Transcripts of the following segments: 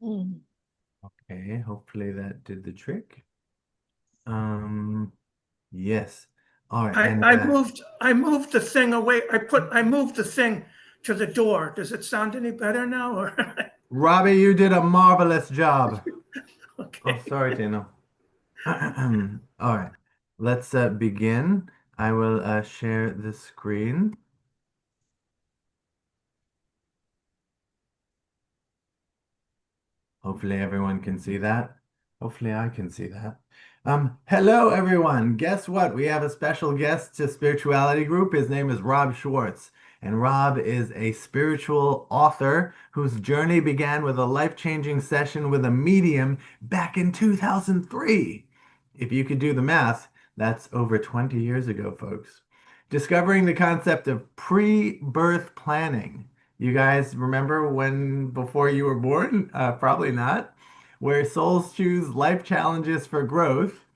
Mm. Okay, hopefully that did the trick. Um, yes. All right, I, and I moved I moved the thing away. I moved the thing to the door. Does it sound any better now? Or Robbie, you did a marvelous job. Oh, okay. sorry, Tino. All right, let's begin. I will share the screen. Hopefully everyone can see that. Hopefully I can see that. Hello everyone. Guess what? We have a special guest to Spirituality Group. His name is Rob Schwartz. And Rob is a spiritual author whose journey began with a life-changing session with a medium back in 2003. If you could do the math, that's over 20 years ago, folks. Discovering the concept of pre-birth planning. You guys remember when before you were born? Probably not. Where souls choose life challenges for growth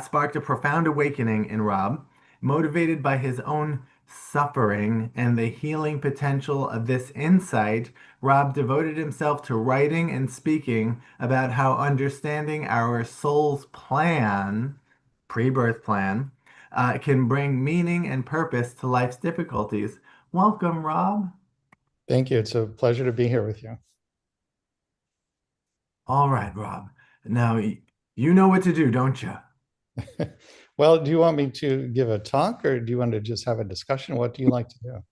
sparked a profound awakening in Rob, motivated by his own suffering and the healing potential of this insight. Rob devoted himself to writing and speaking about how understanding our soul's plan, pre-birth plan, can bring meaning and purpose to life's difficulties. Welcome, Rob. Thank you. It's a pleasure to be here with you. All right, Rob. Now, you know what to do, don't you? Well, do you want me to give a talk or do you want to just have a discussion? What do you like to do?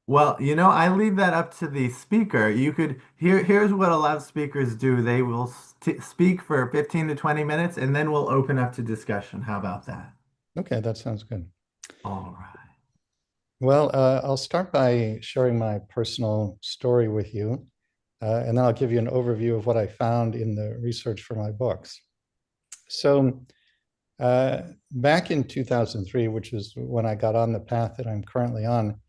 Well, I leave that up to the speaker. You could here's what a lot of speakers do. They will st speak for 15 to 20 minutes and then we'll open up to discussion. How about that? Okay, that sounds good. All right. Well, I'll start by sharing my personal story with you, and then I'll give you an overview of what I found in the research for my books. So, back in 2003, which is when I got on the path that I'm currently on,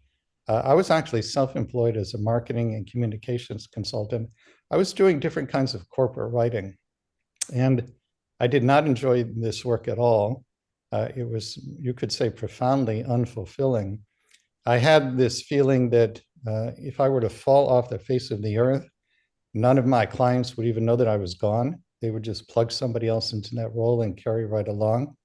I was actually self-employed as a marketing and communications consultant. I was doing different kinds of corporate writing, and I did not enjoy this work at all. It was, you could say, profoundly unfulfilling. I had this feeling that if I were to fall off the face of the earth, none of my clients would even know that I was gone. They would just plug somebody else into that role and carry right along.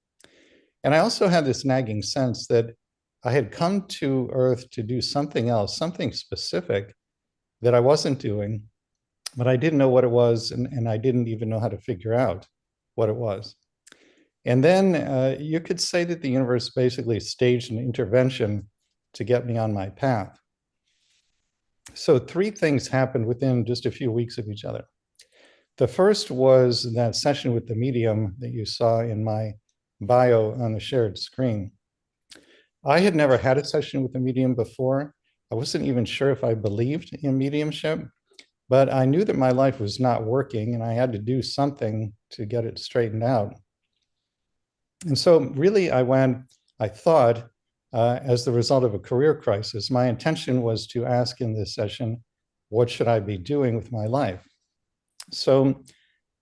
And I also had this nagging sense that I had come to Earth to do something else, something specific that I wasn't doing, but I didn't know what it was, and I didn't even know how to figure out what it was. And then you could say that the universe basically staged an intervention to get me on my path. So three things happened within just a few weeks of each other. The first was that session with the medium that you saw in my bio on the shared screen. I had never had a session with a medium before. I wasn't even sure if I believed in mediumship, but I knew that my life was not working and I had to do something to get it straightened out. And so, really, I thought, as the result of a career crisis, my intention was to ask in this session, what should I be doing with my life? So,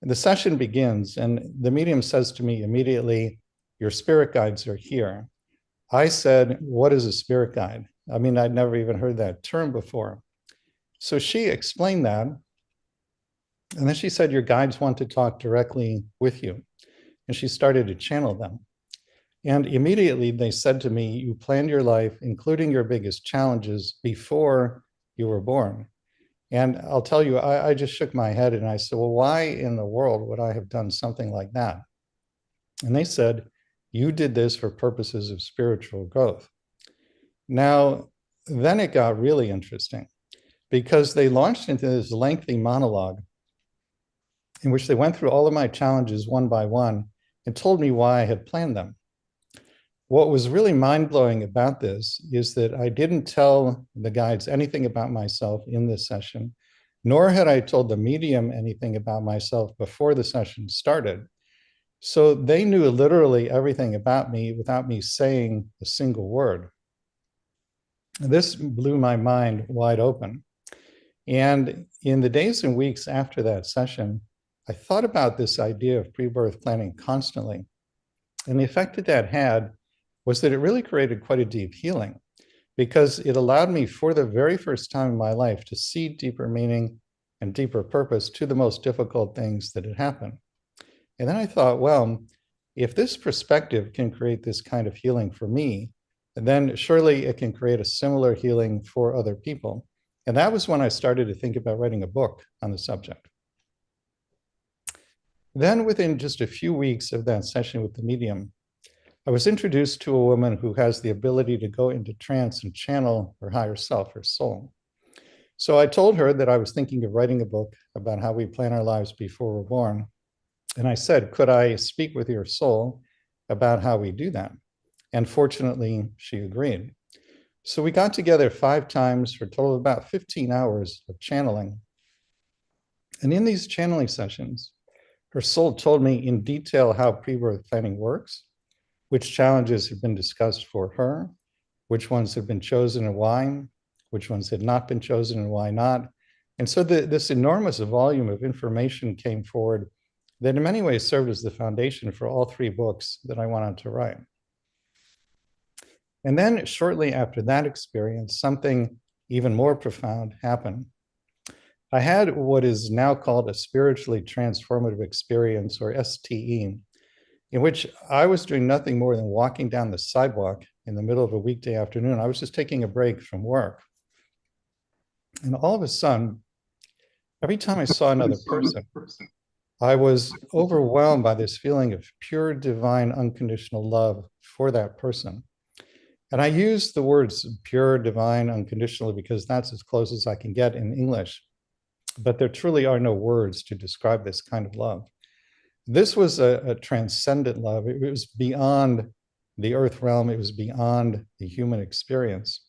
the session begins, and the medium says to me immediately, your spirit guides are here. I said, what is a spirit guide? I mean, I'd never even heard that term before. So she explained that. And then she said, your guides want to talk directly with you. And she started to channel them. And immediately they said to me, you planned your life, including your biggest challenges, before you were born. And I'll tell you, I just shook my head and I said, well, why in the world would I have done something like that? And they said, you did this for purposes of spiritual growth. Now, then it got really interesting because they launched into this lengthy monologue in which they went through all of my challenges one by one and told me why I had planned them. What was really mind-blowing about this is that I didn't tell the guides anything about myself in this session, nor had I told the medium anything about myself before the session started. So they knew literally everything about me without me saying a single word. This blew my mind wide open. And in the days and weeks after that session, I thought about this idea of pre-birth planning constantly. And the effect that that had was that it really created quite a deep healing because it allowed me for the very first time in my life to see deeper meaning and deeper purpose to the most difficult things that had happened. And then I thought, well, if this perspective can create this kind of healing for me, then surely it can create a similar healing for other people. And that was when I started to think about writing a book on the subject. Then within just a few weeks of that session with the medium, I was introduced to a woman who has the ability to go into trance and channel her higher self, her soul. So I told her that I was thinking of writing a book about how we plan our lives before we're born. And I said, could I speak with your soul about how we do that? And fortunately, she agreed. So we got together 5 times for a total of about 15 hours of channeling. And in these channeling sessions, her soul told me in detail how pre-birth planning works, which challenges have been discussed for her, which ones have been chosen and why, which ones had not been chosen and why not. And so this enormous volume of information came forward that in many ways served as the foundation for all 3 books that I wanted to write. And then shortly after that experience, something even more profound happened. I had what is now called a spiritually transformative experience, or STE, in which I was doing nothing more than walking down the sidewalk in the middle of a weekday afternoon. I was just taking a break from work. And all of a sudden, every time I saw another person, I was overwhelmed by this feeling of pure, divine, unconditional love for that person. And I use the words pure, divine, unconditional because that's as close as I can get in English. But there truly are no words to describe this kind of love. This was a transcendent love. It was beyond the earth realm. It was beyond the human experience.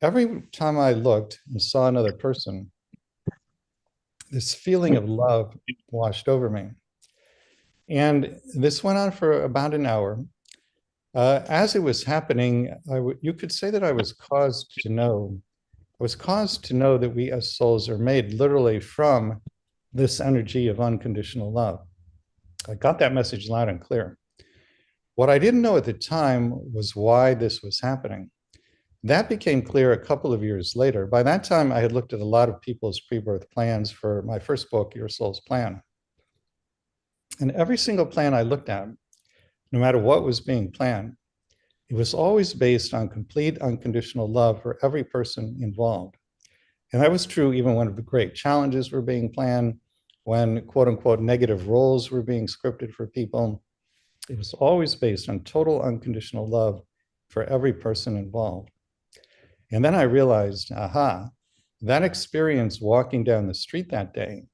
Every time I looked and saw another person, this feeling of love washed over me. And this went on for about an hour. As it was happening, you could say that I was caused to know that we as souls are made literally from this energy of unconditional love. I got that message loud and clear. What I didn't know at the time was why this was happening. That became clear a couple of years later. By that time, I had looked at a lot of people's pre-birth plans for my first book, Your Soul's Plan. And every single plan I looked at, no matter what was being planned, it was always based on complete unconditional love for every person involved. And that was true even when the great challenges were being planned, when quote unquote negative roles were being scripted for people. It was always based on total unconditional love for every person involved. And then I realized, aha, that experience walking down the street that day,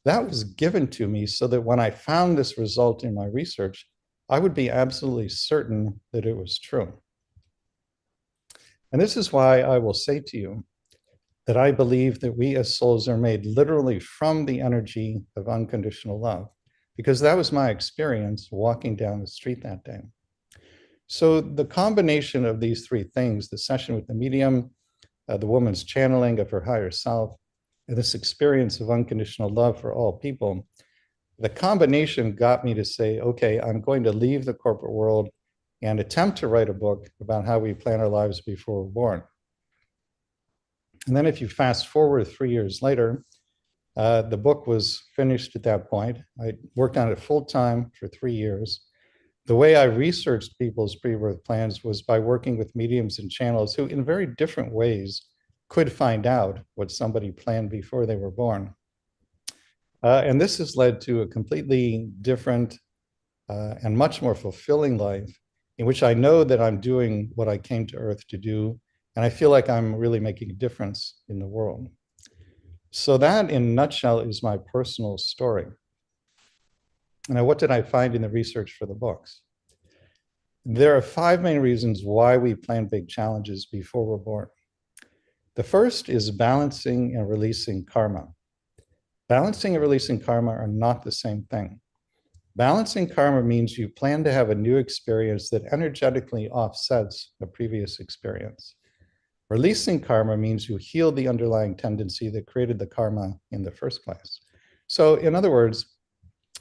that was given to me so that when I found this result in my research, I would be absolutely certain that it was true. And this is why I will say to you that I believe that we as souls are made literally from the energy of unconditional love, because that was my experience walking down the street that day. So the combination of these 3 things, the session with the medium, the woman's channeling of her higher self, and this experience of unconditional love for all people, the combination got me to say, okay, I'm going to leave the corporate world and attempt to write a book about how we plan our lives before we're born. And then if you fast forward 3 years later, the book was finished at that point. I worked on it full time for 3 years. The way I researched people's pre-birth plans was by working with mediums and channels who in very different ways could find out what somebody planned before they were born. And this has led to a completely different and much more fulfilling life in which I know that I'm doing what I came to Earth to do, and I feel like I'm really making a difference in the world. So that, in a nutshell, is my personal story. Now, what did I find in the research for the books? There are 5 main reasons why we plan big challenges before we're born. The first is balancing and releasing karma. Balancing and releasing karma are not the same thing. Balancing karma means you plan to have a new experience that energetically offsets a previous experience. Releasing karma means you heal the underlying tendency that created the karma in the first place. So in other words,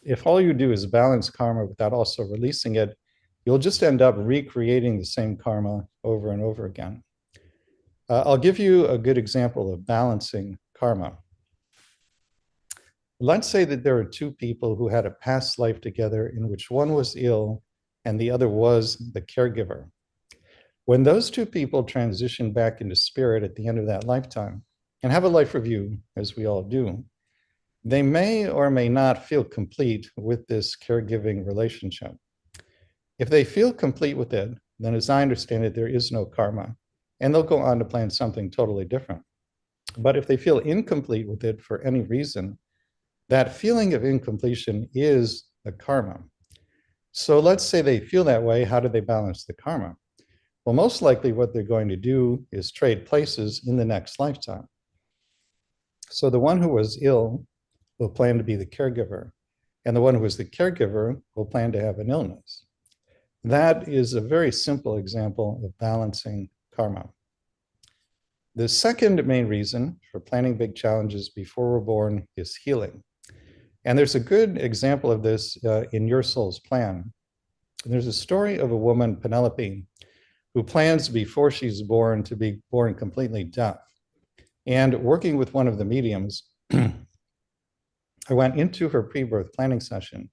if all you do is balance karma without also releasing it, you'll just end up recreating the same karma over and over again. I'll give you a good example of balancing karma. Let's say that there are two people who had a past life together in which one was ill and the other was the caregiver. When those two people transition back into spirit at the end of that lifetime and have a life review, as we all do, they may or may not feel complete with this caregiving relationship. If they feel complete with it, then as I understand it, there is no karma, and they'll go on to plan something totally different. But if they feel incomplete with it for any reason, that feeling of incompletion is the karma. So let's say they feel that way. How do they balance the karma? Well, most likely what they're going to do is trade places in the next lifetime. So the one who was ill will plan to be the caregiver, and the one who was the caregiver will plan to have an illness. That is a very simple example of balancing karma. The second main reason for planning big challenges before we're born is healing. And there's a good example of this in Your Soul's Plan. There's a story of a woman, Penelope, who plans before she's born to be born completely deaf. And working with one of the mediums, I went into her pre-birth planning session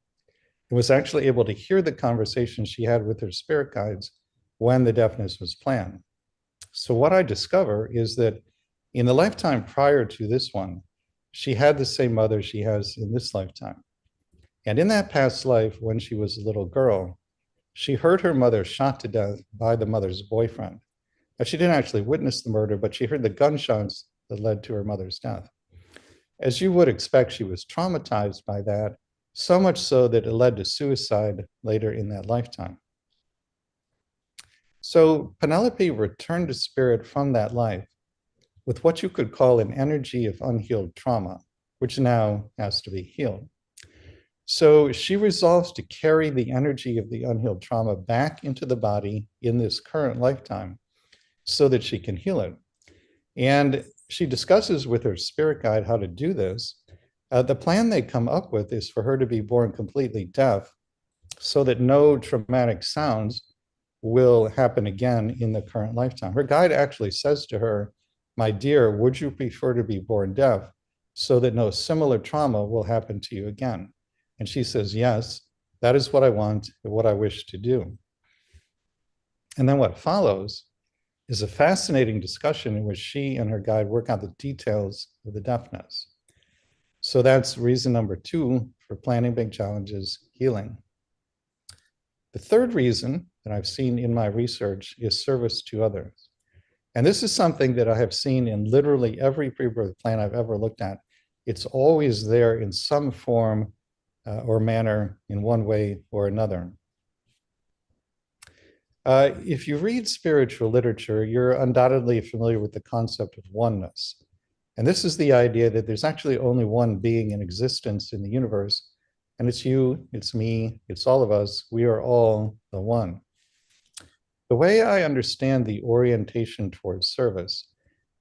and was actually able to hear the conversation she had with her spirit guides when the deafness was planned. So what I discover is that in the lifetime prior to this one, she had the same mother she has in this lifetime. And in that past life, when she was a little girl, she heard her mother shot to death by the mother's boyfriend. Now, she didn't actually witness the murder, but she heard the gunshots that led to her mother's death. As you would expect, she was traumatized by that, so much so that it led to suicide later in that lifetime. So Penelope returned to spirit from that life with what you could call an energy of unhealed trauma, which now has to be healed. So she resolves to carry the energy of the unhealed trauma back into the body in this current lifetime so that she can heal it. And she discusses with her spirit guide how to do this. The plan they come up with is for her to be born completely deaf so that no traumatic sounds will happen again in the current lifetime. Her guide actually says to her, "My dear, would you prefer to be born deaf so that no similar trauma will happen to you again?" And she says, "Yes, that is what I want and what I wish to do." And then what follows is a fascinating discussion in which she and her guide work out the details of the deafness. So that's reason number 2 for planning big challenges, healing. The third reason that I've seen in my research is service to others. And this is something that I have seen in literally every pre-birth plan I've ever looked at. It's always there in some form or manner in one way or another. If you read spiritual literature, you're undoubtedly familiar with the concept of oneness. And this is the idea that there's actually only one being in existence in the universe, and it's you, it's me, it's all of us. We are all the one. The way I understand the orientation towards service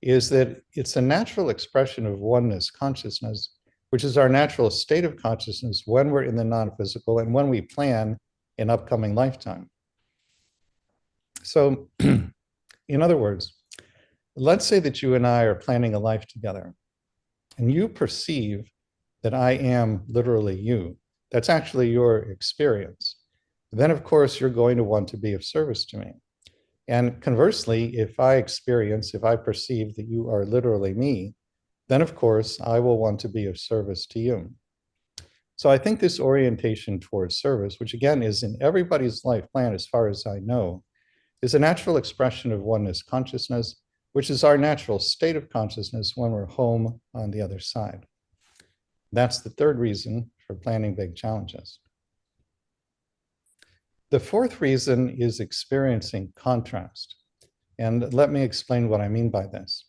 is that it's a natural expression of oneness consciousness, which is our natural state of consciousness when we're in the non-physical and when we plan an upcoming lifetime. So, in other words, let's say that you and I are planning a life together, and you perceive that I am literally you. That's actually your experience. Then, of course, you're going to want to be of service to me. And conversely, if I perceive that you are literally me, then, of course, I will want to be of service to you. So I think this orientation towards service, which again is in everybody's life plan as far as I know, is a natural expression of oneness consciousness, which is our natural state of consciousness when we're home on the other side. That's the third reason for planning big challenges. The fourth reason is experiencing contrast. And let me explain what I mean by this.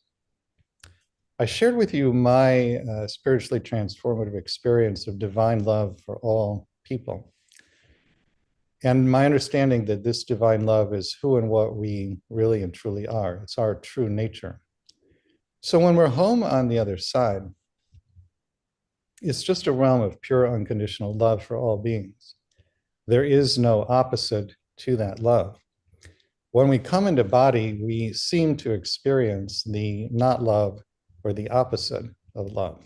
I shared with you my spiritually transformative experience of divine love for all people. And my understanding that this divine love is who and what we really and truly are. It's our true nature. So when we're home on the other side, it's just a realm of pure unconditional love for all beings. There is no opposite to that love. When we come into body, we seem to experience the not love or the opposite of love.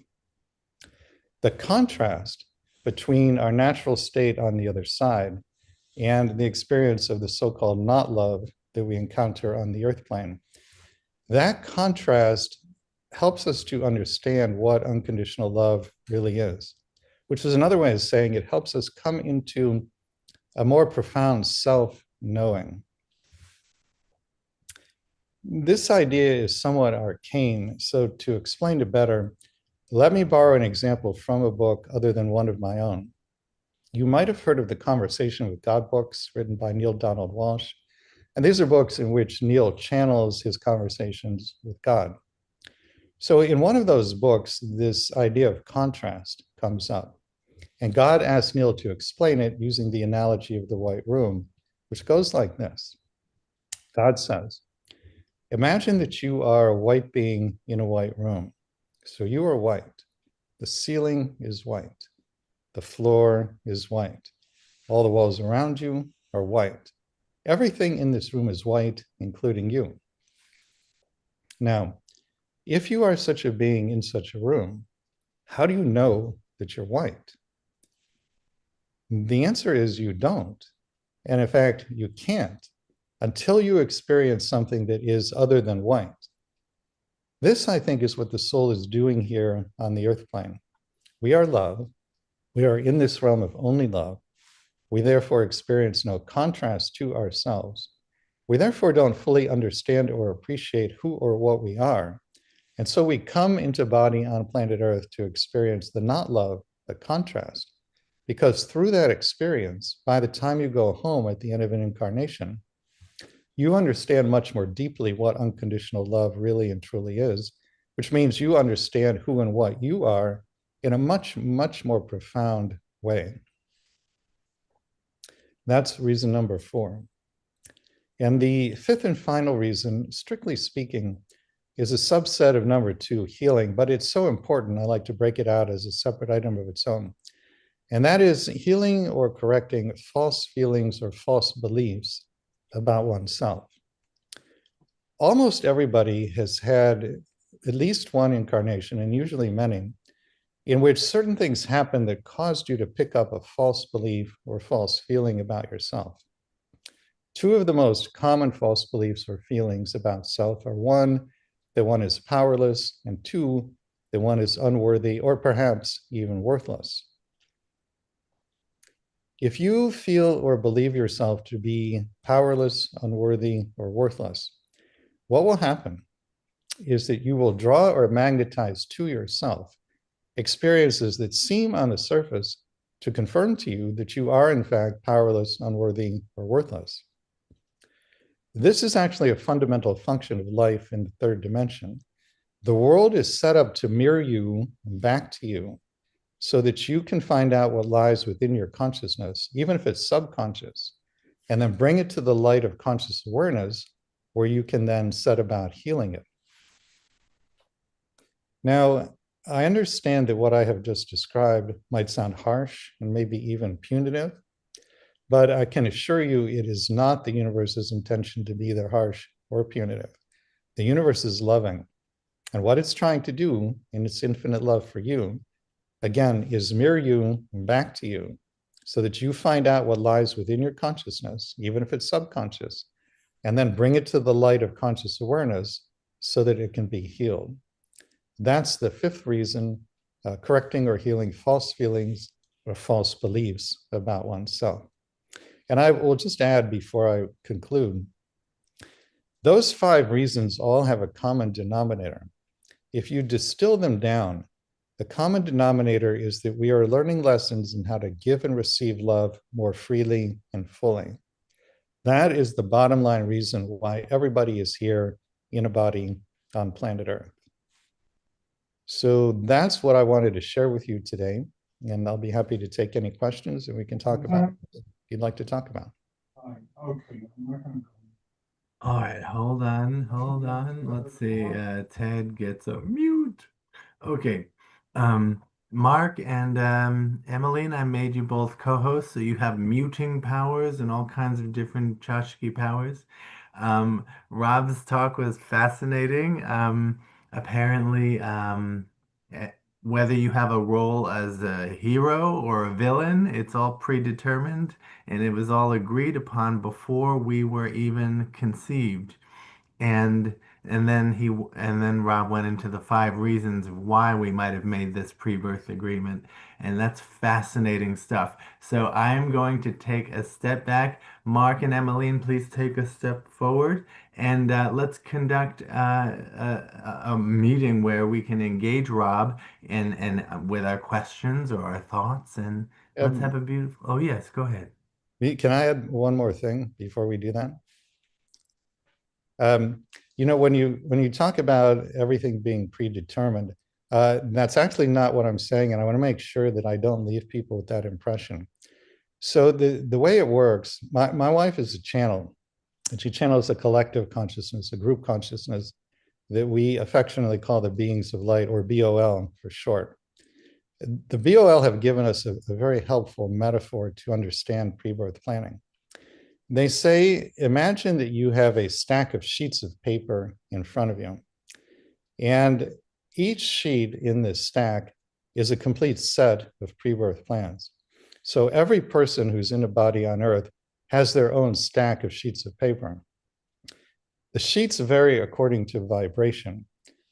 the contrast between our natural state on the other side and the experience of the so-called not love that we encounter on the earth plane. That contrast helps us to understand what unconditional love really is, which is another way of saying it helps us come into a more profound self-knowing. This idea is somewhat arcane, so to explain it better, let me borrow an example from a book other than one of my own. You might have heard of the Conversation with God books written by Neil Donald Walsh. And these are books in which Neil channels his conversations with God. So in one of those books, this idea of contrast comes up. And God asks Neil to explain it using the analogy of the white room, which goes like this. God says, imagine that you are a white being in a white room. So you are white. The ceiling is white. The floor is white. All the walls around you are white. Everything in this room is white, including you. Now, if you are such a being in such a room, how do you know that you're white? The answer is you don't. And in fact, you can't until you experience something that is other than white. This, I think, is what the soul is doing here on the earth plane. We are love. We are in this realm of only love. We therefore experience no contrast to ourselves. We therefore don't fully understand or appreciate who or what we are. And so we come into body on planet Earth to experience the not love, the contrast. Because through that experience, by the time you go home at the end of an incarnation, you understand much more deeply what unconditional love really and truly is, which means you understand who and what you are in a much, much more profound way. That's reason number 4. And the 5th and final reason, strictly speaking, is a subset of number 2, healing, but it's so important, I like to break it out as a separate item of its own. And that is healing or correcting false feelings or false beliefs about oneself. Almost everybody has had at least one incarnation, and usually many, in which certain things happened that caused you to pick up a false belief or false feeling about yourself. 2 of the most common false beliefs or feelings about self are 1, that one is powerless, and 2, that one is unworthy or perhaps even worthless. If you feel or believe yourself to be powerless, unworthy, or worthless, what will happen is that you will draw or magnetize to yourself experiences that seem on the surface to confirm to you that you are in fact powerless, unworthy, or worthless. This is actually a fundamental function of life in the 3rd dimension. The world is set up to mirror you back to you so that you can find out what lies within your consciousness, even if it's subconscious, and then bring it to the light of conscious awareness where you can then set about healing it. Now, I understand that what I have just described might sound harsh and maybe even punitive, but I can assure you it is not the universe's intention to be either harsh or punitive. The universe is loving. And what it's trying to do in its infinite love for you, again, is mirror you back to you so that you find out what lies within your consciousness, even if it's subconscious, and then bring it to the light of conscious awareness so that it can be healed. That's the 5th reason, correcting or healing false feelings or false beliefs about oneself. And I will just add before I conclude, those 5 reasons all have a common denominator. If you distill them down, the common denominator is that we are learning lessons in how to give and receive love more freely and fully. That is the bottom line reason why everybody is here in a body on planet Earth. So that's what I wanted to share with you today. And I'll be happy to take any questions and we can talk about what you'd like to talk about. Okay. All right, hold on. Let's see. Ted gets a mute. Okay. Mark and Emmeline, I made you both co-hosts, so you have muting powers and all kinds of different tchotchke powers. Rob's talk was fascinating. Apparently, whether you have a role as a hero or a villain, it's all predetermined and it was all agreed upon before we were even conceived. And and then Rob went into the 5 reasons why we might have made this pre-birth agreement, and that's fascinating stuff. So I am going to take a step back. Mark and Emmeline, please take a step forward, and let's conduct a meeting where we can engage Rob and with our questions or our thoughts, and let's have a beautiful. Oh yes, go ahead. Can I add one more thing before we do that? When you talk about everything being predetermined, that's actually not what I'm saying, and I want to make sure that I don't leave people with that impression. So the way it works, my wife is a channel, and she channels a collective consciousness, a group consciousness that we affectionately call the beings of light, or BOL for short. The BOL have given us a very helpful metaphor to understand pre-birth planning. They say, imagine that you have a stack of sheets of paper in front of you, and each sheet in this stack is a complete set of pre-birth plans. So every person who's in a body on Earth has their own stack of sheets of paper. The sheets vary according to vibration.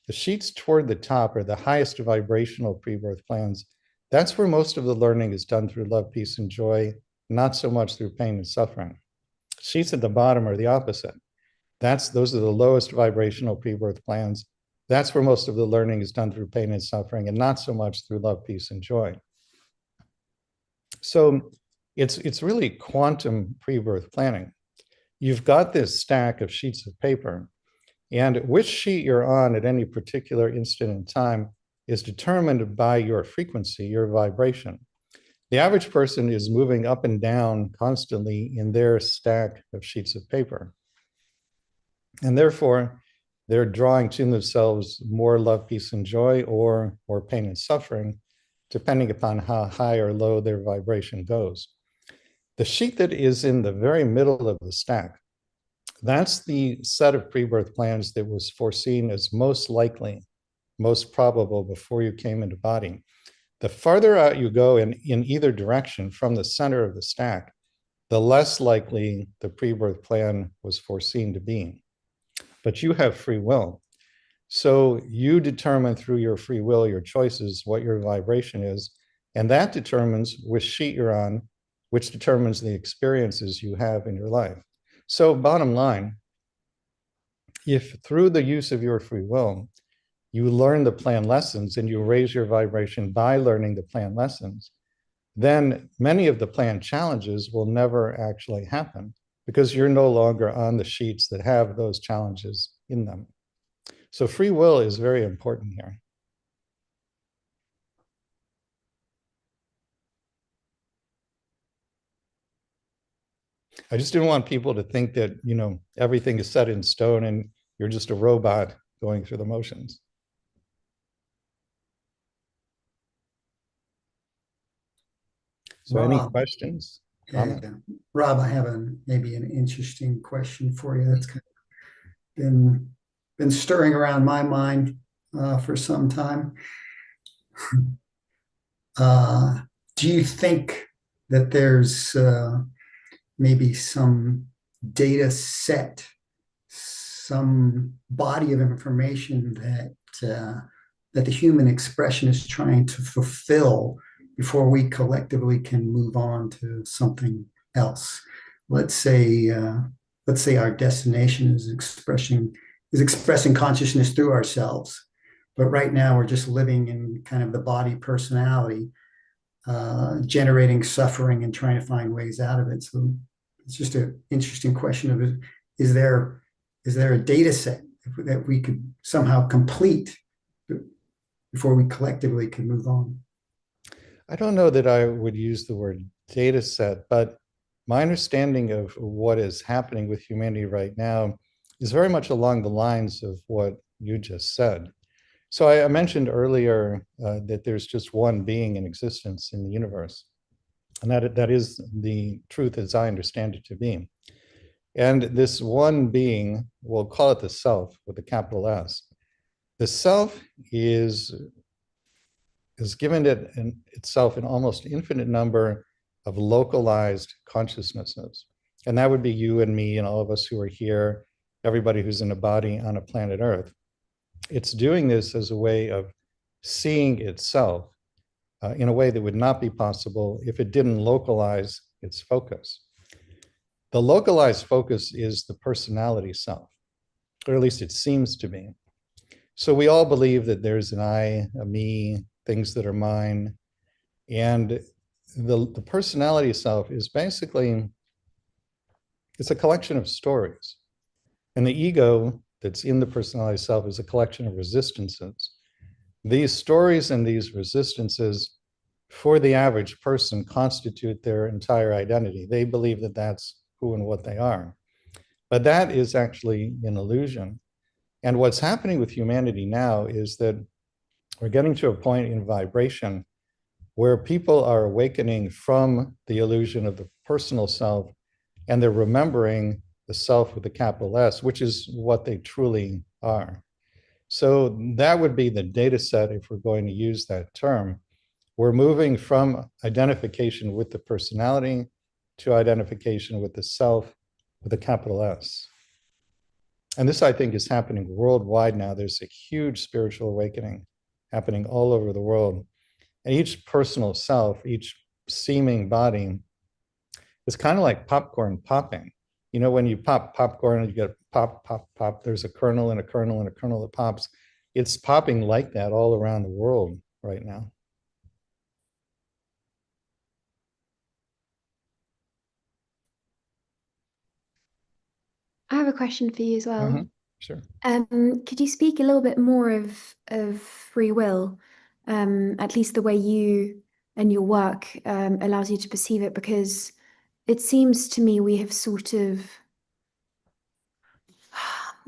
The sheets toward the top are the highest vibrational pre-birth plans. That's where most of the learning is done through love, peace, and joy, not so much through pain and suffering. Sheets at the bottom are the opposite. Those are the lowest vibrational pre-birth plans. That's where most of the learning is done through pain and suffering, and not so much through love, peace, and joy. So it's really quantum pre-birth planning. You've got this stack of sheets of paper, and which sheet you're on at any particular instant in time is determined by your frequency, your vibration. The average person is moving up and down constantly in their stack of sheets of paper. And therefore, they're drawing to themselves more love, peace, and joy, or pain and suffering, depending upon how high or low their vibration goes. The sheet that is in the very middle of the stack, that's the set of pre-birth plans that was foreseen as most likely, most probable before you came into body. The farther out you go in either direction from the center of the stack, the less likely the pre-birth plan was foreseen to be. But you have free will. So you determine through your free will, your choices, what your vibration is, and that determines which sheet you're on, which determines the experiences you have in your life. So bottom line, if through the use of your free will, you learn the plan lessons and you raise your vibration by learning the plan lessons, then many of the plan challenges will never actually happen because you're no longer on the sheets that have those challenges in them. So free will is very important here. I just didn't want people to think that, everything is set in stone and you're just a robot going through the motions. So Rob, any questions? Comments? Rob, I have maybe an interesting question for you that's kind of been stirring around my mind for some time. Do you think that there's maybe some data set, some body of information that the human expression is trying to fulfill before we collectively can move on to something else? Let's say our destination is expressing consciousness through ourselves, but right now we're just living in kind of the body personality, generating suffering and trying to find ways out of it. So it's just an interesting question of, is there a data set that we could somehow complete before we collectively can move on? I don't know that I would use the word data set, but my understanding of what is happening with humanity right now is very much along the lines of what you just said. So I mentioned earlier that there's just one being in existence in the universe, and that is the truth as I understand it to be. And this one being, we'll call it the self with a capital S. The self is has given it itself an almost infinite number of localized consciousnesses. And that would be you and me and all of us who are here, everybody who's in a body on a planet Earth. It's doing this as a way of seeing itself in a way that would not be possible if it didn't localize its focus. The localized focus is the personality self, or at least it seems to be. So we all believe that there's an I, a me, things that are mine. And the personality self is basically, it's a collection of stories. And the ego that's in the personality self is a collection of resistances. These stories and these resistances, for the average person, constitute their entire identity. They believe that that's who and what they are. But that is actually an illusion. And what's happening with humanity now is that we're getting to a point in vibration where people are awakening from the illusion of the personal self, and they're remembering the self with a capital S, which is what they truly are. So that would be the data set if we're going to use that term. We're moving from identification with the personality to identification with the self with a capital S. And this, I think, is happening worldwide now. There's a huge spiritual awakening happening all over the world. And each personal self, each seeming body is kind of like popcorn popping. You know, when you pop popcorn and you get pop, pop, pop, there's a kernel and a kernel and a kernel that pops. It's popping like that all around the world right now. I have a question for you as well. Mm-hmm. Sure. Could you speak a little bit more of free will, at least the way you and your work allows you to perceive it? Because it seems to me we have sort of,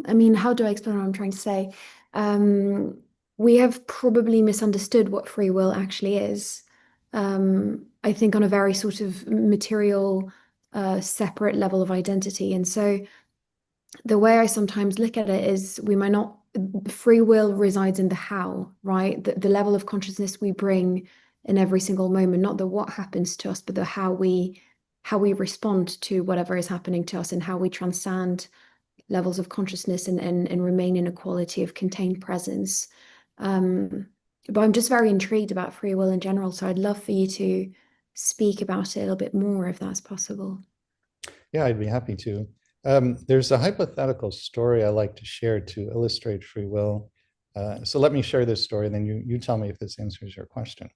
I mean, how do I explain what I'm trying to say? We have probably misunderstood what free will actually is. I think on a very sort of material, separate level of identity. And so the way I sometimes look at it is we might not, free will resides in the how, right? The level of consciousness we bring in every single moment, not the what happens to us, but the how we respond to whatever is happening to us and how we transcend levels of consciousness and remain in a quality of contained presence. But I'm just very intrigued about free will in general. So I'd love for you to speak about it a little bit more if that's possible. Yeah, I'd be happy to. There's a hypothetical story I like to share to illustrate free will. So let me share this story, then you tell me if this answers your question.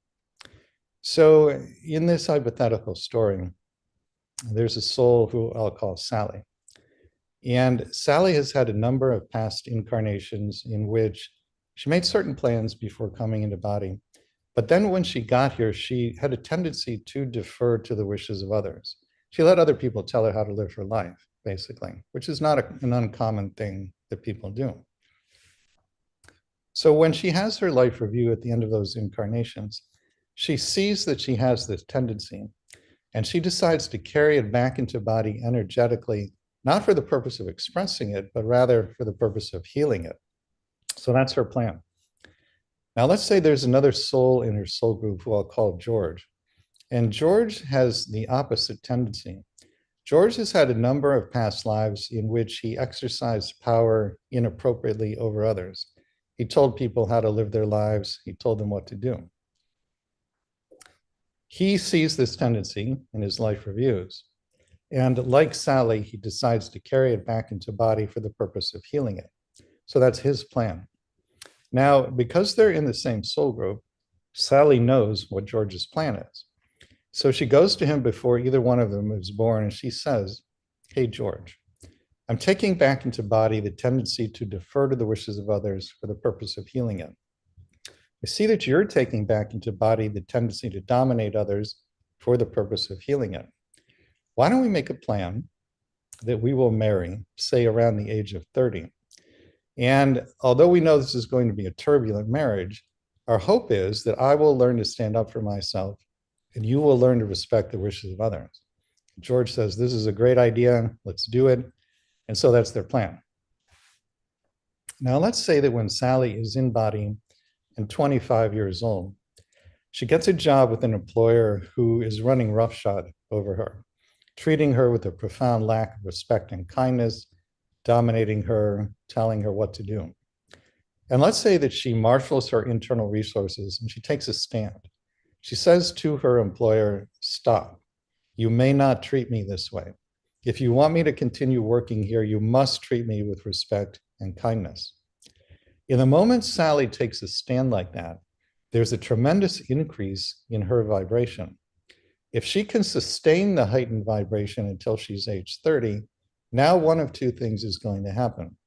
So in this hypothetical story, there's a soul who I'll call Sally. And Sally has had a number of past incarnations in which she made certain plans before coming into body. But then when she got here, she had a tendency to defer to the wishes of others. She let other people tell her how to live her life, basically, which is not an uncommon thing that people do. So when she has her life review at the end of those incarnations, she sees that she has this tendency, and she decides to carry it back into body energetically, not for the purpose of expressing it, but rather for the purpose of healing it. So that's her plan. Now let's say there's another soul in her soul group who I'll call George. And George has the opposite tendency. George has had a number of past lives in which he exercised power inappropriately over others. He told people how to live their lives. He told them what to do. He sees this tendency in his life reviews. And like Sally, he decides to carry it back into body for the purpose of healing it. So that's his plan. Now, because they're in the same soul group, Sally knows what George's plan is. So she goes to him before either one of them is born, and she says, "Hey, George, I'm taking back into body the tendency to defer to the wishes of others for the purpose of healing it. I see that you're taking back into body the tendency to dominate others for the purpose of healing it. Why don't we make a plan that we will marry, say around the age of 30? And although we know this is going to be a turbulent marriage, our hope is that I will learn to stand up for myself and you will learn to respect the wishes of others." George says, "This is a great idea. Let's do it." And so that's their plan. Now, let's say that when Sally is in body and 25 years old, She gets a job with an employer who is running roughshod over her, treating her with a profound lack of respect and kindness, dominating her, telling her what to do. And let's say that she marshals her internal resources and she takes a stand. She says to her employer, "Stop. You may not treat me this way. If you want me to continue working here, you must treat me with respect and kindness." In the moment Sally takes a stand like that, there's a tremendous increase in her vibration. If she can sustain the heightened vibration until she's age 30, now one of two things is going to happen.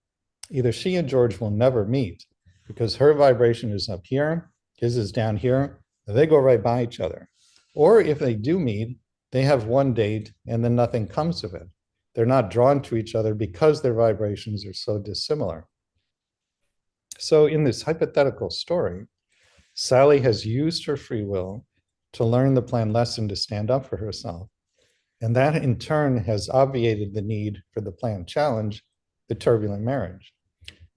Either she and George will never meet because her vibration is up here, his is down here, they go right by each other. Or if they do meet, they have one date and then nothing comes of it. They're not drawn to each other because their vibrations are so dissimilar. So in this hypothetical story, Sally has used her free will to learn the planned lesson to stand up for herself. And that in turn has obviated the need for the planned challenge, the turbulent marriage.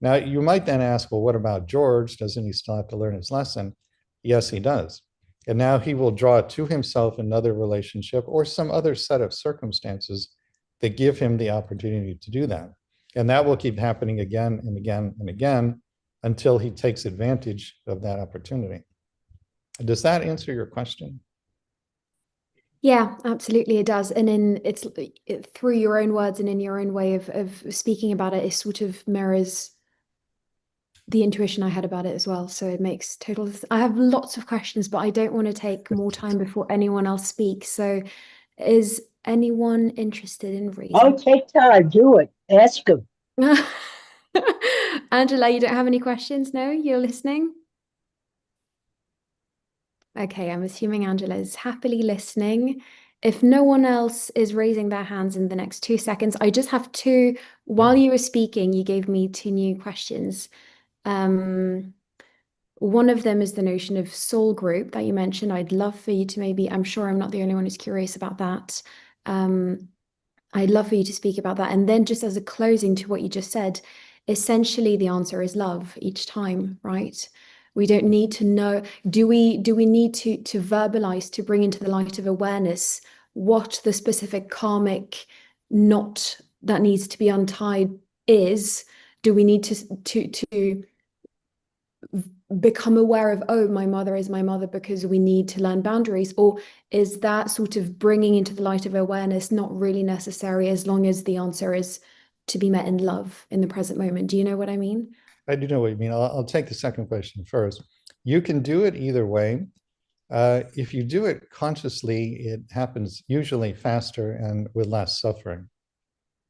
Now, you might then ask, well, what about George? Doesn't he still have to learn his lesson? Yes, he does. And now he will draw to himself another relationship or some other set of circumstances that give him the opportunity to do that. And that will keep happening again and again and again until he takes advantage of that opportunity. Does that answer your question? Yeah, absolutely it does. And through your own words and in your own way of speaking about it, it sort of mirrors the intuition I had about it as well. So it makes total sense. I have lots of questions, but I don't want to take more time before anyone else speaks. So is anyone interested in reading? Oh, take time, do it. Ask him. Angela, you don't have any questions? No, you're listening? Okay, I'm assuming Angela is happily listening. If no one else is raising their hands in the next 2 seconds, I just have two. While you were speaking, you gave me two new questions. One of them is the notion of soul group that you mentioned. I'd love for you to maybe, I'm sure I'm not the only one who's curious about that. I'd love for you to speak about that. And then just as a closing to what you just said, essentially the answer is love each time, right? We don't need to know. Do we need to verbalize, to bring into the light of awareness what the specific karmic knot that needs to be untied is? Do we need to become aware of, oh, my mother is my mother because we need to learn boundaries? Or is that sort of bringing into the light of awareness not really necessary as long as the answer is to be met in love in the present moment? Do you know what I mean? I do know what you mean. I'll take the second question first. You can do it either way. If you do it consciously, it happens usually faster and with less suffering.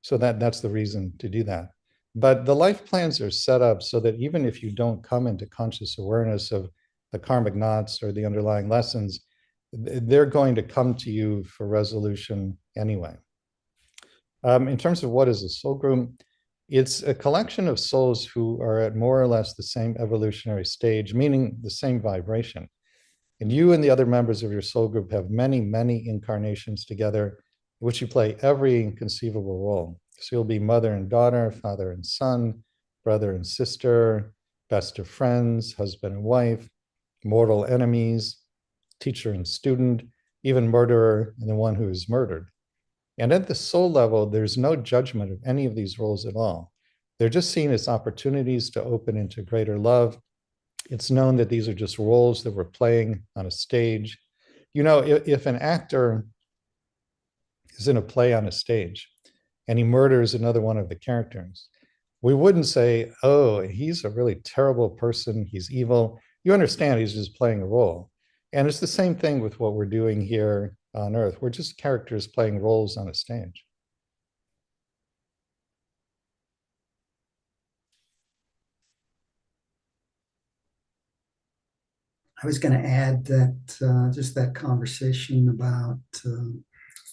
So that's the reason to do that. But the life plans are set up so that even if you don't come into conscious awareness of the karmic knots or the underlying lessons, they're going to come to you for resolution anyway. In terms of what is a soul group, it's a collection of souls who are at more or less the same evolutionary stage, meaning the same vibration. And you and the other members of your soul group have many, many incarnations together, in which you play every conceivable role. So you'll be mother and daughter, father and son, brother and sister, best of friends, husband and wife, mortal enemies, teacher and student, even murderer and the one who is murdered. And at the soul level, there's no judgment of any of these roles at all. They're just seen as opportunities to open into greater love. It's known that these are just roles that we're playing on a stage. You know, if an actor is in a play on a stage and he murders another one of the characters, we wouldn't say, oh, he's a really terrible person, he's evil. You understand he's just playing a role. And it's the same thing with what we're doing here on Earth. We're just characters playing roles on a stage. I was going to add that just that conversation about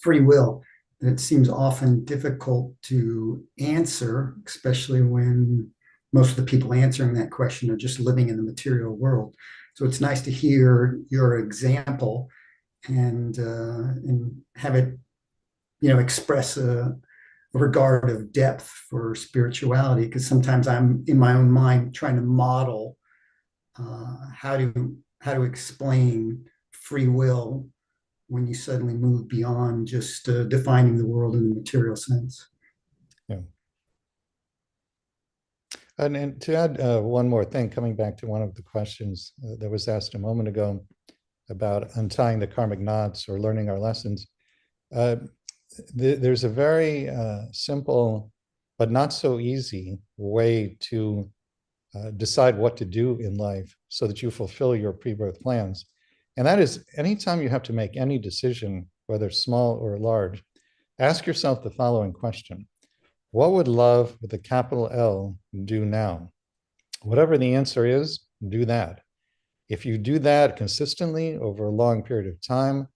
free will, that it seems often difficult to answer, especially when most of the people answering that question are just living in the material world. So it's nice to hear your example and have it, express a regard of depth for spirituality. Because sometimes I'm in my own mind trying to model how to explain free will when you suddenly move beyond just defining the world in a material sense. Yeah. And to add one more thing, coming back to one of the questions that was asked a moment ago about untying the karmic knots or learning our lessons, there's a very simple but not so easy way to decide what to do in life so that you fulfill your pre-birth plans. And that is, anytime you have to make any decision, whether small or large, ask yourself the following question: what would love with a capital L do now? Whatever the answer is, do that. If you do that consistently over a long period of time,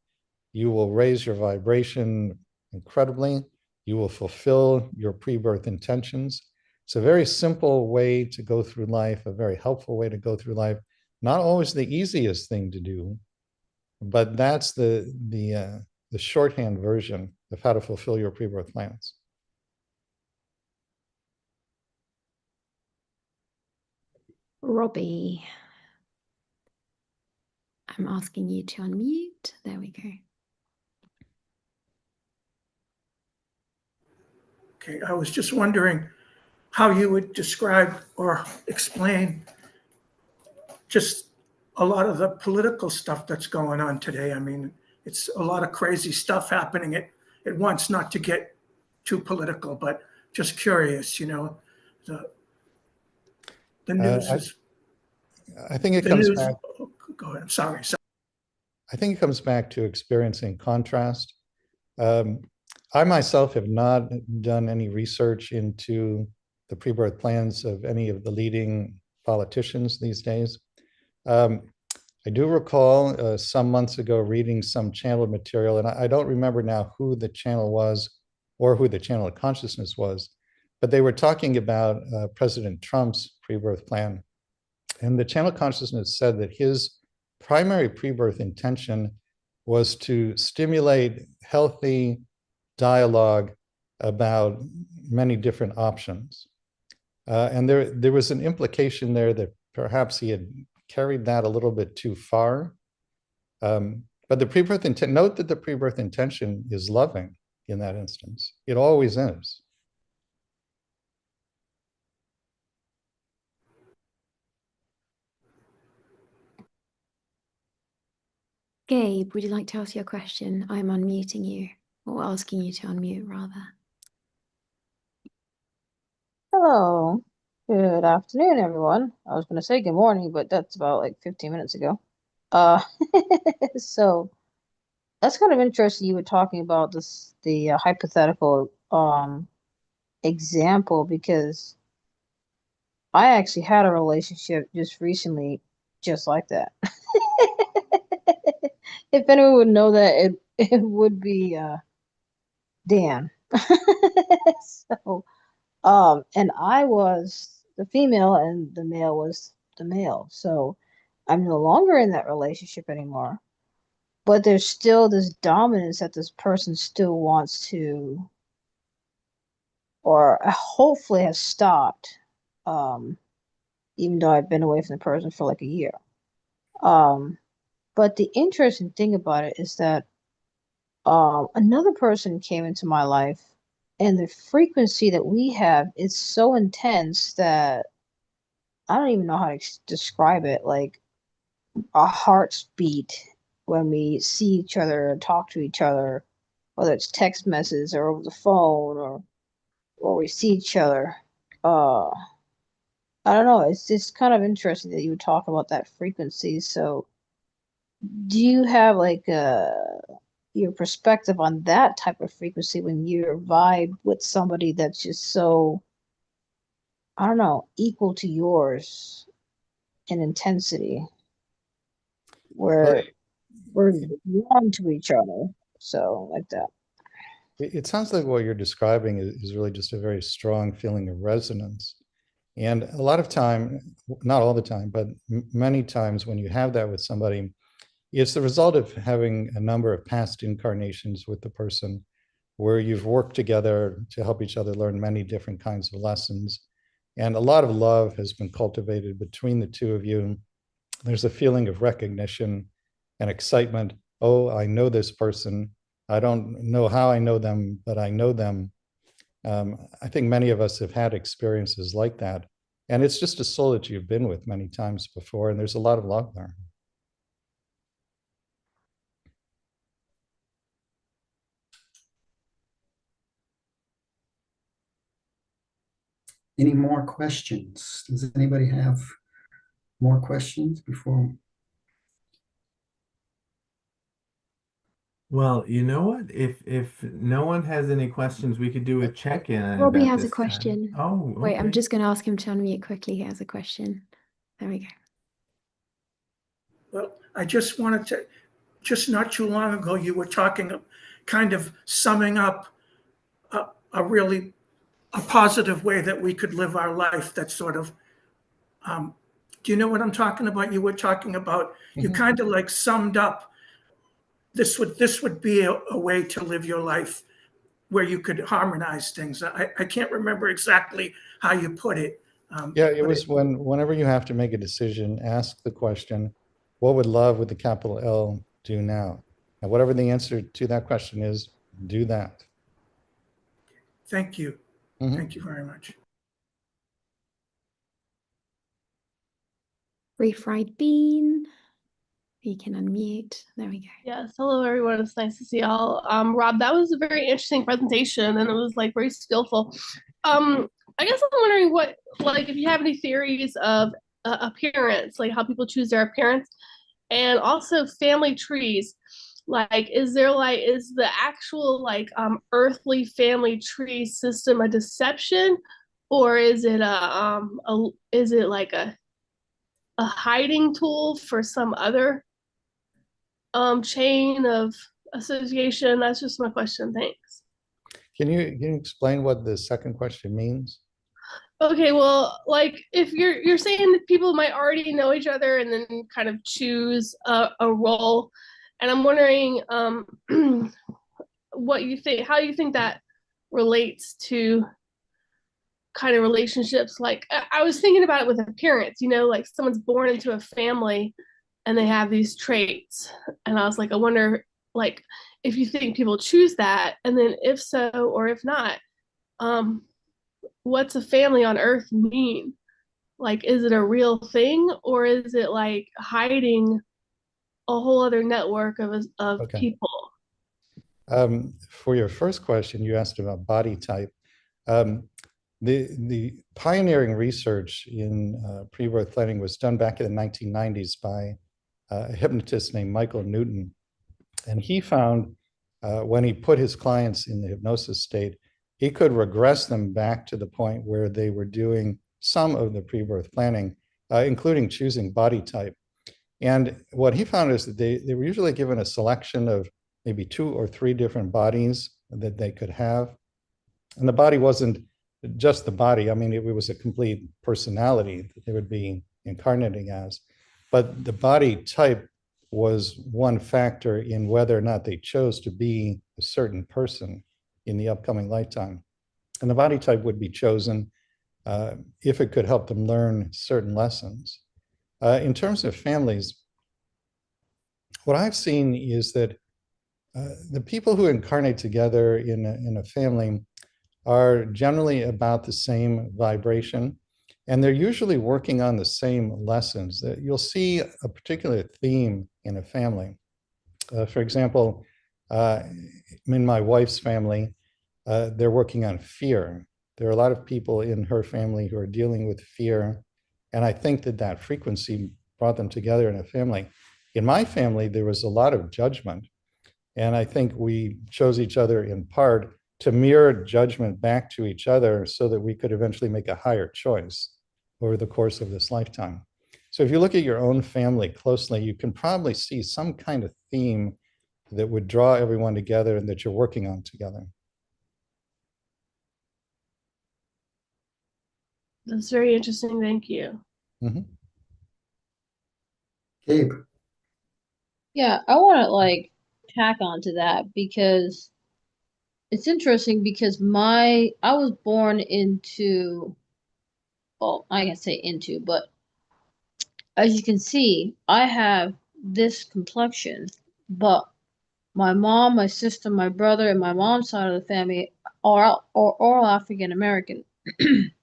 you will raise your vibration incredibly. You will fulfill your pre-birth intentions. It's a very simple way to go through life, a very helpful way to go through life. Not always the easiest thing to do, but that's the shorthand version of how to fulfill your pre-birth plans. Robbie, I'm asking you to unmute. There we go. Okay, I was just wondering how you would describe or explain just a lot of the political stuff that's going on today. I mean, it's a lot of crazy stuff happening at once, not to get too political, but just curious, the news is, I think it the comes news, back. oh, go ahead, I'm sorry. I think it comes back to experiencing contrast. I myself have not done any research into the pre-birth plans of any of the leading politicians these days. I do recall some months ago reading some channel material, and I don't remember now who the channel was or who the channel of consciousness was, but they were talking about President Trump's pre-birth plan. And the channel of consciousness said that his primary pre-birth intention was to stimulate healthy dialogue about many different options. And there was an implication there that perhaps he had carried that a little bit too far. But the pre-birth intent, note that the pre-birth intention is loving in that instance. It always is. Gabe, would you like to ask your question? I'm unmuting you, or asking you to unmute, rather. Hello. Good afternoon, everyone. I was going to say good morning, but that's about like 15 minutes ago. Uh, so that's kind of interesting. You were talking about the hypothetical example, because I actually had a relationship just recently, just like that. If anyone would know that, it would be Dan. So. And I was the female and the male was the male. So I'm no longer in that relationship anymore. But there's still this dominance that this person still wants to, or hopefully has stopped, even though I've been away from the person for like a year. But the interesting thing about it is that another person came into my life, and the frequency that we have is so intense that I don't even know how to describe it. Like our hearts beat when we see each other and talk to each other, whether it's text messages or over the phone or we see each other. I don't know. It's just kind of interesting that you would talk about that frequency. So, do you have like your perspective on that type of frequency when you vibe with somebody that's just so, I don't know, equal to yours in intensity, where we're drawn to each other? So, like that. It sounds like what you're describing is really just a very strong feeling of resonance. And a lot of time, not all the time, but many times when you have that with somebody, it's the result of having a number of past incarnations with the person where you've worked together to help each other learn many different kinds of lessons. And a lot of love has been cultivated between the two of you. There's a feeling of recognition and excitement. Oh, I know this person. I don't know how I know them, but I know them. I think many of us have had experiences like that. And it's just a soul that you've been with many times before, and there's a lot of love there. Any more questions? Does anybody have more questions before? Well, you know what? If no one has any questions, we could do a check-in Robbie about has a this time. question. Oh, Wait, I'm okay. just going to ask him to unmute quickly. He has a question. There we go. Well, I just wanted to, just not too long ago, you were talking, kind of summing up a really a positive way that we could live our life. That sort of, do you know what I'm talking about? You were talking about, you kind of like summed up, this would be a way to live your life where you could harmonize things. I can't remember exactly how you put it. Yeah, it but was whenever you have to make a decision, ask the question, what would love with the capital L do now? And whatever the answer to that question is, do that. Thank you. Mhm. Thank you very much. Refried bean. You can unmute. There we go. Yes, hello everyone. It's nice to see y'all. Rob, that was a very interesting presentation and it was like very skillful. I guess I'm wondering what, like, if you have any theories of appearance, like how people choose their appearance, and also family trees. Like, is the actual like earthly family tree system a deception, or is it is it like a hiding tool for some other chain of association? That's just my question. Thanks. Can you explain what the second question means? Okay, well, like if you're saying that people might already know each other and then kind of choose a role, and I'm wondering what you think, how you think that relates to kind of relationships. Like I was thinking about it with appearance, you know, like someone's born into a family and they have these traits, and I was like, I wonder, like, if you think people choose that, and then if so or if not, what's a family on earth mean? Like, is it a real thing, or is it like hiding a whole other network of Okay. people? For your first question, you asked about body type. The pioneering research in pre-birth planning was done back in the 1990s by a hypnotist named Michael Newton. And he found when he put his clients in the hypnosis state, he could regress them back to the point where they were doing some of the pre-birth planning, including choosing body type. And what he found is that they were usually given a selection of maybe 2 or 3 different bodies that they could have. And the body wasn't just the body. I mean, it was a complete personality that they would be incarnating as. But the body type was one factor in whether or not they chose to be a certain person in the upcoming lifetime. And the body type would be chosen if it could help them learn certain lessons. In terms of families, what I've seen is that the people who incarnate together in a family are generally about the same vibration, and they're usually working on the same lessons. You'll see a particular theme in a family. For example, in my wife's family, they're working on fear. There are a lot of people in her family who are dealing with fear, and I think that that frequency brought them together in a family. In my family, there was a lot of judgment, and I think we chose each other in part to mirror judgment back to each other so that we could eventually make a higher choice over the course of this lifetime. So if you look at your own family closely, you can probably see some kind of theme that would draw everyone together and that you're working on together. That's very interesting. Thank you. Mm-hmm. Gabe. Yeah, I want to like tack on to that because it's interesting because I was born into, well, I can say into, but as you can see, I have this complexion, but my mom, my sister, my brother, and my mom's side of the family are all African American.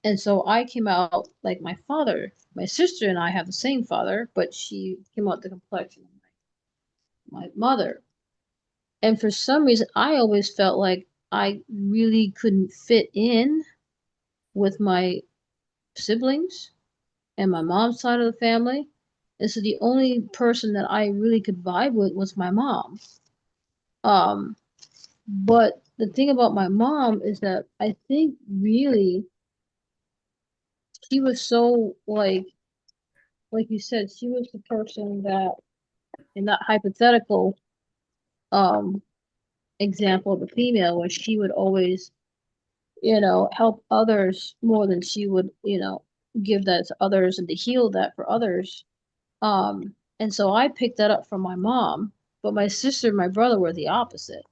And so I came out like my father. My sister and I have the same father, but she came out the complexion of my mother. And for some reason, I always felt like I really couldn't fit in with my siblings and my mom's side of the family. And so the only person that I really could vibe with was my mom. But the thing about my mom is that I think really she was so like you said, she was the person that in that hypothetical um example of a female where she would always, help others more than she would, give that to others and to heal that for others. And so I picked that up from my mom, but my sister and my brother were the opposite,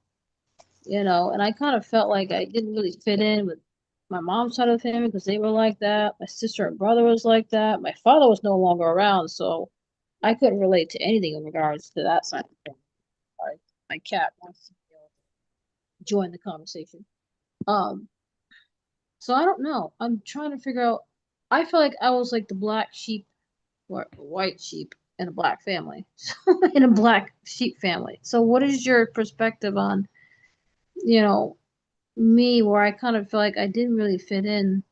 and I kind of felt like I didn't really fit in with my mom's side of the family because they were like that. My sister and brother was like that. My father was no longer around, so I couldn't relate to anything in regards to that side of the family. Sorry, my cat wants to join the conversation. Um, so I don't know. I'm trying to figure out. I feel like I was like the black sheep or white sheep in a black family, in a black sheep family. So what is your perspective on, you know, me where I kind of feel like I didn't really fit in.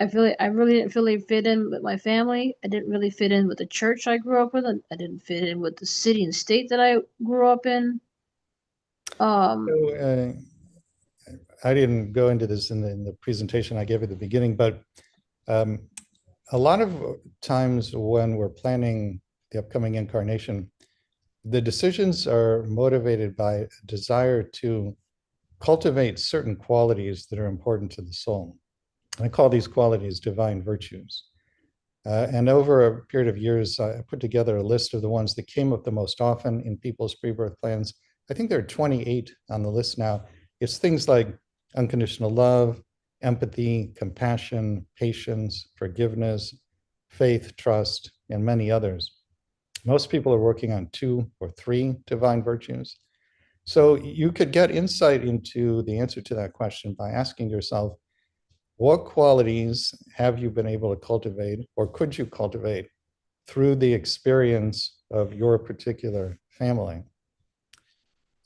I feel like I really didn't really fit in with my family. I didn't really fit in with the church I grew up with. I didn't fit in with the city and state that I grew up in. So, I didn't go into this in the presentation I gave at the beginning, but um, a lot of times when we're planning the upcoming incarnation, the decisions are motivated by a desire to cultivate certain qualities that are important to the soul. I call these qualities divine virtues. And over a period of years, I put together a list of the ones that came up the most often in people's pre-birth plans. I think there are 28 on the list now. It's things like unconditional love, empathy, compassion, patience, forgiveness, faith, trust, and many others. Most people are working on 2 or 3 divine virtues. So you could get insight into the answer to that question by asking yourself, what qualities have you been able to cultivate or could you cultivate through the experience of your particular family?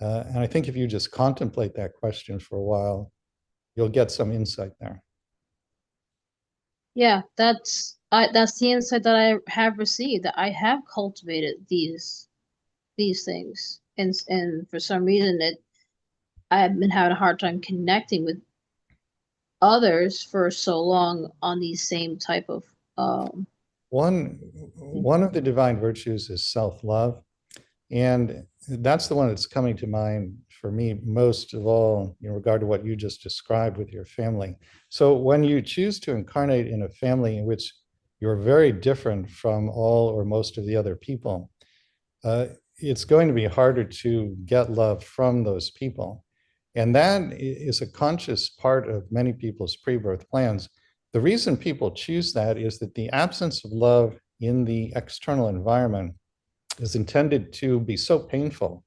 And I think if you just contemplate that question for a while, you'll get some insight there. Yeah, that's the insight that I have received, that I have cultivated these things, and for some reason I've been having a hard time connecting with others for so long on these same type of One of the divine virtues is self-love. And that's the one that's coming to mind for me most of all in regard to what you just described with your family. So when you choose to incarnate in a family in which you're very different from all or most of the other people, it's going to be harder to get love from those people. And that is a conscious part of many people's pre-birth plans. The reason people choose that is that the absence of love in the external environment is intended to be so painful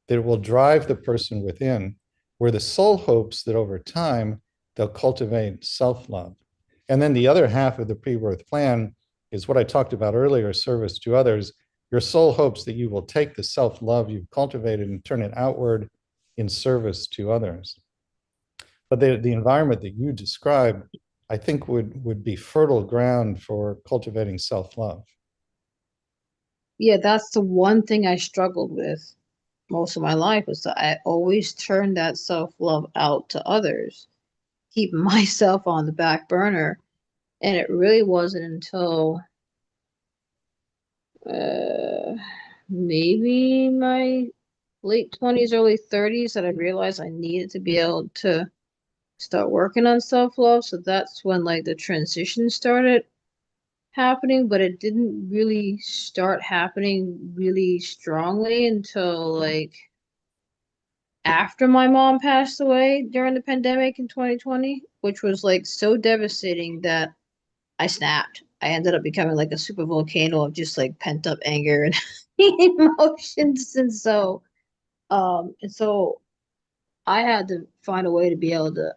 that it will drive the person within, where the soul hopes that over time they'll cultivate self-love. And then the other half of the pre-birth plan is what I talked about earlier, service to others. Your soul hopes that you will take the self-love you've cultivated and turn it outward in service to others. But the environment that you described, I think would be fertile ground for cultivating self-love. Yeah, that's the one thing I struggled with most of my life, was that I always turned that self-love out to others, keep myself on the back burner. And it really wasn't until maybe my late 20s, early 30s that I realized I needed to be able to start working on self-love. So that's when like the transition started happening, but it didn't really start happening really strongly until like after my mom passed away during the pandemic in 2020, which was like so devastating that I snapped. I ended up becoming like a super volcano of just like pent up anger and emotions. And so I had to find a way to be able to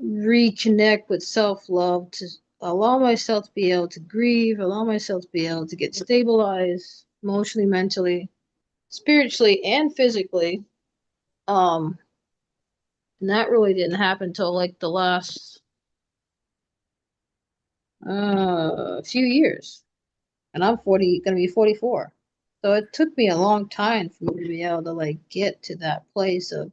reconnect with self-love, to allow myself to be able to grieve, allow myself to be able to get stabilized emotionally, mentally, spiritually, and physically. And that really didn't happen until like the last few years. And I'm 40, gonna be 44. So it took me a long time for me to be able to like get to that place of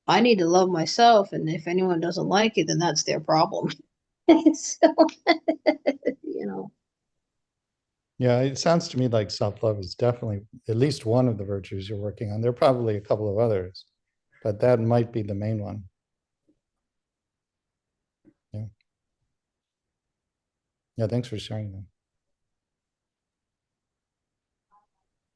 I need to love myself, and if anyone doesn't like it, then that's their problem. So, you know. Yeah, it sounds to me like self-love is definitely at least one of the virtues you're working on. There are probably a couple of others, but that might be the main one. Yeah. Yeah, thanks for sharing that.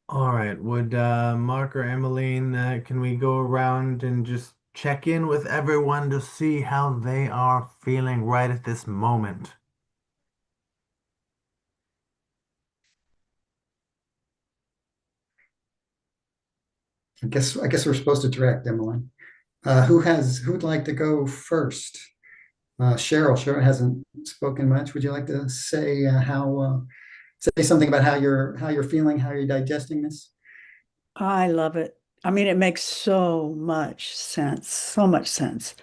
All right. Would Mark or Emmeline, can we go around and just check in with everyone to see how they are feeling right at this moment? I guess we're supposed to direct, Emily. Who'd like to go first? Cheryl. Cheryl hasn't spoken much. Would you like to say say something about how you're feeling, how you're digesting this? I love it. I mean, it makes so much sense, so much sense.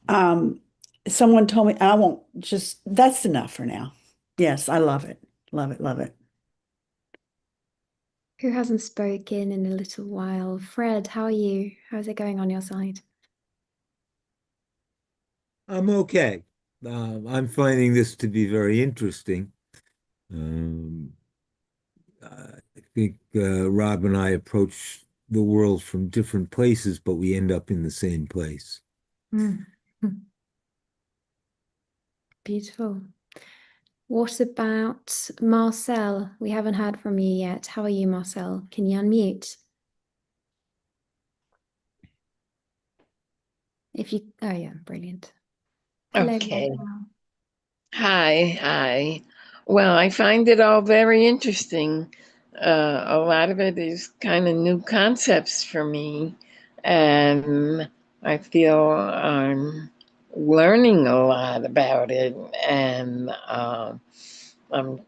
Um, Someone told me I won't just, that's enough for now. Yes, I love it. Love it, love it. Who hasn't spoken in a little while? Fred, how are you? How's it going on your side? I'm okay. I'm finding this to be very interesting. Um, I think Rob and I approach the world from different places, but we end up in the same place. Mm. Beautiful. What about Marcel? We haven't heard from you yet. How are you, Marcel? Can you unmute? If you, oh yeah, brilliant. Hello, Okay. Marcel. Hi. Well, I find it all very interesting. A lot of it is kind of new concepts for me, and I feel I'm learning a lot about it, and I'm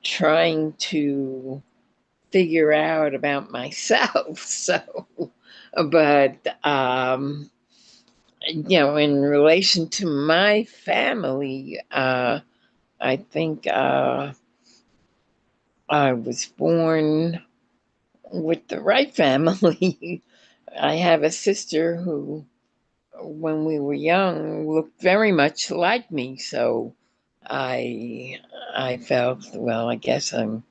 trying to figure out about myself. So, but in relation to my family, I think I was born with the right family. I have a sister who, when we were young, looked very much like me. So I felt, well, I guess I'm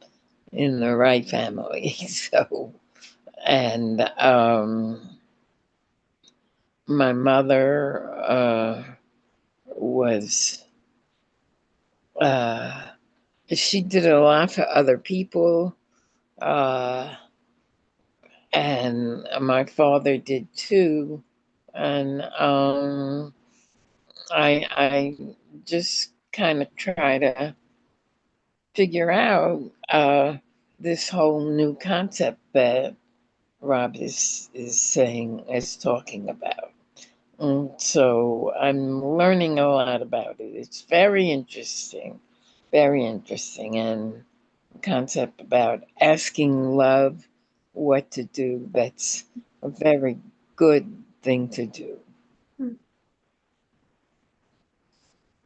in the right family. So, and my mother was, she did a lot for other people. And my father did too. And I just kind of try to figure out this whole new concept that Rob is talking about. And so I'm learning a lot about it. It's very interesting, and concept about asking love what to do. That's a very good thing to do. Hmm.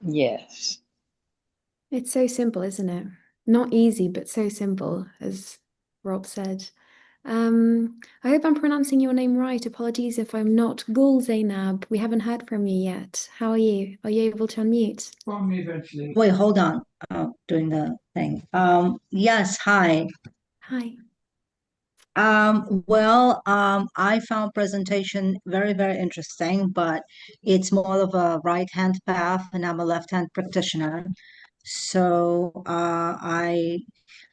Yes. It's so simple, isn't it? Not easy, but so simple, as Rob said. I hope I'm pronouncing your name right. Apologies if I'm not. Gul Zainab, we haven't heard from you yet. How are you? Are you able to unmute? Wait, hold on. Doing the thing. Yes, hi. Hi. I found presentation very, very interesting, but it's more of a right-hand path, and I'm a left-hand practitioner. So I,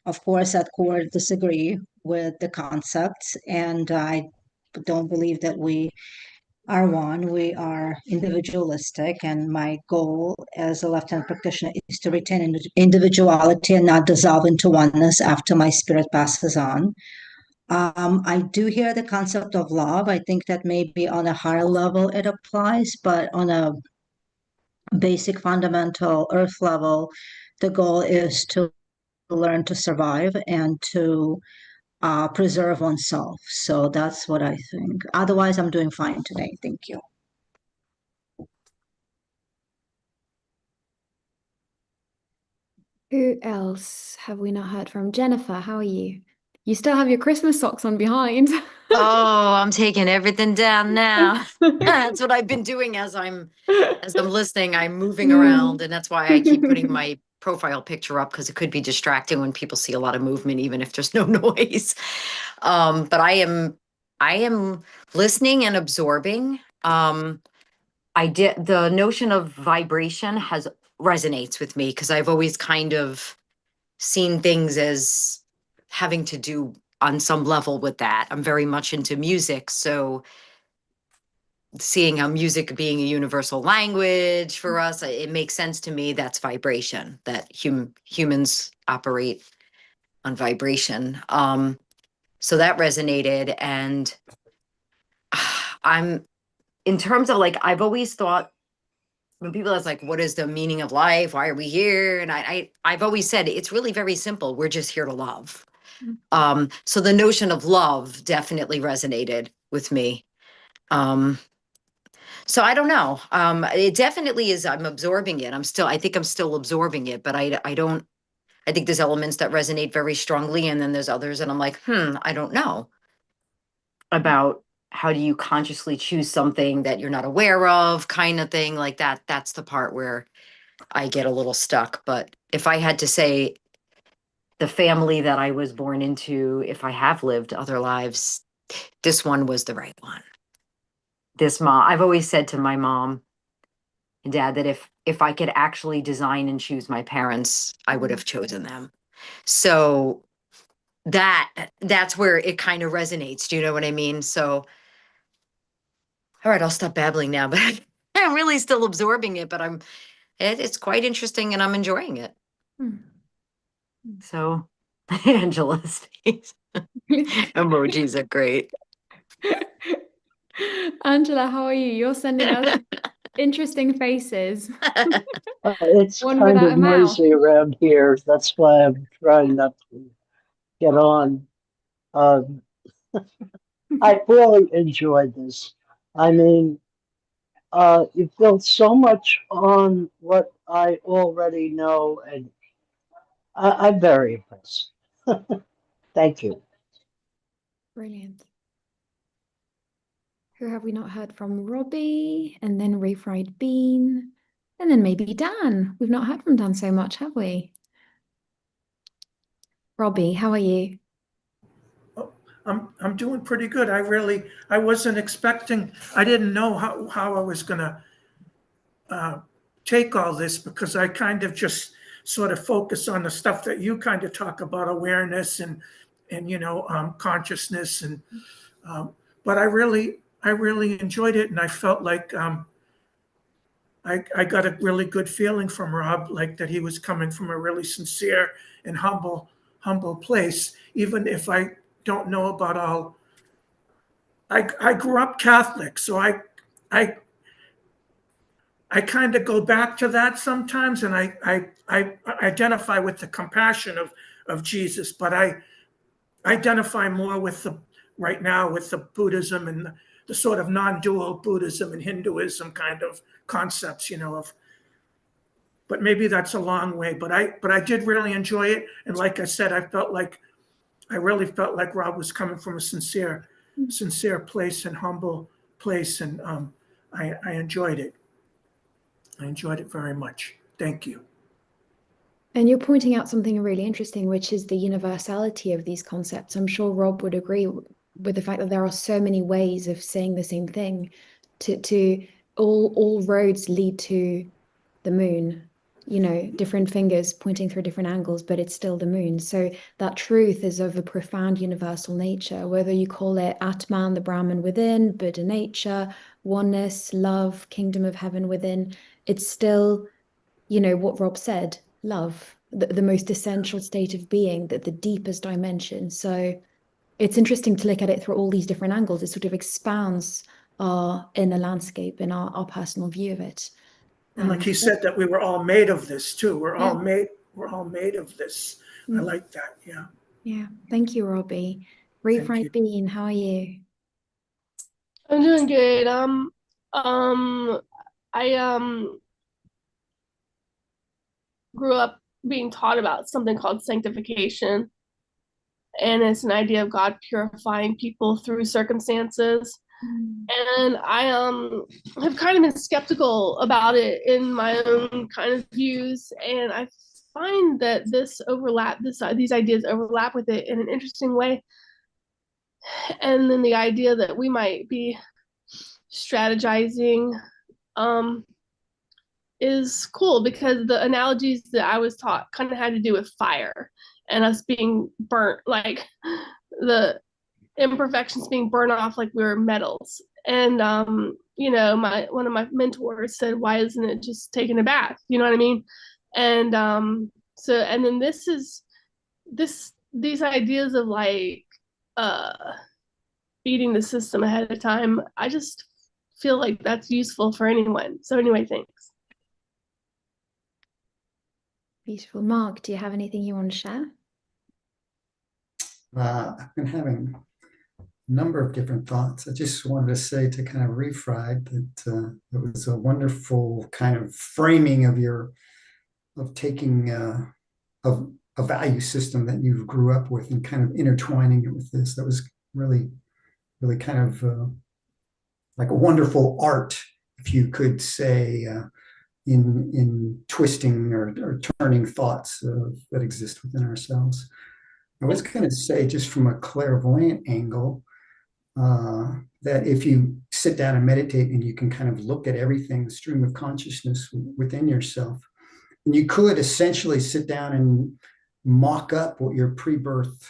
of course, at core disagree with the concepts, and I don't believe that we are one. We are individualistic, and my goal as a left-hand practitioner is to retain individuality and not dissolve into oneness after my spirit passes on. I do hear the concept of love. I think that maybe on a higher level it applies, but on a basic fundamental earth level, the goal is to learn to survive and to preserve oneself. So that's what I think. Otherwise, I'm doing fine today. Thank you. Who else have we not heard from? Jennifer, how are you? You still have your Christmas socks on behind. Oh, I'm taking everything down now. That's what I've been doing as I'm listening. I'm moving around, and that's why I keep putting my profile picture up, because it could be distracting when people see a lot of movement, even if there's no noise. But I am listening and absorbing. The notion of vibration resonates with me, because I've always kind of seen things as having to do on some level with that. I'm very much into music, so seeing how music being a universal language for us, it makes sense to me. That's vibration, that humans operate on vibration. So that resonated. And I'm, in terms of like, I've always thought, when people ask like, what is the meaning of life? Why are we here? And I've always said, it's really very simple. We're just here to love. So the notion of love definitely resonated with me. So I don't know. It definitely is. I'm absorbing it. I think I'm still absorbing it, but I think there's elements that resonate very strongly. And then there's others and I'm like, I don't know about how do you consciously choose something that you're not aware of, kind of thing like that. That's the part where I get a little stuck. But if I had to say the family that I was born into, if I have lived other lives, this one was the right one. This mom, I've always said to my mom and dad that if I could actually design and choose my parents, I would have chosen them. So that's where it kind of resonates. Do you know what I mean? So, all right, I'll stop babbling now, but I'm really still absorbing it, but it's quite interesting and I'm enjoying it. So Angela's face emojis are great. Angela, how are you? You're sending us interesting faces. It's One kind without of a mouth. noisy around here. That's why I'm trying not to get on. I really enjoyed this. I mean, you built so much on what I already know, and I'm very impressed. Thank you. Brilliant. Who have we not heard from? Robbie, and then refried bean, and then maybe Dan. We've not heard from Dan so much, have we? Robbie, how are you? I'm doing pretty good. I wasn't expecting, I didn't know how I was gonna take all this, because I kind of just sort of focus on the stuff that you kind of talk about, awareness and consciousness, and but I really enjoyed it, and I felt like I got a really good feeling from Rob, like that he was coming from a really sincere and humble place, even if I don't know about all. I grew up Catholic, so I kind of go back to that sometimes, and I identify with the compassion of Jesus, but I identify more with right now with the Buddhism and the sort of non-dual Buddhism and Hinduism kind of concepts, but maybe that's a long way. But I did really enjoy it, and like I said, I really felt like Rob was coming from a sincere place and humble place, and I enjoyed it. I enjoyed it very much. Thank you. And you're pointing out something really interesting, which is the universality of these concepts. I'm sure Rob would agree with the fact that there are so many ways of saying the same thing. To all roads lead to the moon. different fingers pointing through different angles, but it's still the moon. So that truth is of a profound universal nature, whether you call it Atman, the Brahman within, Buddha nature, oneness, love, kingdom of heaven within. It's still, what Rob said, love, the most essential state of being, that the deepest dimension. So it's interesting to look at it through all these different angles. It sort of expands our inner landscape and our personal view of it. And like he said, that we were all made of this too. We're Yeah. all made of this. I like that. Yeah. Yeah. Thank you, Robbie. Refried Bean, how are you? I'm doing good. I grew up being taught about something called sanctification, and it's an idea of God purifying people through circumstances. And I have kind of been skeptical about it in my own kind of views, and I find that these ideas overlap with it in an interesting way. And then the idea that we might be strategizing is cool, because the analogies that I was taught kind of had to do with fire and us being burnt, like the imperfections being burned off like we were metals. And one of my mentors said, why isn't it just taking a bath? You know what I mean? And and then these ideas of like beating the system ahead of time, I just feel like that's useful for anyone. So anyway, thanks. Beautiful. Mark, do you have anything you want to share? I've been having a number of different thoughts. I just wanted to say to kind of refried that it was a wonderful kind of framing of taking a value system that you grew up with and kind of intertwining it with this. That was really, really kind of like a wonderful art, if you could say, in twisting or turning thoughts that exist within ourselves. I was going to say, just from a clairvoyant angle, that if you sit down and meditate and you can kind of look at everything, the stream of consciousness within yourself, and you could essentially sit down and mock up what your pre-birth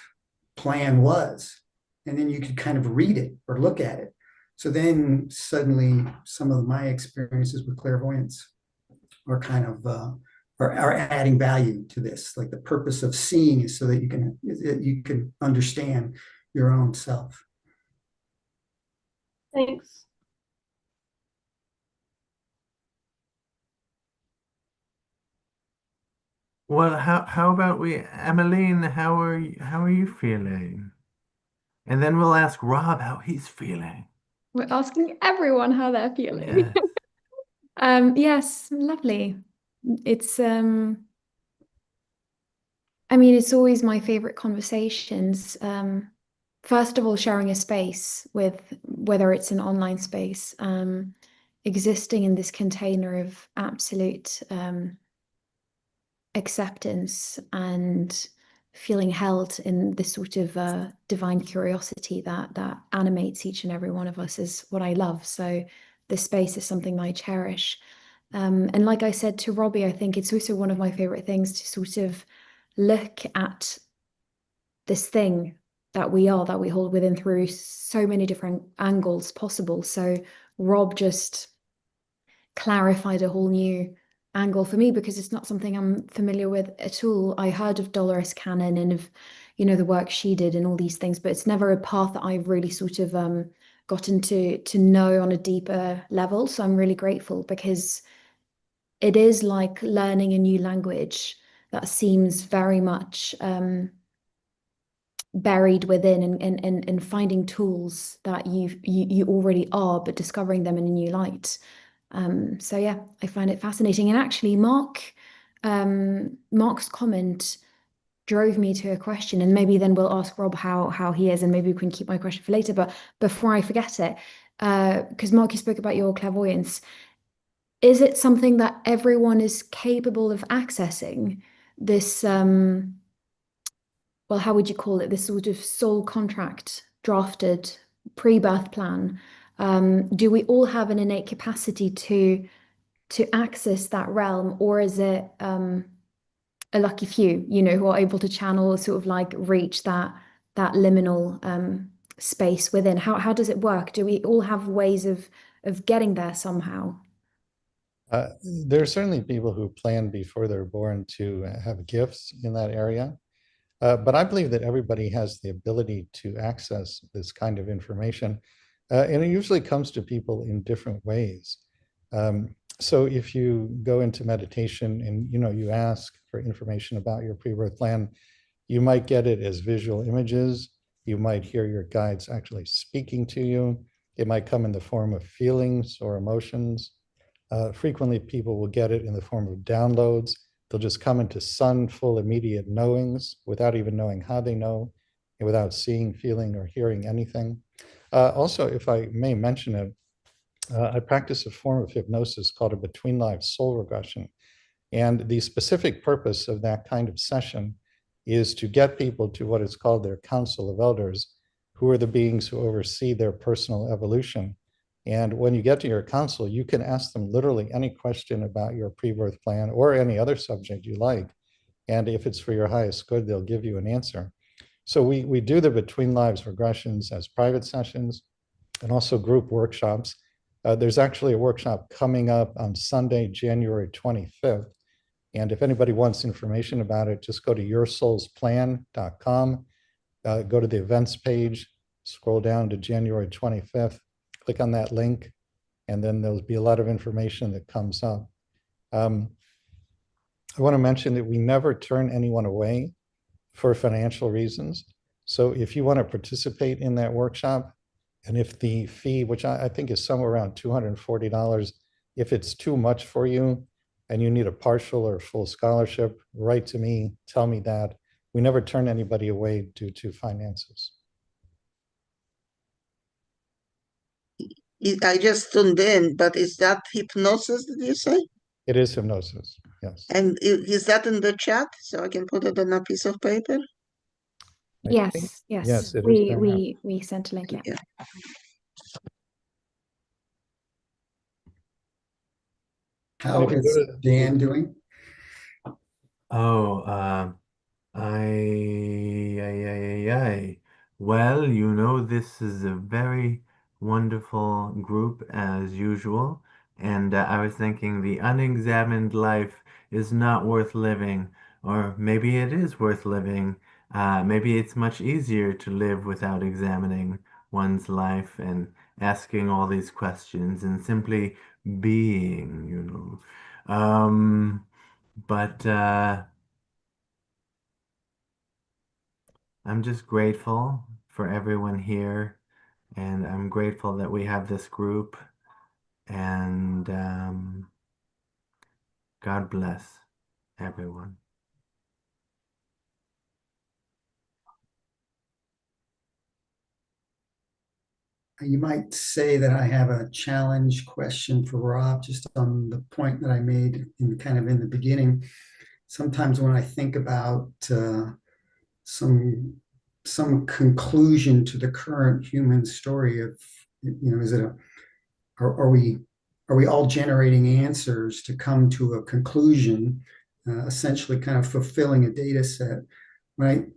plan was, and then you could kind of read it or look at it. So then suddenly some of my experiences with clairvoyance are kind of are adding value to this. Like the purpose of seeing is so that you can understand your own self. Thanks. Well, how about Emmeline, how are you feeling? And then we'll ask Rob how he's feeling. We're asking everyone how they're feeling. Yeah. Yes, lovely. It's it's always my favorite conversations. First of all, sharing a space with, whether it's an online space, existing in this container of absolute acceptance and feeling held in this sort of divine curiosity that animates each and every one of us is what I love. So this space is something I cherish. And like I said to Robbie, I think it's also one of my favorite things to sort of look at this thing that we hold within through so many different angles possible. So Rob just clarified a whole new angle for me, because it's not something I'm familiar with at all. I heard of Dolores Cannon and of, the work she did and all these things, but it's never a path that I've really sort of gotten to know on a deeper level. So I'm really grateful, because it is like learning a new language that seems very much buried within, and finding tools that you already are, but discovering them in a new light. So yeah, I find it fascinating. And actually, Mark's comment drove me to a question, and maybe then we'll ask Rob how he is, and maybe we can keep my question for later. But before I forget it, because Mark, you spoke about your clairvoyance. Is it something that everyone is capable of accessing? This, well, how would you call it? This sort of soul contract drafted pre-birth plan. Do we all have an innate capacity to to access that realm, or is it a lucky few, who are able to channel, sort of like reach that liminal space within? How does it work? Do we all have ways of getting there somehow? There are certainly people who plan before they're born to have gifts in that area. But I believe that everybody has the ability to access this kind of information. And it usually comes to people in different ways. So if you go into meditation and you ask for information about your pre-birth plan, you might get it as visual images. You might hear your guides actually speaking to you. It might come in the form of feelings or emotions. Frequently, people will get it in the form of downloads. They'll just come into full immediate knowings without even knowing how they know, and without seeing, feeling, or hearing anything. Also, if I may mention it, I practice a form of hypnosis called a between lives soul regression. And the specific purpose of that kind of session is to get people to what is called their council of elders, who are the beings who oversee their personal evolution. And when you get to your council, you can ask them literally any question about your pre-birth plan or any other subject you like. And if it's for your highest good, they'll give you an answer. So we do the between lives regressions as private sessions and also group workshops. There's actually a workshop coming up on Sunday, January 25th. And if anybody wants information about it, just go to yoursoulsplan.com, go to the events page, scroll down to January 25th, click on that link, and then there'll be a lot of information that comes up. I want to mention that we never turn anyone away for financial reasons. So if you want to participate in that workshop, and if the fee, which I think is somewhere around $240, if it's too much for you and you need a partial or full scholarship, write to me, tell me that. We never turn anybody away due to finances. I just tuned in, but is that hypnosis, did you say? It is hypnosis, yes. And is that in the chat so I can put it on a piece of paper? Yes, yes, it is we sent a link, yeah. How is Dan doing? Oh, well, this is a very wonderful group as usual. And I was thinking the unexamined life is not worth living, or maybe it is worth living. Maybe it's much easier to live without examining one's life and asking all these questions and simply being, But I'm just grateful for everyone here, and I'm grateful that we have this group, and God bless everyone. You might say that I have a challenge question for Rob, just on the point that I made in the beginning. Sometimes when I think about some conclusion to the current human story of, is it are we all generating answers to come to a conclusion, essentially kind of fulfilling a data set? When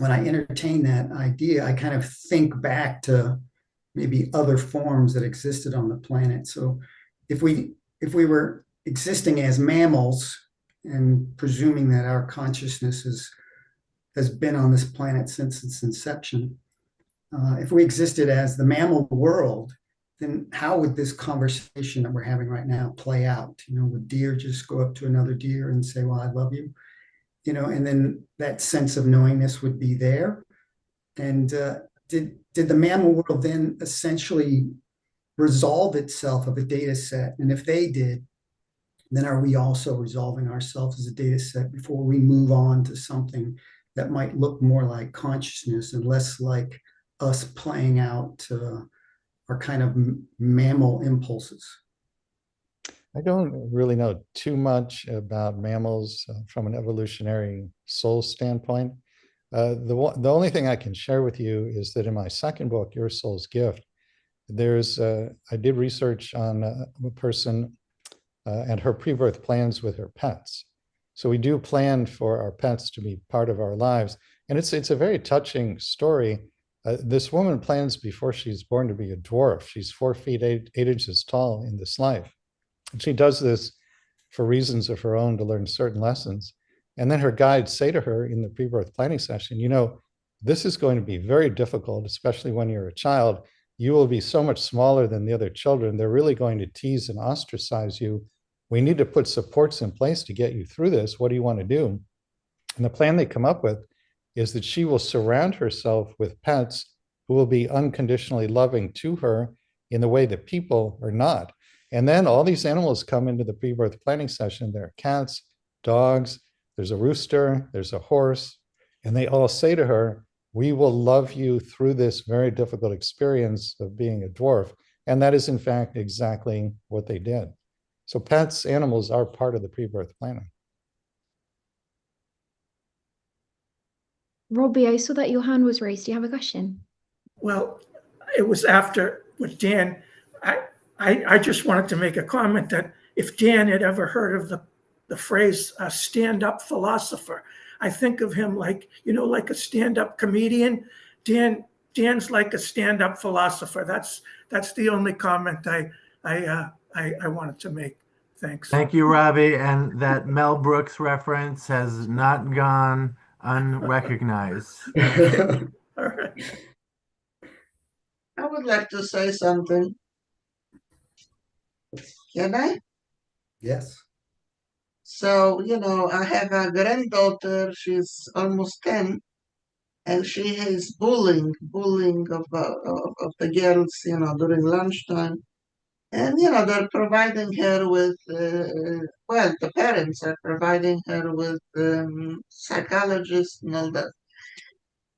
I entertain that idea, I kind of think back to maybe other forms that existed on the planet. So if we were existing as mammals and presuming that our consciousness has been on this planet since its inception, if we existed as the mammal world, then how would this conversation that we're having right now play out? Would deer just go up to another deer and say, well, I love you? And then that sense of knowingness would be there. And did the mammal world then essentially resolve itself of a data set? And if they did, then are we also resolving ourselves as a data set before we move on to something that might look more like consciousness and less like us playing out our kind of mammal impulses? I don't really know too much about mammals from an evolutionary soul standpoint. The only thing I can share with you is that in my second book, Your Soul's Gift, I did research on a person and her pre-birth plans with her pets. So we do plan for our pets to be part of our lives. And it's a very touching story. This woman plans before she's born to be a dwarf. She's 4 feet 8 inches tall in this life. And she does this for reasons of her own to learn certain lessons. And then her guides say to her in the pre-birth planning session, you know, this is going to be very difficult, especially when you're a child. You will be so much smaller than the other children. They're really going to tease and ostracize you. We need to put supports in place to get you through this. What do you want to do? And the plan they come up with is that she will surround herself with pets who will be unconditionally loving to her in the way that people are not. And then all these animals come into the pre-birth planning session. There are cats, dogs, there's a rooster, there's a horse, and they all say to her, we will love you through this very difficult experience of being a dwarf. And that is in fact exactly what they did. So pets, animals are part of the pre-birth planning. Robbie, I saw that your hand was raised. Do you have a question? Well, it was after with Dan. I just wanted to make a comment that if Dan had ever heard of the phrase stand-up philosopher, I think of him like, you know, like a stand-up comedian. Dan's like a stand-up philosopher. That's the only comment I wanted to make. Thanks. Thank you, Robbie. And that Mel Brooks reference has not gone unrecognized. All right. I would like to say something. Can I? Yes. So, you know, I have a granddaughter, she's almost 10, and she is bullying of the girls, you know, during lunchtime. And, you know, they're providing her with, well, the parents are providing her with psychologists and all that,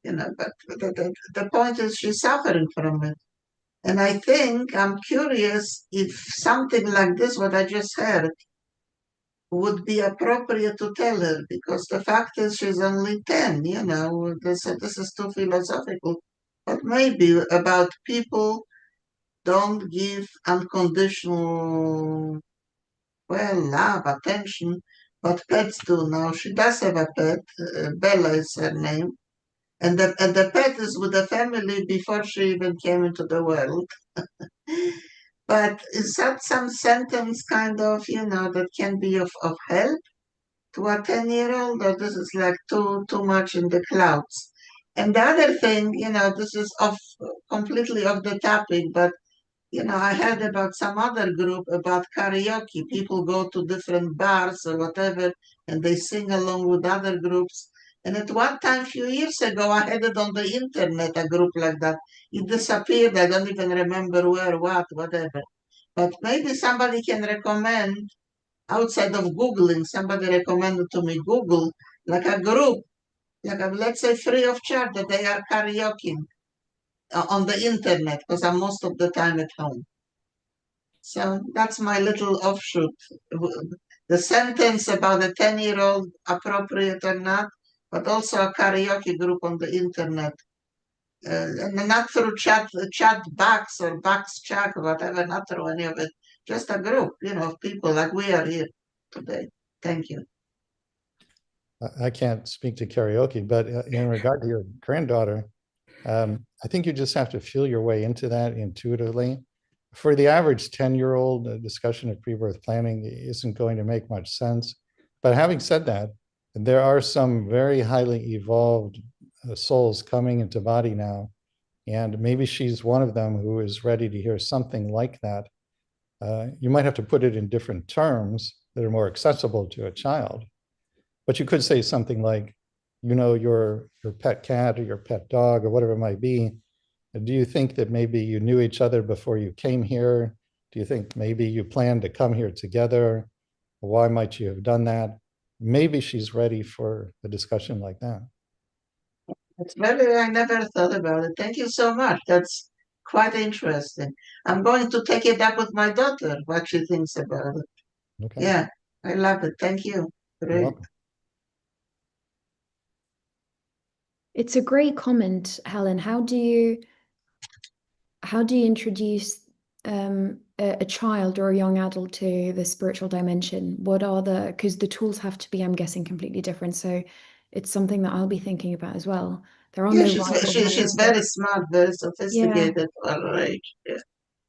you know, but the point is she's suffering from it. And I think I'm curious if something like this, what I just heard, would be appropriate to tell her, because the fact is she's only 10, you know, this is too philosophical. But maybe about people don't give unconditional, well, love, attention, but pets do now. She does have a pet, Bella is her name, and the pet is with the family before she even came into the world. But is that some sentence kind of, you know, that can be of help to a 10-year-old, or this is like too much in the clouds? And the other thing, you know, this is completely off the topic, but you know, I heard about some other group about karaoke. People go to different bars or whatever, and they sing along with other groups. And at one time, a few years ago, I had it on the internet, a group like that. It disappeared. I don't even remember where, whatever. But maybe somebody can recommend, outside of Googling, somebody recommended to me Google, like a group, like a, let's say free of charge, that they are karaokeing on the internet, because I'm most of the time at home. So that's my little offshoot. The sentence about a 10-year-old, appropriate or not, but also a karaoke group on the internet. And not through chat box or box chat or whatever, not through any of it. Just a group, you know, of people like we are here today. Thank you. I can't speak to karaoke, but in regard to your granddaughter, I think you just have to feel your way into that intuitively. For the average 10-year-old, a discussion of pre-birth planning isn't going to make much sense. But having said that, there are some very highly evolved souls coming into body now, and maybe she's one of them who is ready to hear something like that. You might have to put it in different terms that are more accessible to a child. But you could say something like, you know, your pet cat or your pet dog or whatever it might be. Do you think that maybe you knew each other before you came here? Do you think maybe you planned to come here together? Why might you have done that? Maybe she's ready for a discussion like that. It's very, I never thought about it. Thank you so much. That's quite interesting. I'm going to take it up with my daughter, what she thinks about it. Okay. Yeah, I love it. Thank you. You're Great. welcome. It's a great comment, Helen. How do you introduce a child or a young adult to the spiritual dimension? What are because the tools have to be, I'm guessing, completely different. So it's something that I'll be thinking about as well. There are Yeah, no right or wrong she's answers. very smart, very Yeah. sophisticated for her age. Yeah.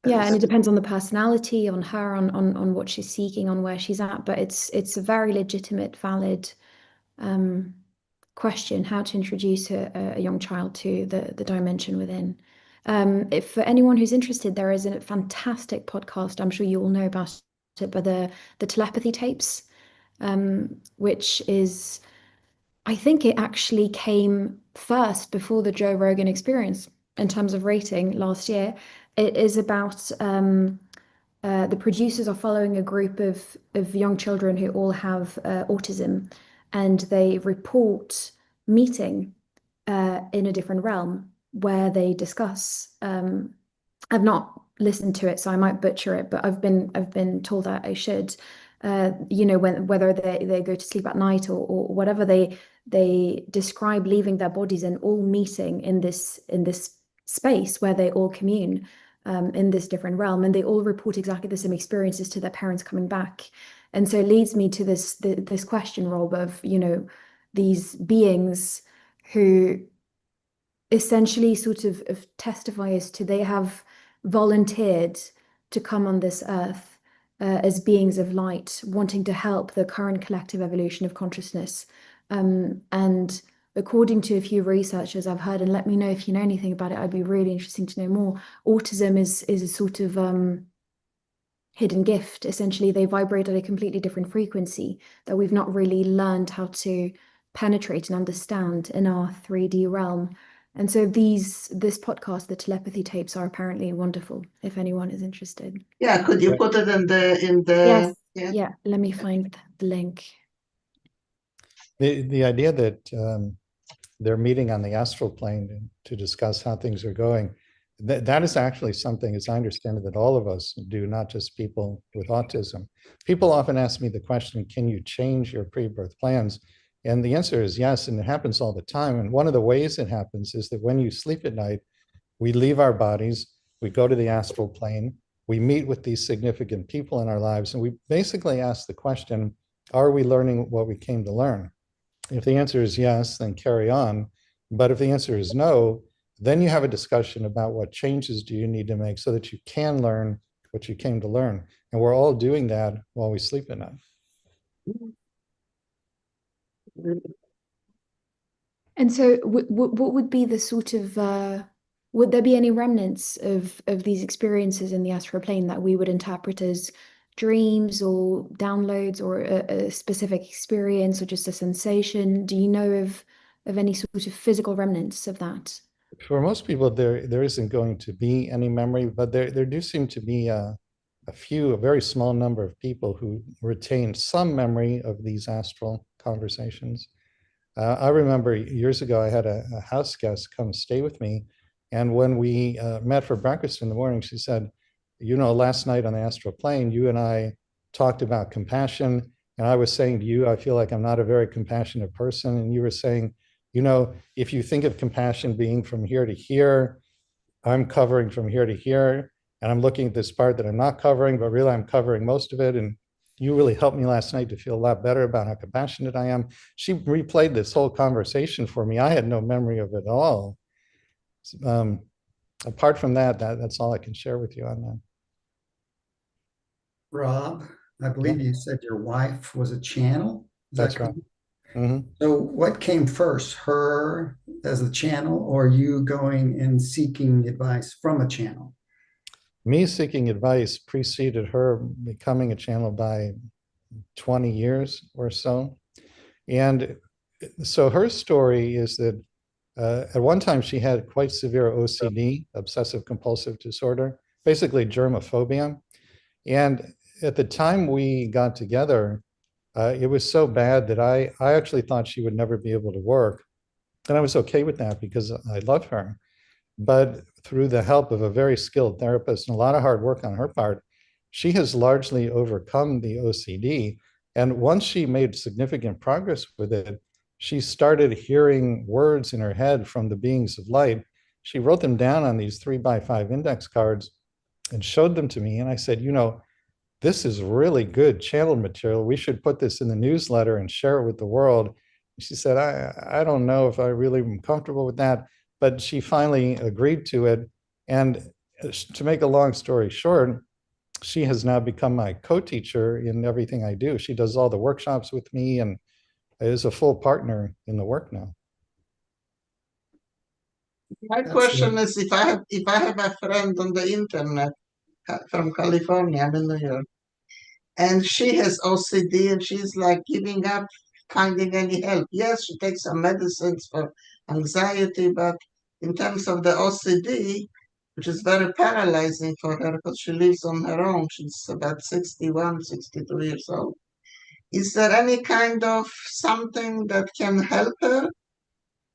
Yeah, and it depends on the personality, on her, on what she's seeking, on where she's at. But it's a very legitimate, valid question, how to introduce a young child to the dimension within. If for anyone who's interested, there is a fantastic podcast. I'm sure you all know about it, but the telepathy tapes, which is, I think it actually came first before the Joe Rogan Experience in terms of rating last year. It is about the producers are following a group of young children who all have autism, and they report meeting in a different realm where they discuss. I've not listened to it, so I might butcher it, but I've been told that I should. Whether they go to sleep at night or whatever, they describe leaving their bodies and all meeting in this space where they all commune in this different realm, and they all report exactly the same experiences to their parents coming back. And so it leads me to this question, Rob, of these beings who essentially sort of testify as to they have volunteered to come on this earth as beings of light, wanting to help the current collective evolution of consciousness. And according to a few researchers I've heard, and let me know if you know anything about it, I'd be really interesting to know more. Autism is a sort of hidden gift. Essentially, they vibrate at a completely different frequency that we've not really learned how to penetrate and understand in our 3D realm. And so this podcast, the telepathy tapes, are apparently wonderful if anyone is interested. Yeah, could you Yeah. put it in the Yes. yeah. Yeah, let me find the link. The idea that they're meeting on the astral plane to discuss how things are going, that is actually something, as I understand it, that all of us do, not just people with autism. People often ask me the question, can you change your pre-birth plans? And the answer is yes, and it happens all the time. And one of the ways it happens is that when you sleep at night, we leave our bodies, we go to the astral plane, we meet with these significant people in our lives, and we basically ask the question, are we learning what we came to learn? If the answer is yes, then carry on. But if the answer is no, then you have a discussion about what changes do you need to make so that you can learn what you came to learn. And we're all doing that while we sleep at night. And so what would be the sort of would there be any remnants of these experiences in the astral plane that we would interpret as dreams or downloads or a specific experience or just a sensation? Do you know of any sort of physical remnants of that? For most people, there isn't going to be any memory, but there do seem to be a very small number of people who retain some memory of these astral conversations. I remember years ago, I had a house guest come stay with me. And when we met for breakfast in the morning, she said, last night on the astral plane, you and I talked about compassion. And I was saying to you, I feel like I'm not a very compassionate person. And you were saying, if you think of compassion being from here to here, I'm covering from here to here. And I'm looking at this part that I'm not covering, but really I'm covering most of it. And you really helped me last night to feel a lot better about how compassionate I am. She replayed this whole conversation for me. I had no memory of it at all. Apart from that's all I can share with you on that. Rob, I believe you said your wife was a channel. Is that That's right. correct? Mm-hmm. So what came first, her as a channel or you going and seeking advice from a channel? Me seeking advice preceded her becoming a channel by 20 years or so. And so her story is that at one time she had quite severe OCD, obsessive compulsive disorder, basically germophobia. And at the time we got together, it was so bad that I actually thought she would never be able to work. And I was okay with that because I love her. But through the help of a very skilled therapist and a lot of hard work on her part, she has largely overcome the OCD. And once she made significant progress with it, she started hearing words in her head from the beings of light. She wrote them down on these 3x5 index cards. and showed them to me. And I said, this is really good channeled material. We should put this in the newsletter and share it with the world. She said, I don't know if I really am comfortable with that, but she finally agreed to it. And to make a long story short, she has now become my co-teacher in everything I do. She does all the workshops with me and is a full partner in the work now. My question is, if I have a friend on the internet from California, I'm in New York, and she has OCD and she's like giving up finding any help. Yes, she takes some medicines for anxiety, but in terms of the OCD, which is very paralyzing for her because she lives on her own, she's about 61, 62 years old. Is there any kind of something that can help her?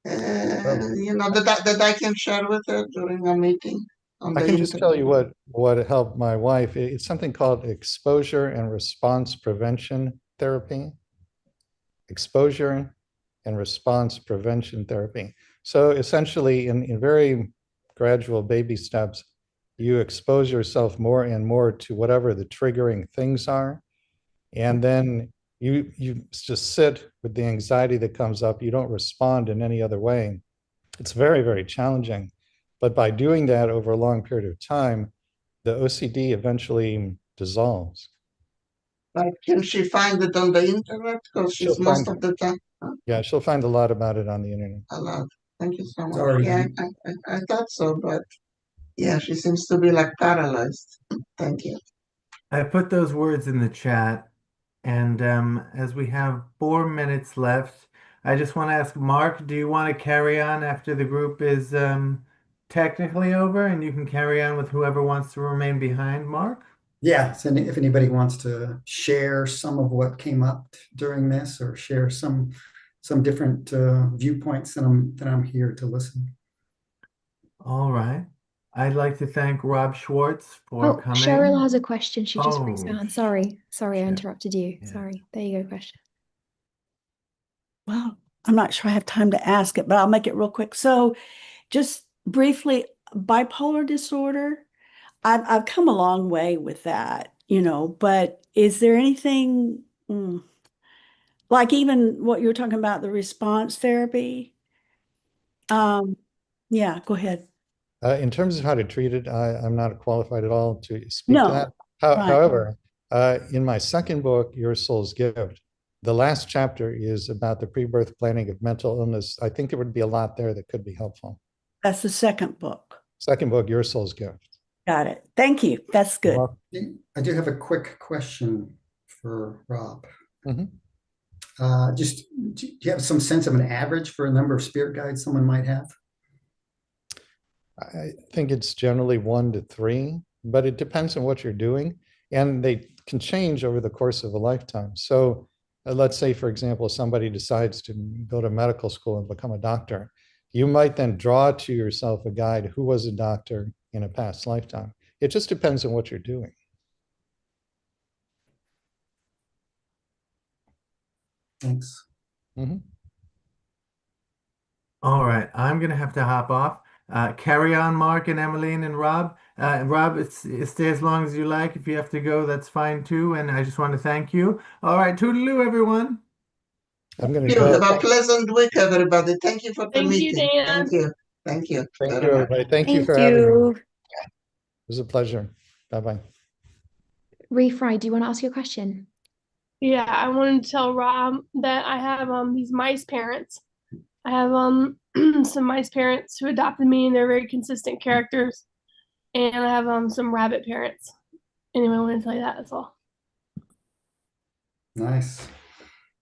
That I can share with her during a meeting on I the can just internet. tell you what helped my wife. It's something called exposure and response prevention therapy. Exposure and response prevention therapy. So essentially, in very gradual baby steps, you expose yourself more and more to whatever the triggering things are. And then you just sit with the anxiety that comes up. You don't respond in any other way. It's very, very challenging. But by doing that over a long period of time, the OCD eventually dissolves. But can she find it on the internet? Because she's most of the time. Yeah, she'll find a lot about it on the internet. A lot. Thank you so much. Sorry. Yeah, I thought so, but yeah, she seems to be like paralyzed. Thank you. I put those words in the chat, and as we have 4 minutes left, I just want to ask Mark, do you want to carry on after the group is technically over, and you can carry on with whoever wants to remain behind, Mark? Yeah, so if anybody wants to share some of what came up during this or share some different viewpoints, then I'm here to listen. All right. I'd like to thank Rob Schwartz for coming. Cheryl has a question. She just raised her Oh, hand. Sorry, I interrupted you. Yeah. Sorry. There you go, question. Well, I'm not sure I have time to ask it, but I'll make it real quick. So just briefly, bipolar disorder, I've come a long way with that, but is there anything like even what you were talking about, the response therapy? Yeah, go ahead. In terms of how to treat it, I'm not qualified at all to speak No, to that. right. However, in my second book, Your Soul's Gift, the last chapter is about the pre-birth planning of mental illness. I think there would be a lot there that could be helpful. That's the second book. Second book, Your Soul's Gift. Got it. Thank you. That's good. Well, I do have a quick question for Rob. Mhm. Just, do you have some sense of an average for a number of spirit guides someone might have? I think it's generally 1 to 3, but it depends on what you're doing, and they can change over the course of a lifetime. So let's say, for example, somebody decides to go to medical school and become a doctor. You might then draw to yourself a guide who was a doctor in a past lifetime. It just depends on what you're doing. Thanks. Mhm. All right, I'm gonna have to hop off. Carry on, Mark and Emmeline and Rob. Rob, stay as long as you like. If you have to go, that's fine too. And I just want to thank you. All right, toodaloo, everyone. I'm going to You have go. a pleasant week, everybody. Thank you for the Thank you, meeting. Dan. Thank you. Thank you. Thank very you, much. everybody. Thank you for having me. It was a pleasure. Bye-bye. Refry, do you want to ask your question? Yeah, I wanted to tell Rob that I have these mice parents. I have some mice parents who adopted me, and they're very consistent characters. And I have some rabbit parents. Anyway, I want to tell you that. That's all. Nice.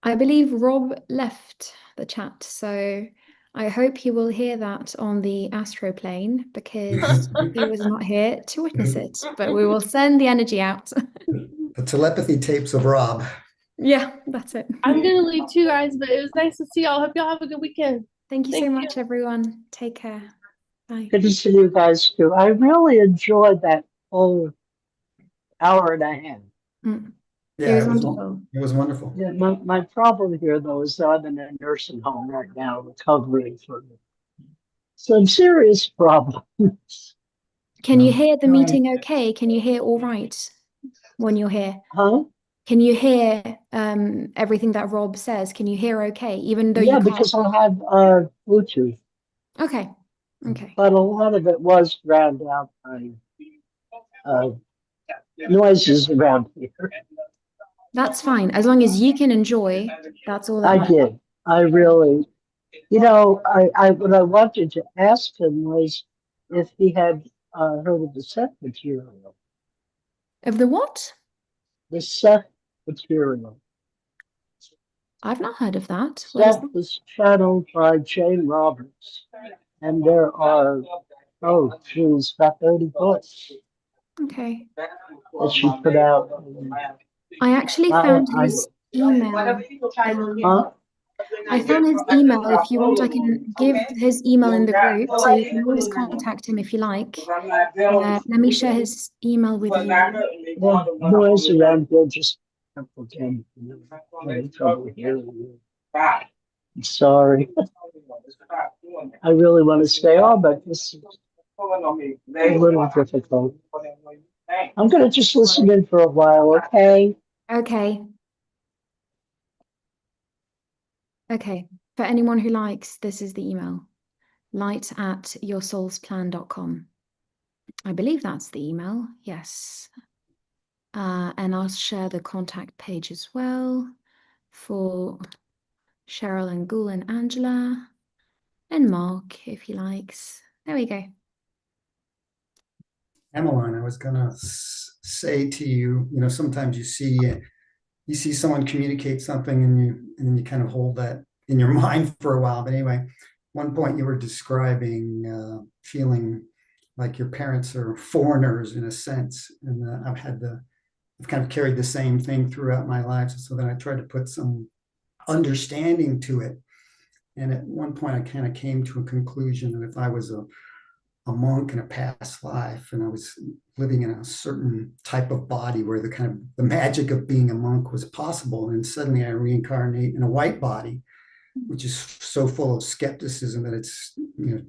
I believe Rob left the chat, so I hope he will hear that on the astro plane because he was not here to witness it. But we will send the energy out. The telepathy tapes of Rob. Yeah, that's it. I'm gonna leave too, guys, but it was nice to see y'all. Hope y'all have a good weekend. Thank you so Thank much, everyone. Take care. Bye. Good to see you guys too. I really enjoyed that whole hour and a half. It was wonderful. It was wonderful. Yeah, my problem here though is that I'm in a nursing home right now recovering from some serious problems. Can you Well, hear the Right. meeting okay? Can you hear all right when you're here? Huh? Can you hear everything that Rob says? Can you hear okay, even though you Yeah, can't? because I have Bluetooth, Okay. Okay. but a lot of it was drowned out by uh, noises around here. That's fine. As long as you can enjoy, that's all that I matters. did. I really, what I wanted to ask him was if he had heard of the Seth material. Of the what? The Seth material. I've not heard of that. What is Seth that? was channeled by Jane Roberts, and there are, oh, geez, about 30 books Okay. that she put out. I actually I, found I, his email. huh? I found his email. If you want, I can give his email in the group, so you can always contact him if you like. Let me share his email with you. The noise around here just again. Having trouble hearing you. I'm sorry. I really want to stay on, but this is a little difficult. I'm going to just listen in for a while, okay? Okay. Okay. For anyone who likes, this is the email. light@yoursoulsplan.com. I believe that's the email. Yes. And I'll share the contact page as well for Cheryl and Gul and Angela and Mark, if he likes. There we go. Emmeline, I was gonna say to you, sometimes you see someone communicate something and then you kind of hold that in your mind for a while. But anyway, one point you were describing feeling like your parents are foreigners in a sense, and I've kind of carried the same thing throughout my life. So then I tried to put some understanding to it. And at one point, I kind of came to a conclusion that if I was a monk in a past life and I was living in a certain type of body where the magic of being a monk was possible, and suddenly I reincarnate in a white body, which is so full of skepticism that it's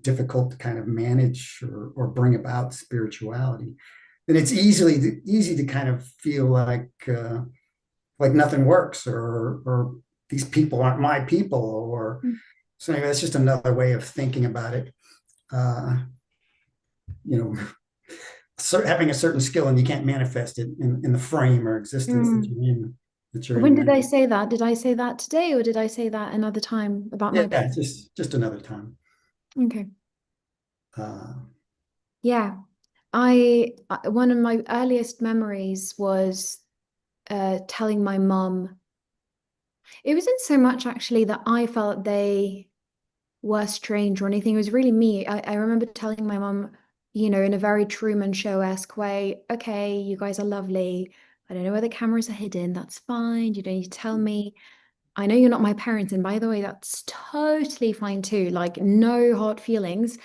difficult to kind of manage or bring about spirituality, then it's easy to kind of feel like nothing works, or these people aren't my people, or so anyway, that's just another way of thinking about it. Having a certain skill and you can't manifest it in the frame or existence that you're in. When did I say that? Did I say that today, or did I say that another time about my? Yeah, just another time. Okay. Uh, Yeah, one of my earliest memories was telling my mum. It wasn't so much actually that I felt they were strange or anything. It was really me. I remember telling my mum, in a very Truman Show-esque way, okay, you guys are lovely. I don't know where the cameras are hidden. That's fine. You don't need to tell me. I know you're not my parents. And by the way, that's totally fine too. Like, no hard feelings,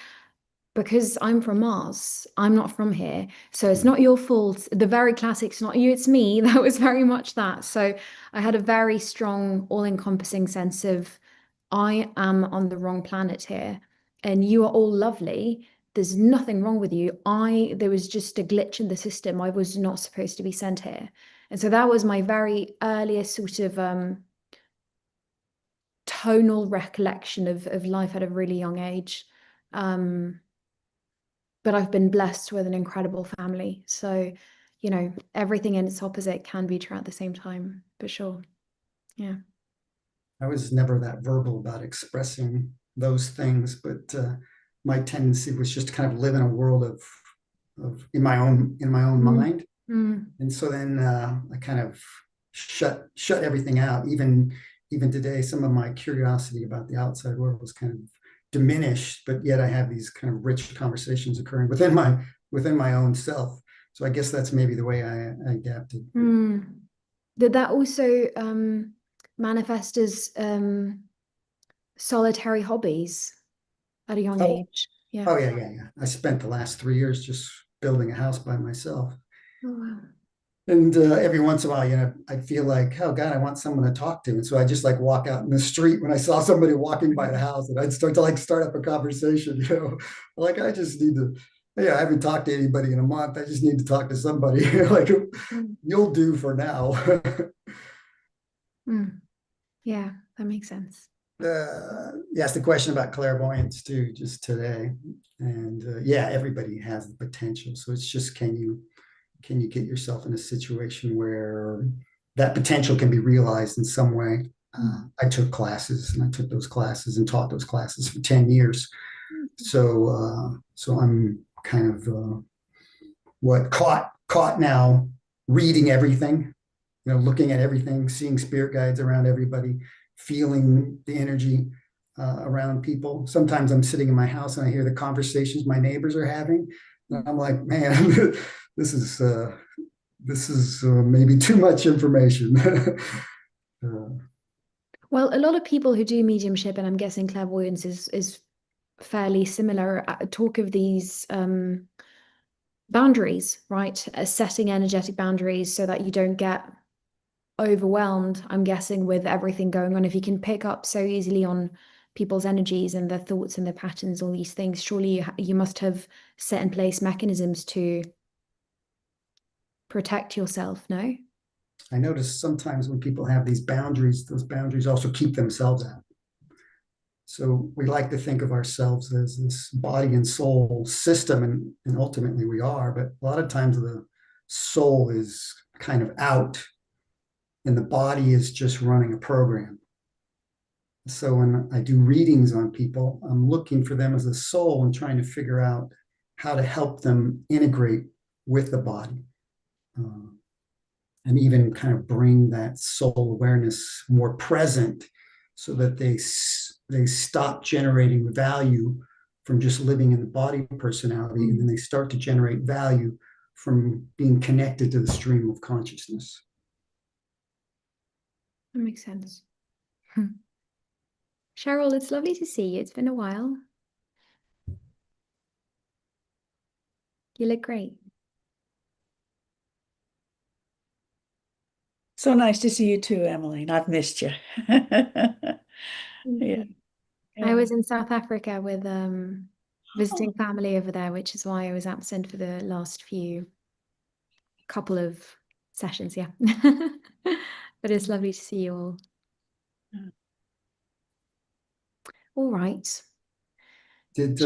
because I'm from Mars. I'm not from here. So it's not your fault. The very classic, it's not you, it's me. That was very much that. So I had a very strong, all-encompassing sense of I am on the wrong planet here, and you are all lovely. There's nothing wrong with you. There was just a glitch in the system. I was not supposed to be sent here. And so that was my very earliest sort of tonal recollection of life at a really young age. But I've been blessed with an incredible family. So, everything in its opposite can be true at the same time, for sure. Yeah. I was never that verbal about expressing those things, but my tendency was just to kind of live in a world of in my own mind. And so then I kind of shut everything out. Even today, some of my curiosity about the outside world was kind of diminished, but yet I have these kind of rich conversations occurring within my own self. So I guess that's maybe the way I adapted. Did that also manifest as solitary hobbies at a young age? Yeah. Oh yeah. I spent the last 3 years just building a house by myself. Oh, wow. And every once in a while, I feel like, oh God, I want someone to talk to. And so I just like walk out in the street when I saw somebody walking by the house, and I'd start up a conversation, like I just need to Yeah, I haven't talked to anybody in a month. I just need to talk to somebody. Like, you'll do for now. Yeah, that makes sense. You asked the question about clairvoyance too, just today. And yeah, everybody has the potential. So it's just, can you get yourself in a situation where that potential can be realized in some way? I took classes, and I took those classes and taught those classes for 10 years. So I'm kind of caught now, reading everything, looking at everything, seeing spirit guides around everybody, feeling the energy around people. Sometimes I'm sitting in my house and I hear the conversations my neighbors are having, and I'm like, man, this is maybe too much information. Well, a lot of people who do mediumship, and I'm guessing clairvoyance is fairly similar, talk of these boundaries, right? Setting energetic boundaries so that you don't get overwhelmed, I'm guessing, with everything going on. If you can pick up so easily on people's energies and their thoughts and their patterns, all these things, surely you must have set in place mechanisms to protect yourself, no? I notice sometimes when people have these boundaries, those boundaries also keep themselves out. So we like to think of ourselves as this body and soul system, and ultimately we are, but a lot of times the soul is kind of out and the body is just running a program. So when I do readings on people, I'm looking for them as a soul and trying to figure out how to help them integrate with the body. And even kind of bring that soul awareness more present so that they stop generating value from just living in the body personality, and then they start to generate value from being connected to the stream of consciousness. That makes sense. Cheryl, it's lovely to see you. It's been a while. You look great. So nice to see you too, Emmeline. I've missed you. Yeah. I was in South Africa with visiting family over there, which is why I was absent for the last couple of sessions, yeah. But it's lovely to see you all. All right. Did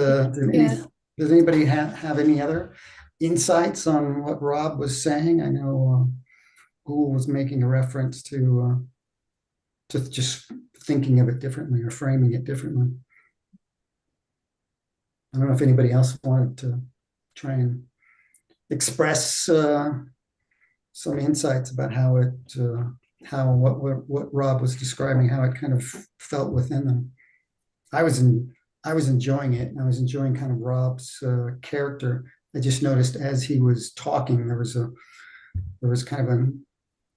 anybody have any other insights on what Rob was saying? I know Ghoul was making a reference to just thinking of it differently or framing it differently. I don't know if anybody else wanted to try and express some insights about how what Rob was describing, how it kind of felt within them. I was enjoying it, and I was enjoying kind of Rob's character. I just noticed as he was talking, there was kind of an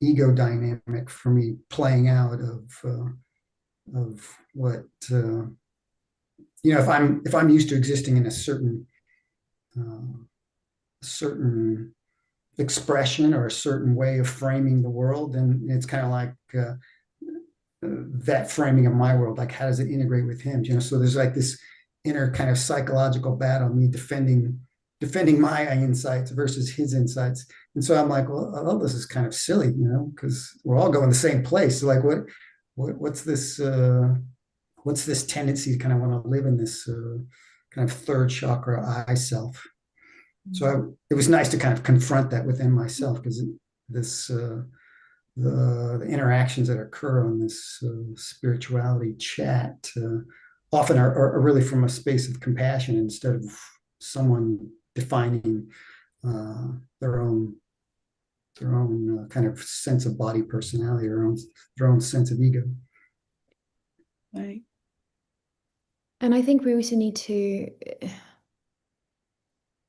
ego dynamic for me playing out of what if I'm used to existing in a certain expression or a certain way of framing the world, then it's kind of like that framing of my world, like how does it integrate with him? So there's like this inner kind of psychological battle, me defending my insights versus his insights. And so I'm like, well, all this is kind of silly, because we're all going the same place. So like, what's this tendency to kind of want to live in this kind of third chakra I self? So it was nice to kind of confront that within myself, because the interactions that occur on this spirituality chat often are really from a space of compassion instead of someone defining their own kind of sense of body personality, or their own sense of ego. Right. And I think we also need to,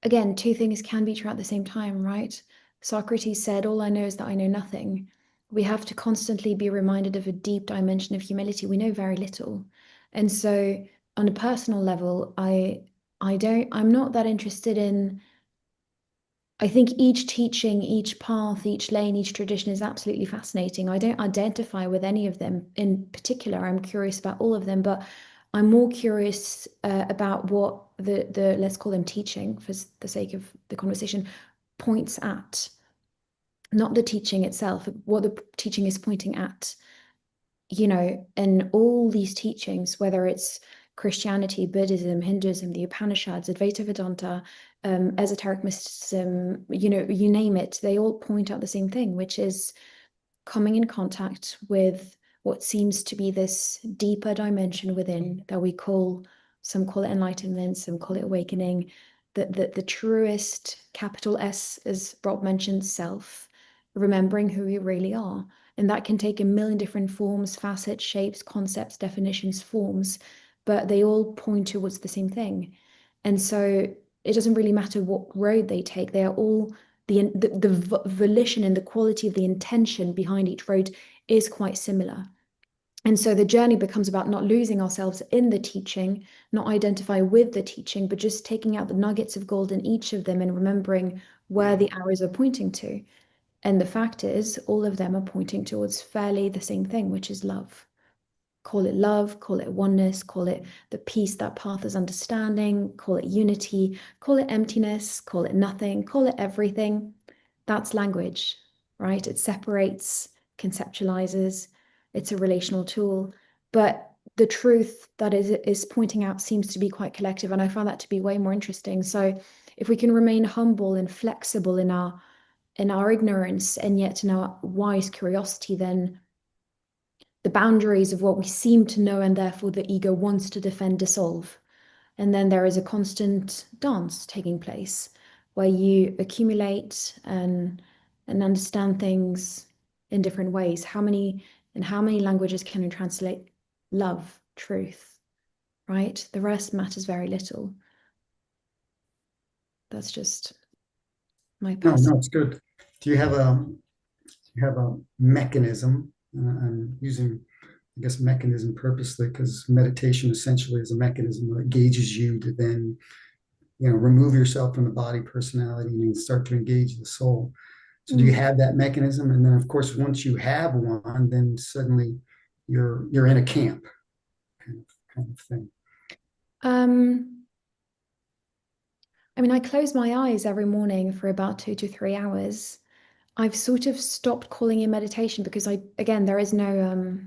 again, two things can be true at the same time, right? Socrates said, all I know is that I know nothing. We have to constantly be reminded of a deep dimension of humility. We know very little. And so on a personal level, I'm not that interested in, I think each teaching, each path, each lane, each tradition is absolutely fascinating. I don't identify with any of them in particular. I'm curious about all of them, but I'm more curious about what the let's call them teaching for the sake of the conversation points at, not the teaching itself, what the teaching is pointing at. You know, and all these teachings, whether it's Christianity, Buddhism, Hinduism, the Upanishads, Advaita Vedanta, esoteric mysticism, you know, you name it, they all point out the same thing, which is coming in contact with what seems to be this deeper dimension within that we call, some call it enlightenment, some call it awakening, the truest capital S, as Rob mentioned, self, remembering who we really are. And that can take a million different forms, facets, shapes, concepts, definitions, forms, but they all point towards the same thing. And so it doesn't really matter what road they take, they are all the volition and the quality of the intention behind each road is quite similar. And so the journey becomes about not losing ourselves in the teaching, not identify with the teaching, but just taking out the nuggets of gold in each of them and remembering where the arrows are pointing to. And the fact is, all of them are pointing towards fairly the same thing, which is love. Call it love, call it oneness, call it the peace that paths understanding, call it unity, call it emptiness, call it nothing, call it everything. That's language, right? It separates, conceptualizes, it's a relational tool. But the truth that is pointing out seems to be quite collective, and I found that to be way more interesting. So if we can remain humble and flexible in our ignorance and yet in our wise curiosity, then the boundaries of what we seem to know and therefore the ego wants to defend dissolve. And then there is a constant dance taking place where you accumulate and understand things in different ways. How many languages can you translate love, truth, right? The rest matters very little. That's just my No, personal. it's good. Do you have a mechanism? I'm using, I guess, mechanism purposely because meditation essentially is a mechanism that gauges you to then, remove yourself from the body personality and start to engage the soul. So do you have that mechanism? And then of course, once you have one, then suddenly you're in a camp kind of thing. I mean, I close my eyes every morning for about 2 to 3 hours. I've sort of stopped calling it meditation because again, there is no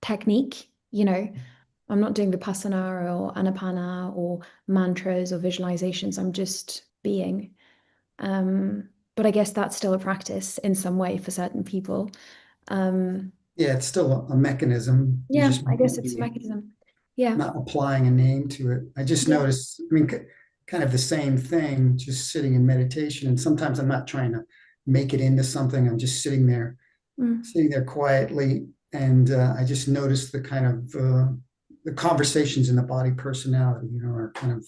technique, I'm not doing Vipassana or Anapana or mantras or visualizations. I'm just being. But I guess that's still a practice in some way for certain people. Yeah, it's still a mechanism. You Yeah, just I guess might it's a be mechanism. Yeah. not applying a name to it. I just Yeah. noticed, kind of the same thing, just sitting in meditation. And sometimes I'm not trying to make it into something. I'm just sitting there quietly. And I just noticed the kind of the conversations in the body personality, are kind of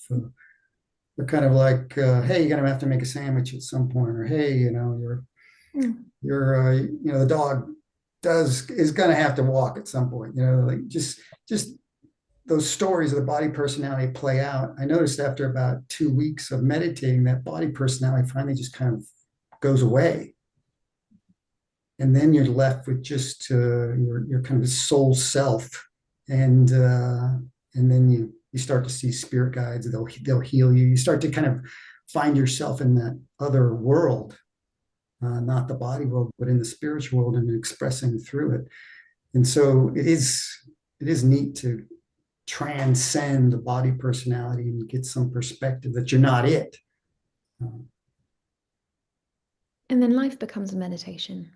they're kind of like, hey, you're gonna have to make a sandwich at some point, or hey, the dog is gonna have to walk at some point, like just those stories of the body personality play out. I noticed after about 2 weeks of meditating, that body personality finally just kind of goes away. And then you're left with just your kind of soul self. And then you start to see spirit guides, they'll heal you. You start to kind of find yourself in that other world, not the body world, but in the spiritual world, and expressing through it. And so it is neat to transcend the body personality and get some perspective that you're not it. And then life becomes a meditation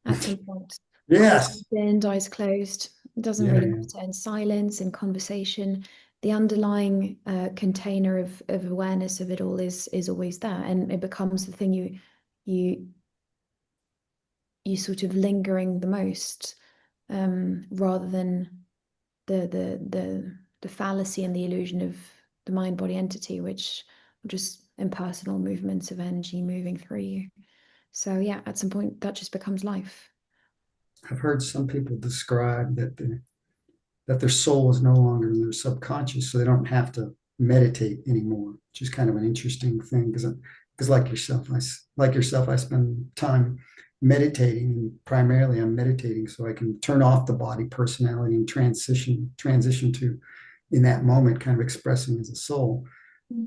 at some point. Yes. Eyes opened, eyes closed. It doesn't really matter. In silence, in conversation, the underlying container of awareness of it all is always there, and it becomes the thing you sort of lingering the most, rather than the fallacy and the illusion of the mind body entity, which are just impersonal movements of energy moving through you. So yeah, at some point that just becomes life. I've heard some people describe that their soul is no longer in their subconscious, so they don't have to meditate anymore, which is kind of an interesting thing because like yourself, I spend time meditating, and primarily I'm meditating so I can turn off the body personality and transition to in that moment kind of expressing as a soul.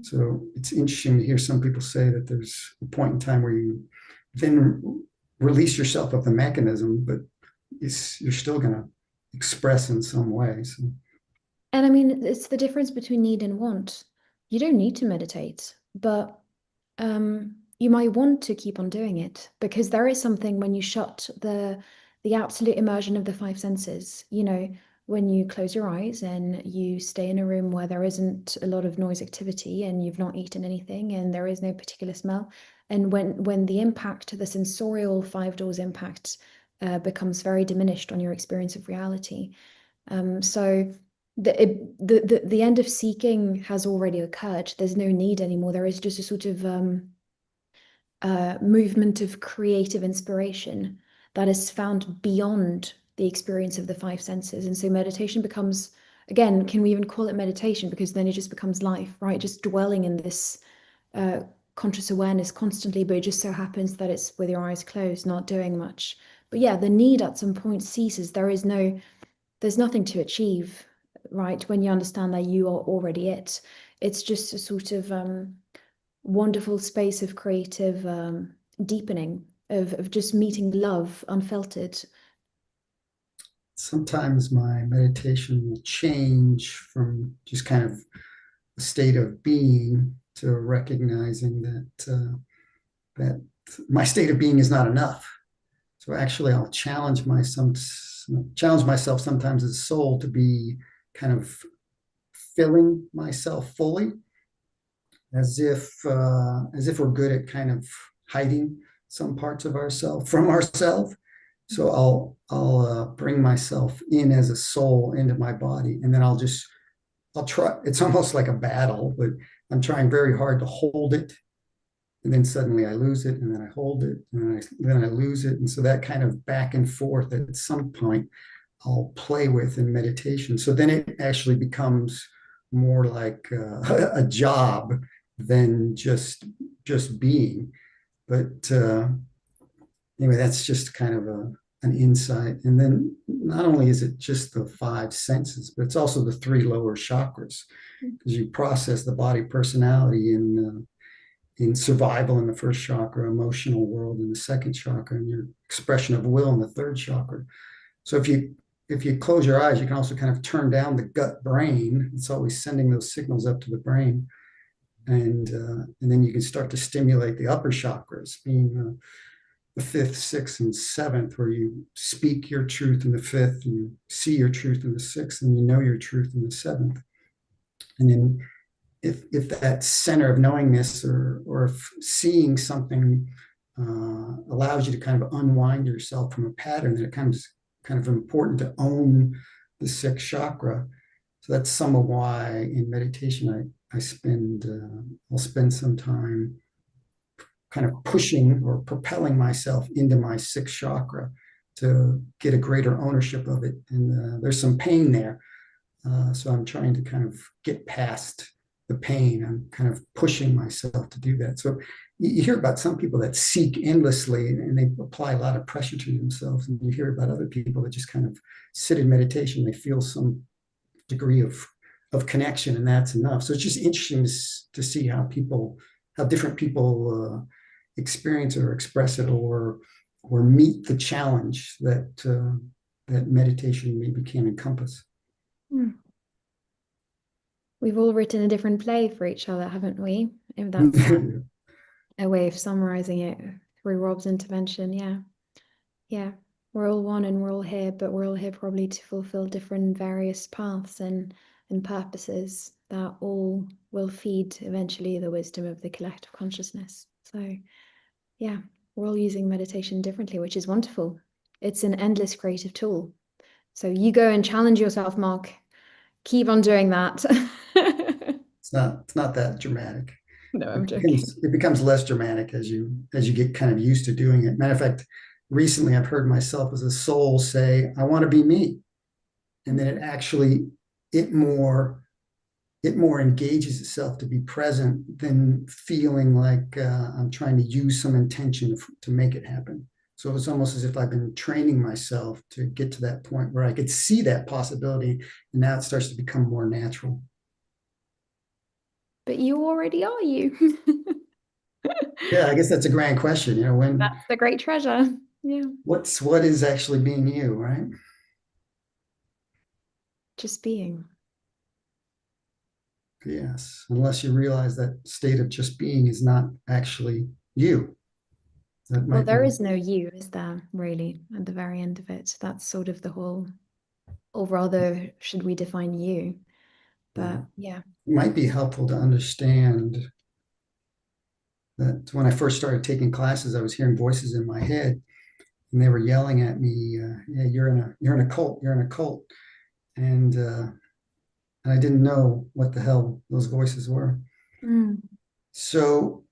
So it's interesting to hear some people say that there's a point in time where you then release yourself of the mechanism, but you're still going to express in some way. So. And I mean, it's the difference between need and want. You don't need to meditate, but you might want to keep on doing it, because there is something when you shut the absolute immersion of the five senses, you know, when you close your eyes and you stay in a room where there isn't a lot of noise activity and you've not eaten anything and there is no particular smell. And when the impact, the sensorial five doors impact becomes very diminished on your experience of reality. So the end of seeking has already occurred. There's no need anymore. There is just a sort of movement of creative inspiration that is found beyond the experience of the five senses. And so meditation becomes, again, can we even call it meditation? Because then it just becomes life, right? Just dwelling in this conscious awareness constantly, but it just so happens that it's with your eyes closed, not doing much. But yeah, the need at some point ceases. There's nothing to achieve, right? When you understand that you are already it. It's just a sort of wonderful space of creative deepening, of just meeting love unfiltered. Sometimes my meditation will change from just kind of a state of being to recognizing that my state of being is not enough. So actually, I'll challenge myself sometimes as a soul to be kind of filling myself fully, as if we're good at kind of hiding some parts of ourselves from ourselves. So I'll bring myself in as a soul into my body, and then I'll try. It's almost like a battle, but I'm trying very hard to hold it, and then suddenly I lose it, and then I hold it, and then I lose it, and so that kind of back and forth at some point I'll play with in meditation. So then it actually becomes more like a job than just being. But anyway, that's just kind of an insight. And then not only is it just the five senses, but it's also the three lower chakras, because you process the body personality in survival in the first chakra, emotional world in the second chakra, and your expression of will in the third chakra. So if you close your eyes, you can also kind of turn down the gut brain. It's always sending those signals up to the brain. And then you can start to stimulate the upper chakras, being the fifth, sixth, and seventh, where you speak your truth in the fifth, and you see your truth in the sixth, and you know your truth in the seventh. And then if that center of knowingness or if seeing something allows you to kind of unwind yourself from a pattern, then it becomes kind of important to own the sixth chakra. So that's some of why in meditation I'll spend some time kind of pushing or propelling myself into my sixth chakra to get a greater ownership of it. And there's some pain there. So I'm trying to kind of get past the pain. I'm kind of pushing myself to do that. So you hear about some people that seek endlessly and they apply a lot of pressure to themselves. And you hear about other people that just kind of sit in meditation. They feel some degree of connection, and that's enough. So it's just interesting to see how different people experience or express it, or meet the challenge that meditation maybe can encompass. We've all written a different play for each other, haven't we? If that's a way of summarizing it through Rob's intervention. Yeah. We're all one and we're all here, but we're all here probably to fulfill different various paths and purposes that all will feed eventually the wisdom of the collective consciousness. So yeah, we're all using meditation differently, which is wonderful. It's an endless creative tool. So you go and challenge yourself, Mark. Keep on doing that. It's not that dramatic. No, I'm joking. It becomes less dramatic as you get kind of used to doing it. Matter of fact, recently I've heard myself as a soul say, I want to be me. And then it more engages itself to be present than feeling like I'm trying to use some intention to make it happen. So it's almost as if I've been training myself to get to that point where I could see that possibility, and now it starts to become more natural. But you already are you. Yeah, I guess that's a grand question. When That's the great treasure. Yeah. what is actually being you, right? Just being. Yes, unless you realize that state of just being is not actually you. That Well, might there be. is no you, is there, really, at the very end of it? That's sort of the whole, or rather, should we define you? But yeah. It might be helpful to understand that when I first started taking classes, I was hearing voices in my head, and they were yelling at me, "Yeah, you're in a cult. You're in a cult," and I didn't know what the hell those voices were. Mm. So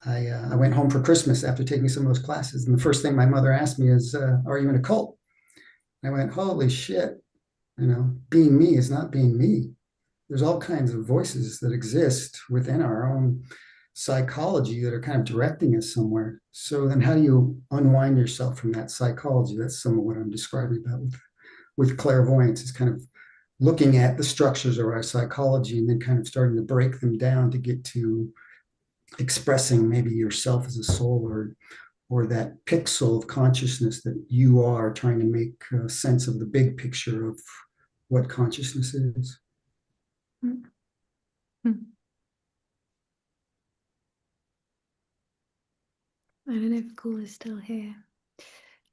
I went home for Christmas after taking some of those classes, and the first thing my mother asked me is, "Are you in a cult?" I went, "Holy shit! Being me is not being me. There's all kinds of voices that exist within our own psychology that are kind of directing us somewhere. So then how do you unwind yourself from that psychology?" That's some of what I'm describing about with clairvoyance, is kind of looking at the structures of our psychology and then kind of starting to break them down to get to expressing maybe yourself as a soul, or that pixel of consciousness that you are, trying to make sense of the big picture of what consciousness is. Mm. Mm. I don't know if Cool is still here.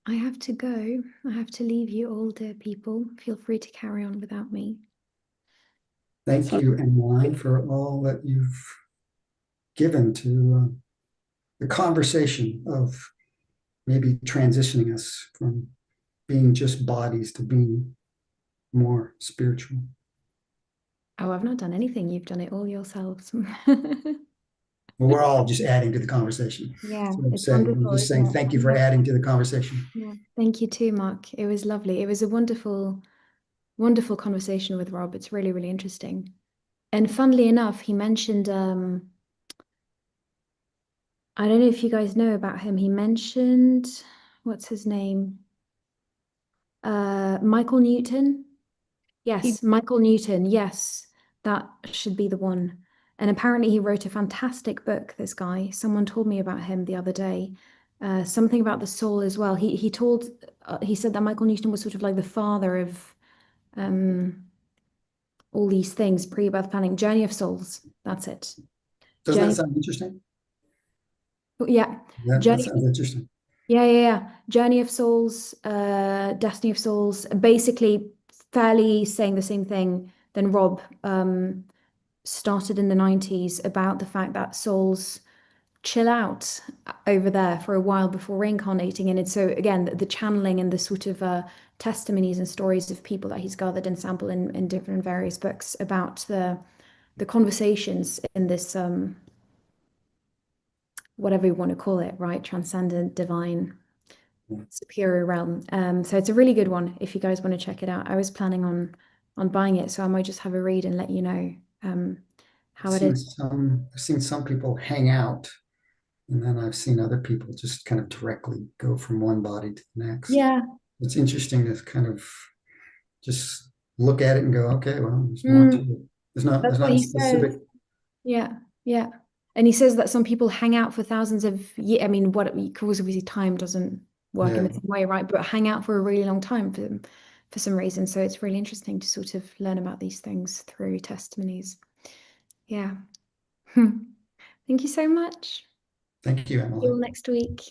I have to go. I have to leave you all, dear people. Feel free to carry on without me. Thank you, Emmeline, for all that you've given to the conversation of maybe transitioning us from being just bodies to being more spiritual. Oh, I've not done anything. You've done it all yourselves. Well, we're all just adding to the conversation. Yeah, That's what I'm it's saying. I'm wonderful, just isn't saying it? thank you for adding to the conversation. Yeah, thank you too, Mark. It was lovely. It was a wonderful, wonderful conversation with Rob. It's really, really interesting. And funnily enough, he mentioned, I don't know if you guys know about him. He mentioned, what's his name? Michael Newton. Yes, Michael Newton. Yes, that should be the one. And apparently he wrote a fantastic book, this guy. Someone told me about him the other day. Something about the soul as well. He said that Michael Newton was sort of like the father of all these things, pre-birth planning, Journey of Souls. That's it. Doesn't that Journey, sound interesting? yeah. That Journey, sounds interesting. yeah. Journey of Souls, Destiny of Souls, basically fairly saying the same thing than Rob started in the 90s about the fact that souls chill out over there for a while before reincarnating. And it's so, again, the channeling and the sort of testimonies and stories of people that he's gathered and sampled in different various books about the conversations in this whatever you want to call it, right? Transcendent, divine, superior realm. So it's a really good one if you guys want to check it out. I was planning on buying it, so I might just have a read and let you know how it is. I've seen some people hang out, and then I've seen other people just kind of directly go from one body to the next. Yeah. It's interesting to kind of just look at it and go, okay, well, there's more to it. There's not what a he specific. says. Yeah. And he says that some people hang out for thousands of years. I mean, because obviously time doesn't work in the same way, right? But hang out for a really long time for some reason. So it's really interesting to sort of learn about these things through testimonies. Yeah. Thank you so much. Thank you, See you all Emily. next week.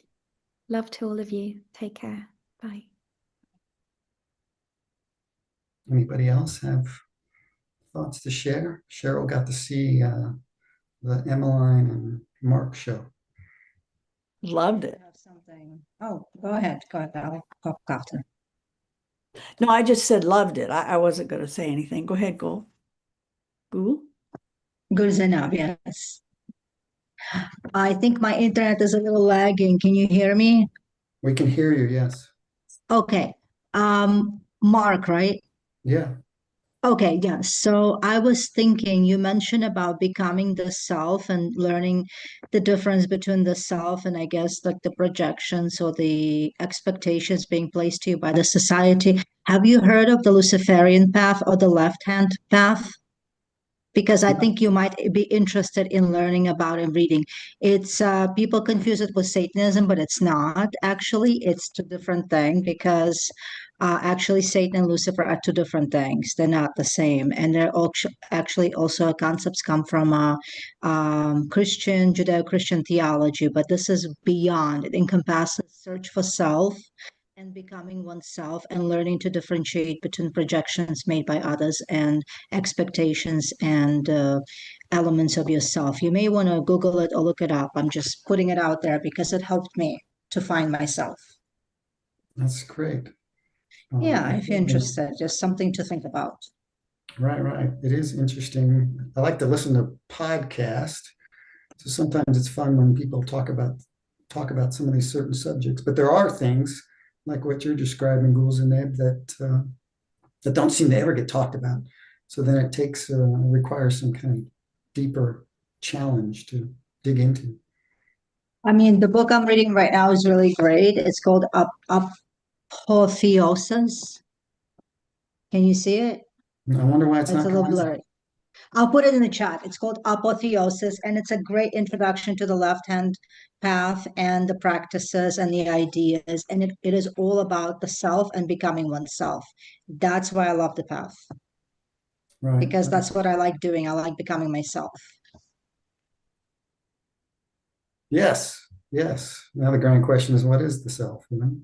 Love to all of you. Take care. Bye. Anybody else have thoughts to share? Cheryl got to see the Emmeline and Mark show. Loved it. Something. Oh, go ahead. I'll talk after. No, I just said loved it. I wasn't going to say anything. Go ahead, Gul. Gul? Good enough, yes. I think my internet is a little lagging. Can you hear me? We can hear you, yes. Okay. Mark, right? Yeah. Okay, yeah. So I was thinking, you mentioned about becoming the self and learning the difference between the self and I guess like the projections or the expectations being placed to you by the society. Have you heard of the Luciferian path or the left-hand path? Because I think you might be interested in learning about and reading. It's people confuse it with Satanism, but it's not actually. It's two different things because actually Satan and Lucifer are two different things. They're not the same, and they're actually also concepts come from Christian Judeo-Christian theology. But this is beyond. It encompasses search for self and becoming oneself and learning to differentiate between projections made by others and expectations and elements of yourself. You may want to Google it or look it up. I'm just putting it out there because it helped me to find myself. That's great. Yeah, if you're interested, just something to think about. Right, right. It is interesting. I like to listen to podcasts. So sometimes it's fun when people talk about some of these certain subjects. But there are things like what you're describing, Ghouls and Neb, that don't seem to ever get talked about. So then it requires some kind of deeper challenge to dig into. I mean, the book I'm reading right now is really great. It's called Apotheosis. Can you see it? I wonder why it's It's not a little coming. blurry. I'll put it in the chat. It's called Apotheosis, and it's a great introduction to the left-hand path and the practices and the ideas. And it is all about the self and becoming oneself. That's why I love the path, Right. because that's what I like doing. I like becoming myself. Yes, yes. Now the grand question is, what is the self, you know?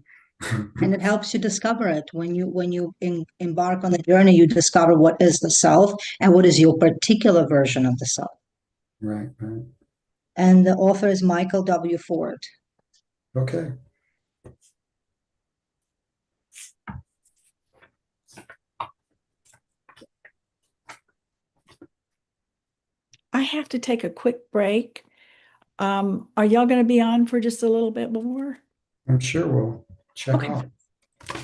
And it helps you discover it. When you embark on the journey, you discover what is the self and what is your particular version of the self. Right, right. And the author is Michael W. Ford. Okay. I have to take a quick break. Are y'all going to be on for just a little bit more? I'm sure we'll check Okay. off.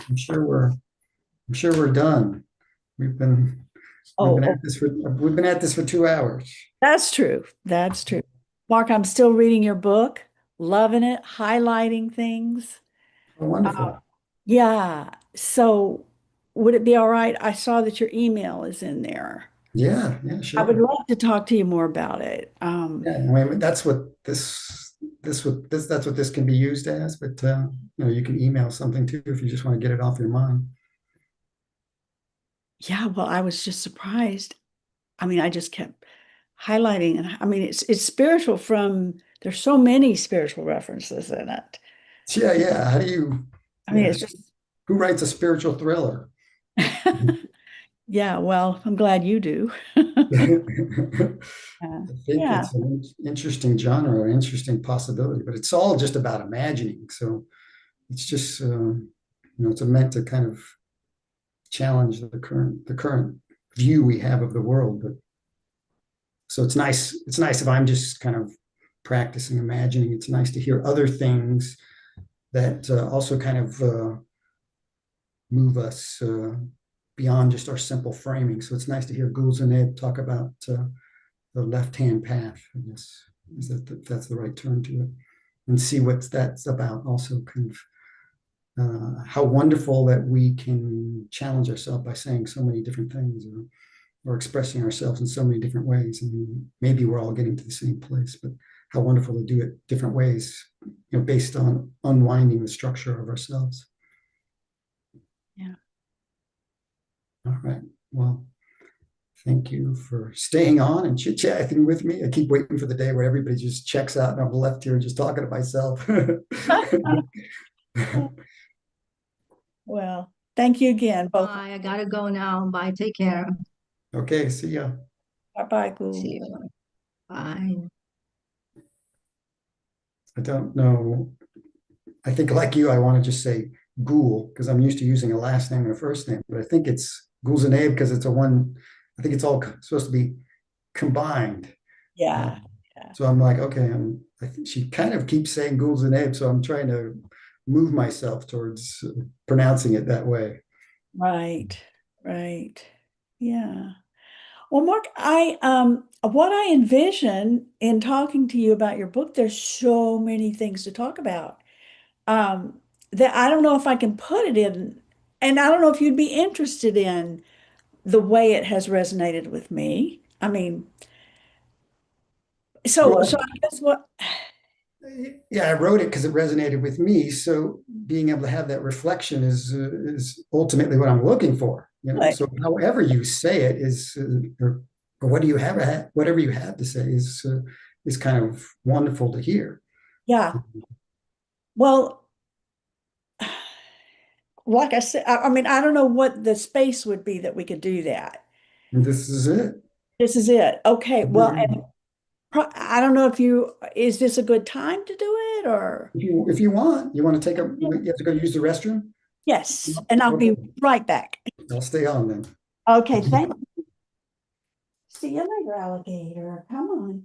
I'm sure we're done. We've been at this for 2 hours. That's true. That's true. Mark, I'm still reading your book, loving it, highlighting things. Oh, wonderful. Yeah. So would it be all right? I saw that your email is in there. Yeah, I would sure. love to talk to you more about it. Yeah, I mean, that's what that's what this can be used as, but you can email something too if you just want to get it off your mind. Yeah, well, I was just surprised. I mean, I just kept highlighting, and I mean, it's spiritual there's so many spiritual references in it. Yeah, yeah. How do you? I mean, yeah. it's just, Who writes a spiritual thriller? yeah, well, I'm glad you do. I think Yeah. it's an interesting genre, an interesting possibility, but it's all just about imagining. So it's just, it's meant to kind of challenge the current view we have of the world. But so it's nice. It's nice if I'm just kind of practicing imagining. It's nice to hear other things that also kind of move us beyond just our simple framing. So it's nice to hear Ghouls and Ed talk about the left-hand path, I guess, that's the right term to it, and see what that's about. Also, kind of how wonderful that we can challenge ourselves by saying so many different things, or expressing ourselves in so many different ways. I mean, maybe we're all getting to the same place, but how wonderful to do it different ways, based on unwinding the structure of ourselves. Yeah. All right. Well, thank you for staying on and chit-chatting with me. I keep waiting for the day where everybody just checks out and I'm left here just talking to myself. Well, thank you again, both. Bye. I gotta go now. Bye. Take care. Okay, see ya. Bye-bye, Ghoul. See you. Bye. I don't know. I think like you, I want to just say Ghoul because I'm used to using a last name and a first name, but I think it's Ghouls and Abe because it's a one. I think it's all supposed to be combined. Yeah. So I'm like, okay, I think she kind of keeps saying Ghouls and Abe, so I'm trying to move myself towards pronouncing it that way. Right, right. Yeah. Well, Mark, what I envision in talking to you about your book, there's so many things to talk about. That I don't know if I can put it in, and I don't know if you'd be interested in the way it has resonated with me. I mean, so Well, I guess what, yeah, I wrote it because it resonated with me. So being able to have that reflection is ultimately what I'm looking for. So however you say it is, or what do you have, whatever you have to say is kind of wonderful to hear. yeah. Well, like I said, I mean, I don't know what the space would be that we could do that. And this is it. This is it. Okay. Well, and I don't know if is this a good time to do it or? If you want, you want to you have to go use the restroom? Yes, and I'll be right back. I'll stay on then. Okay, thank you. See you later, alligator. Come on.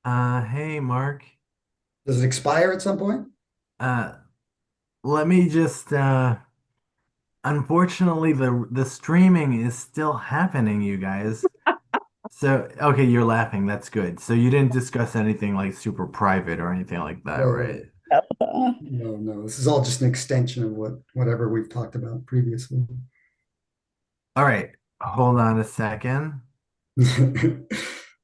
Hey, Mark. Does it expire at some point? Uh, let me just unfortunately the streaming is still happening, you guys. So, okay, you're laughing. That's good. So you didn't discuss anything like super private or anything like that, right? No, no. This is all just an extension of whatever we've talked about previously. All right. Hold on a second.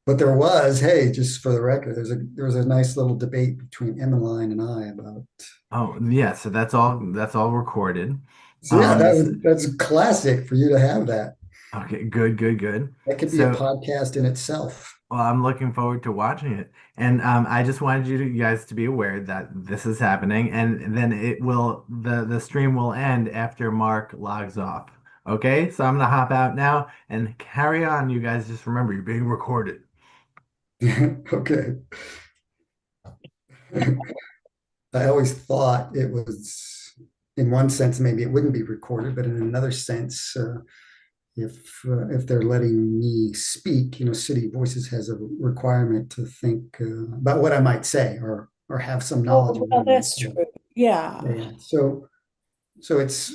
But there was, hey, just for the record, there was a nice little debate between Emmeline and I about. Oh, yeah, so that's all recorded. So yeah, This that's classic for you to have that. okay, good, good, good. That could be a So, podcast in itself. well, I'm looking forward to watching it. And I just wanted you guys to be aware that this is happening, and then the stream will end after Mark logs off. Okay, so I'm gonna hop out now and carry on. You guys just remember you're being recorded. Okay. I always thought it was, in one sense, maybe it wouldn't be recorded, but in another sense, if they're letting me speak, City Voices has a requirement to think about what I might say or have some knowledge. Oh, well, that's true. Yeah. Yeah. So it's,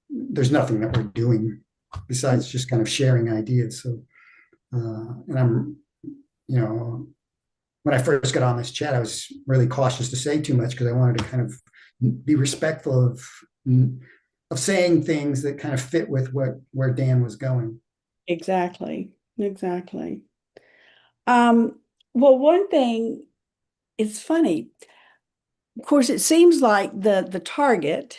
there's nothing that we're doing besides just kind of sharing ideas. So, and I'm, when I first got on this chat, I was really cautious to say too much because I wanted to kind of be respectful of saying things that kind of fit with where Dan was going. Exactly. Exactly. Well, one thing, it's funny. Of course, it seems like the target,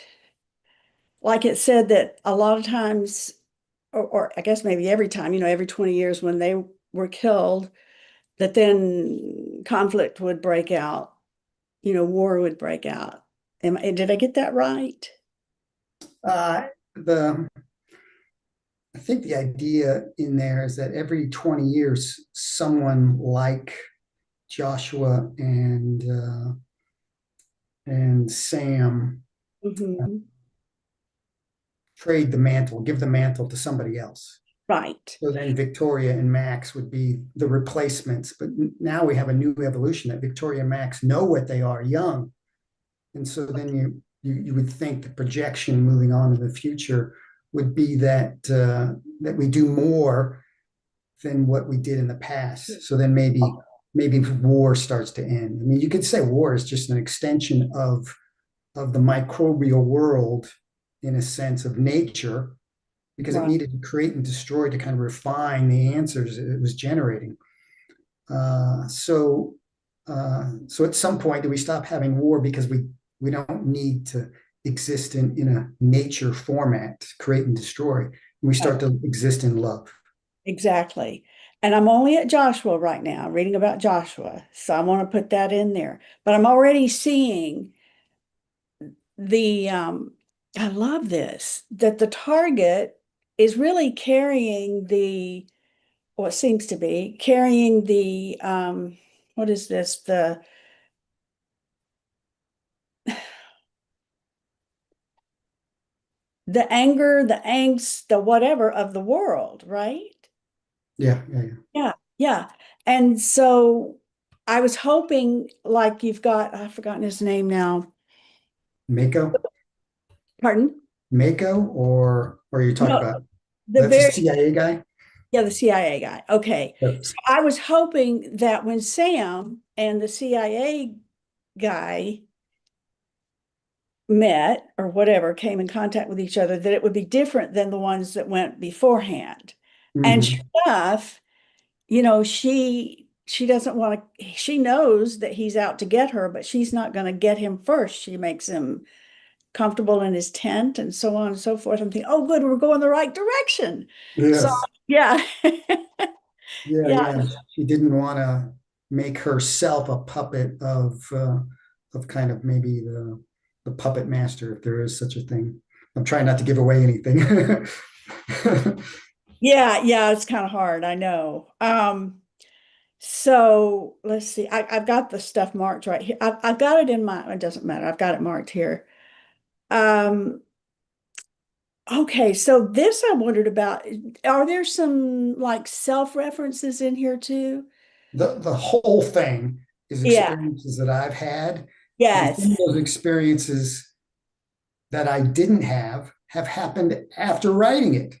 like it said that a lot of times, or I guess maybe every time, every 20 years when they were killed, that then conflict would break out, war would break out. Did I get that right? The I think the idea in there is that every 20 years, someone like Joshua and Sam Mhm. trade the mantle, give the mantle to somebody else. Right. So then Victoria and Max would be the replacements. But now we have a new evolution that Victoria and Max know what they are, young. And so then you would think the projection moving on in the future would be that that we do more than what we did in the past. So then maybe war starts to end. I mean, you could say war is just an extension of the microbial world in a sense of nature, because it Right. needed to create and destroy to kind of refine the answers it was generating. So at some point, do we stop having war because we don't need to exist in a nature format, create and destroy, and we start to exist in love? Exactly. And I'm only at Joshua right now, reading about Joshua. So I want to put that in there. But I'm already seeing the I love this, that the target is really carrying the, what seems to be carrying the what is this? The anger, the angst, the whatever of the world, right? Yeah. Yeah, yeah. And so I was hoping, like you've got, I've forgotten his name now. Mako, Pardon? Mako, or are you talking No, about the that's the very, CIA guy? yeah, the CIA guy. Okay. Yep. So I was hoping that when Sam and the CIA guy met or whatever, came in contact with each other, that it would be different than the ones that went beforehand. And Mhm. sure enough, she doesn't want to, she knows that he's out to get her, but she's not going to get him first. She makes him comfortable in his tent and so on and so forth. I'm thinking, oh, good, we're going the right direction. So Yes. yeah. Yeah, Yeah, yeah. She didn't want to make herself a puppet of kind of maybe the puppet master, if there is such a thing. I'm trying not to give away anything. yeah, it's kind of hard, I know. So let's see. I've got the stuff marked right here. I've got it in my, it doesn't matter. I've got it marked here. Um, okay, so this I wondered about. Are there some like self-references in here too? The whole thing is Yeah, experiences that I've had, and some of yes. those experiences that I didn't have happened after writing it,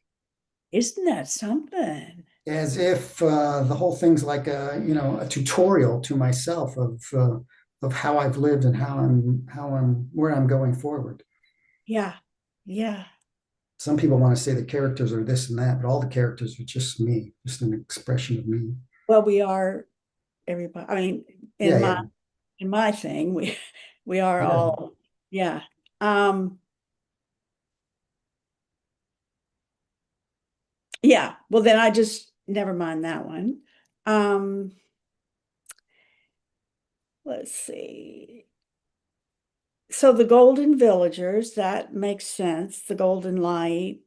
Isn't that something? as if the whole thing's like a tutorial to myself of how I've lived and how I'm where I'm going forward. Yeah, yeah. Some people want to say the characters are this and that, but all the characters are just me, just an expression of me. Well, we are everybody. I mean, Yeah, in my yeah, in my thing, we are yeah. all, yeah. Um, yeah. Well, then I just never mind that one. Um, let's see. So the Golden Villagers, that makes sense. The Golden Light,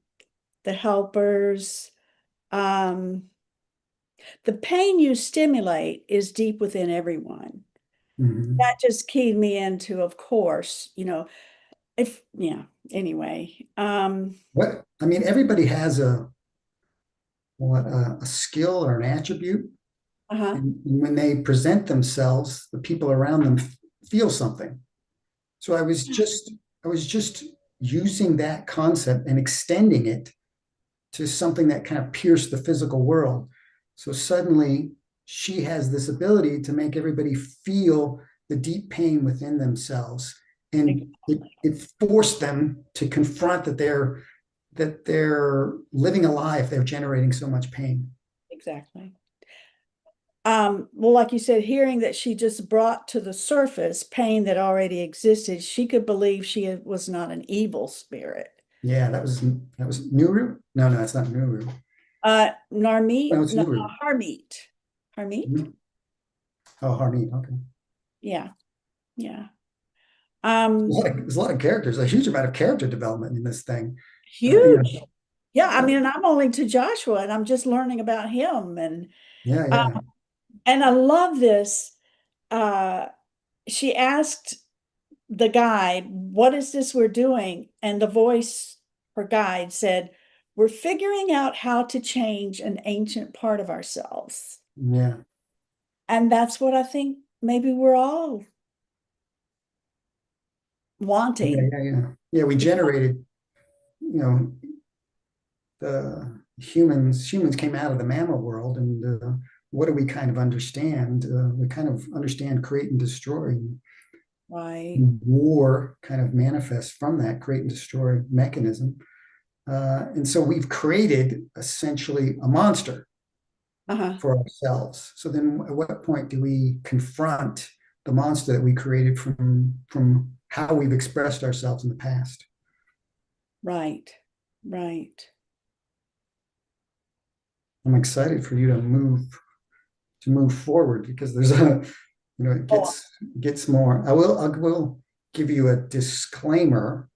the Helpers. Um, the pain you stimulate is deep within everyone. Mhm. That just keyed me into, of course, if yeah, anyway. What I mean, everybody has a skill or an attribute, Uh-huh. and when they present themselves, the people around them feel something. So I was just using that concept and extending it to something that kind of pierced the physical world. So suddenly she has this ability to make everybody feel the deep pain within themselves. And it forced them to confront that they're living a lie if they're generating so much pain. Exactly. Well, like you said, hearing that she just brought to the surface pain that already existed, she could believe she was not an evil spirit. Yeah, that was Nuru. No, that's not Nuru. Narmeet, No, it's no, Nuru. Harmeet. Harmeet? Mhm. Oh, Harmeen. Okay. Yeah, yeah. There's a lot of characters, a huge amount of character development in this thing. Huge. Yeah, I mean, and I'm only to Joshua and I'm just learning about him Yeah, yeah. and I love this. she asked the guide, "What is this we're doing?" And the voice, her guide, said, "We're figuring out how to change an ancient part of ourselves." Yeah. And that's what I think maybe we're all Yeah, wanting. yeah. We generated, the humans came out of the mammal world, and what do we kind of understand? We kind of understand create and destroy. Right. War kind of manifests from that create and destroy mechanism. And so we've created essentially a monster for ourselves. So then at what point do we confront the monster that we created from how we've expressed ourselves in the past? Right. Right. I'm excited for you to move forward, because there's it gets more. I will give you a disclaimer.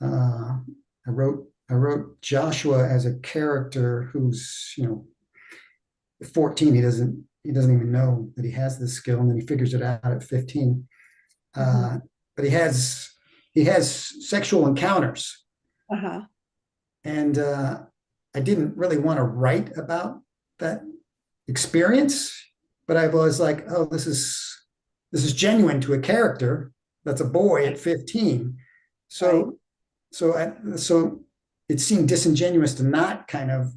I wrote Joshua as a character who's 14. He doesn't even know that he has this skill, and then he figures it out at 15. But he has sexual encounters, and I didn't really want to write about that experience, but I was like, oh, this is genuine to a character that's a boy at 15. So it seemed disingenuous to not kind of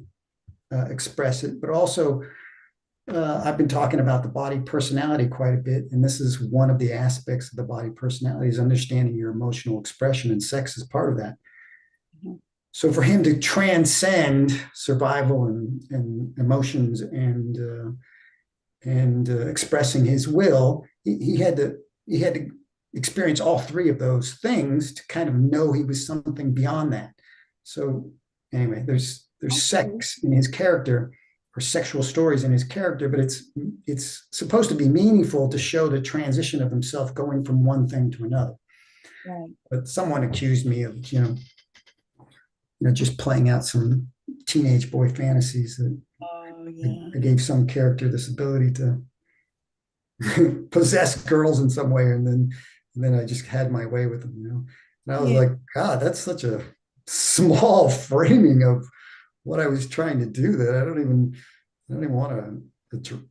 express it, but also I've been talking about the body personality quite a bit, and this is one of the aspects of the body personality, is understanding your emotional expression, and sex is part of that. So for him to transcend survival and emotions and expressing his will, he had to experience all three of those things to kind of know he was something beyond that. So anyway, there's sex in his character, or sexual stories in his character, but it's supposed to be meaningful to show the transition of himself going from one thing to another. Right. But someone accused me of just playing out some teenage boy fantasies, that I gave some character this ability to possess girls in some way, and then I just had my way with them, And I was like, God, that's such a small framing of what I was trying to do, that I don't even want to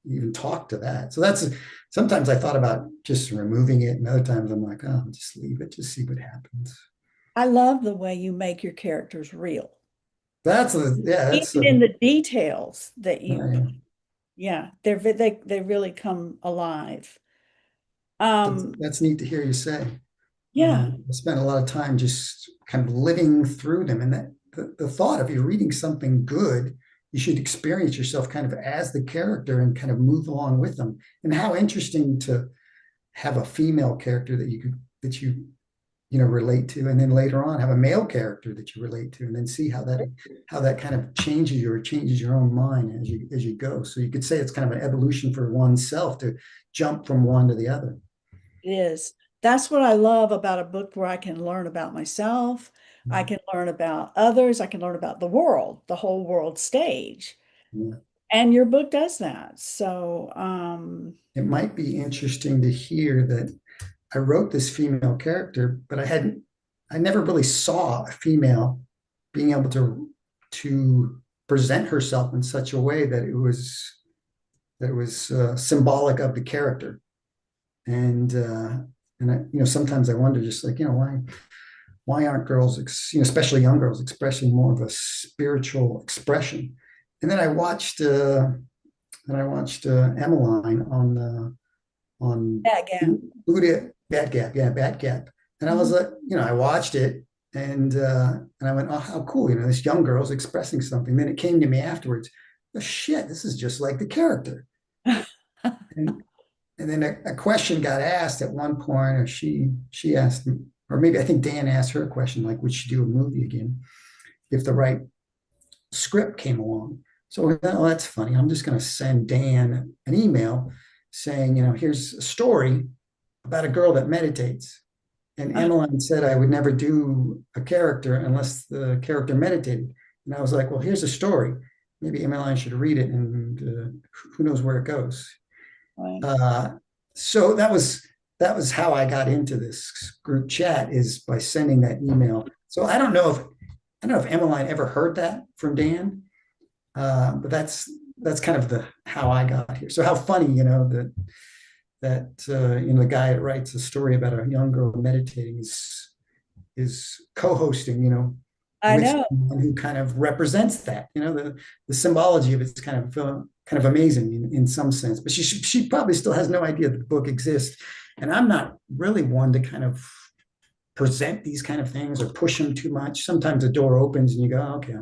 even talk to that. So that's, sometimes I thought about just removing it, and other times I'm like, oh, just leave it, just see what happens. I love the way you make your characters real. That's even in the details that you, they really come alive. That's neat to hear you say. Yeah. I spent a lot of time just kind of living through them, and that the thought of, you're reading something good, you should experience yourself kind of as the character and kind of move along with them. And how interesting to have a female character that you relate to, and then later on have a male character that you relate to, and then see how that kind of changes you, or changes your own mind as you go. So you could say it's kind of an evolution for oneself to jump from one to the other. It is. That's what I love about a book, where I can learn about myself, I can learn about others, I can learn about the world, the whole world stage. And your book does that. So it might be interesting to hear that I wrote this female character, but I never really saw a female being able to present herself in such a way that it was symbolic of the character. And sometimes I wonder, just like, why aren't girls, especially young girls, expressing more of a spiritual expression? And then I watched Emmeline on Bad Gap. And I was like, I watched it, and I went, oh, how cool, this young girl's expressing something. Then it came to me afterwards, oh shit, this is just like the character. And then a question got asked at one point, or she asked, or maybe I think Dan asked her a question, like, would she do a movie again if the right script came along? So, oh, that's funny. I'm just going to send Dan an email saying, here's a story about a girl that meditates. And Emmeline said I would never do a character unless the character meditated. And I was like, well, here's a story. Maybe Emmeline should read it, and who knows where it goes. Uh, so that was how I got into this group chat, is by sending that email. So I don't know if Emmeline ever heard that from Dan, but that's kind of the how I got here. So how funny, that the guy that writes a story about a young girl meditating is co-hosting, I with know. someone who kind of represents that. The symbology of it's kind of amazing in some sense. But she probably still has no idea that the book exists. And I'm not really one to kind of present these kind of things or push them too much. Sometimes the door opens and you go, okay,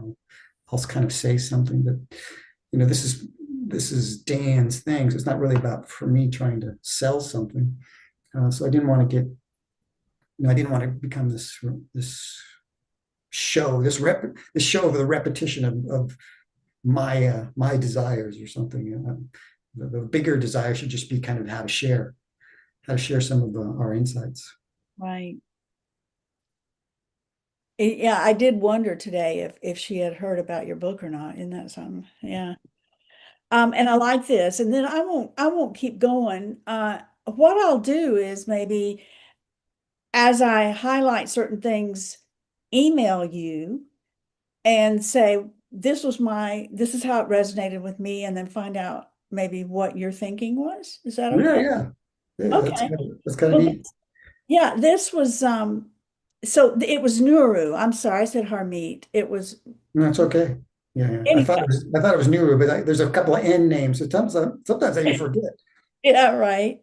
I'll kind of say something. But this is Dan's thing. So it's not really about for me trying to sell something. So I didn't want to I didn't want to become this show, this show of the repetition of my desires or something. The bigger desire should just be kind of how to share some of our insights. Right. Yeah, I did wonder today if she had heard about your book or not. Isn't that something? Yeah. And I like this. And then I won't keep going. What I'll do is maybe as I highlight certain things, email you and say, this is how it resonated with me, and then find out maybe what your thinking was. Is that Yeah, okay? yeah. Yeah, Okay. that's kind of Well, neat. yeah, this was so it was Nuru. I'm sorry, I said Harmeet. It was No, it's okay. Yeah, yeah. I anyway. thought it was Nuru, but there's a couple of N names. So sometimes I even forget. Yeah, right.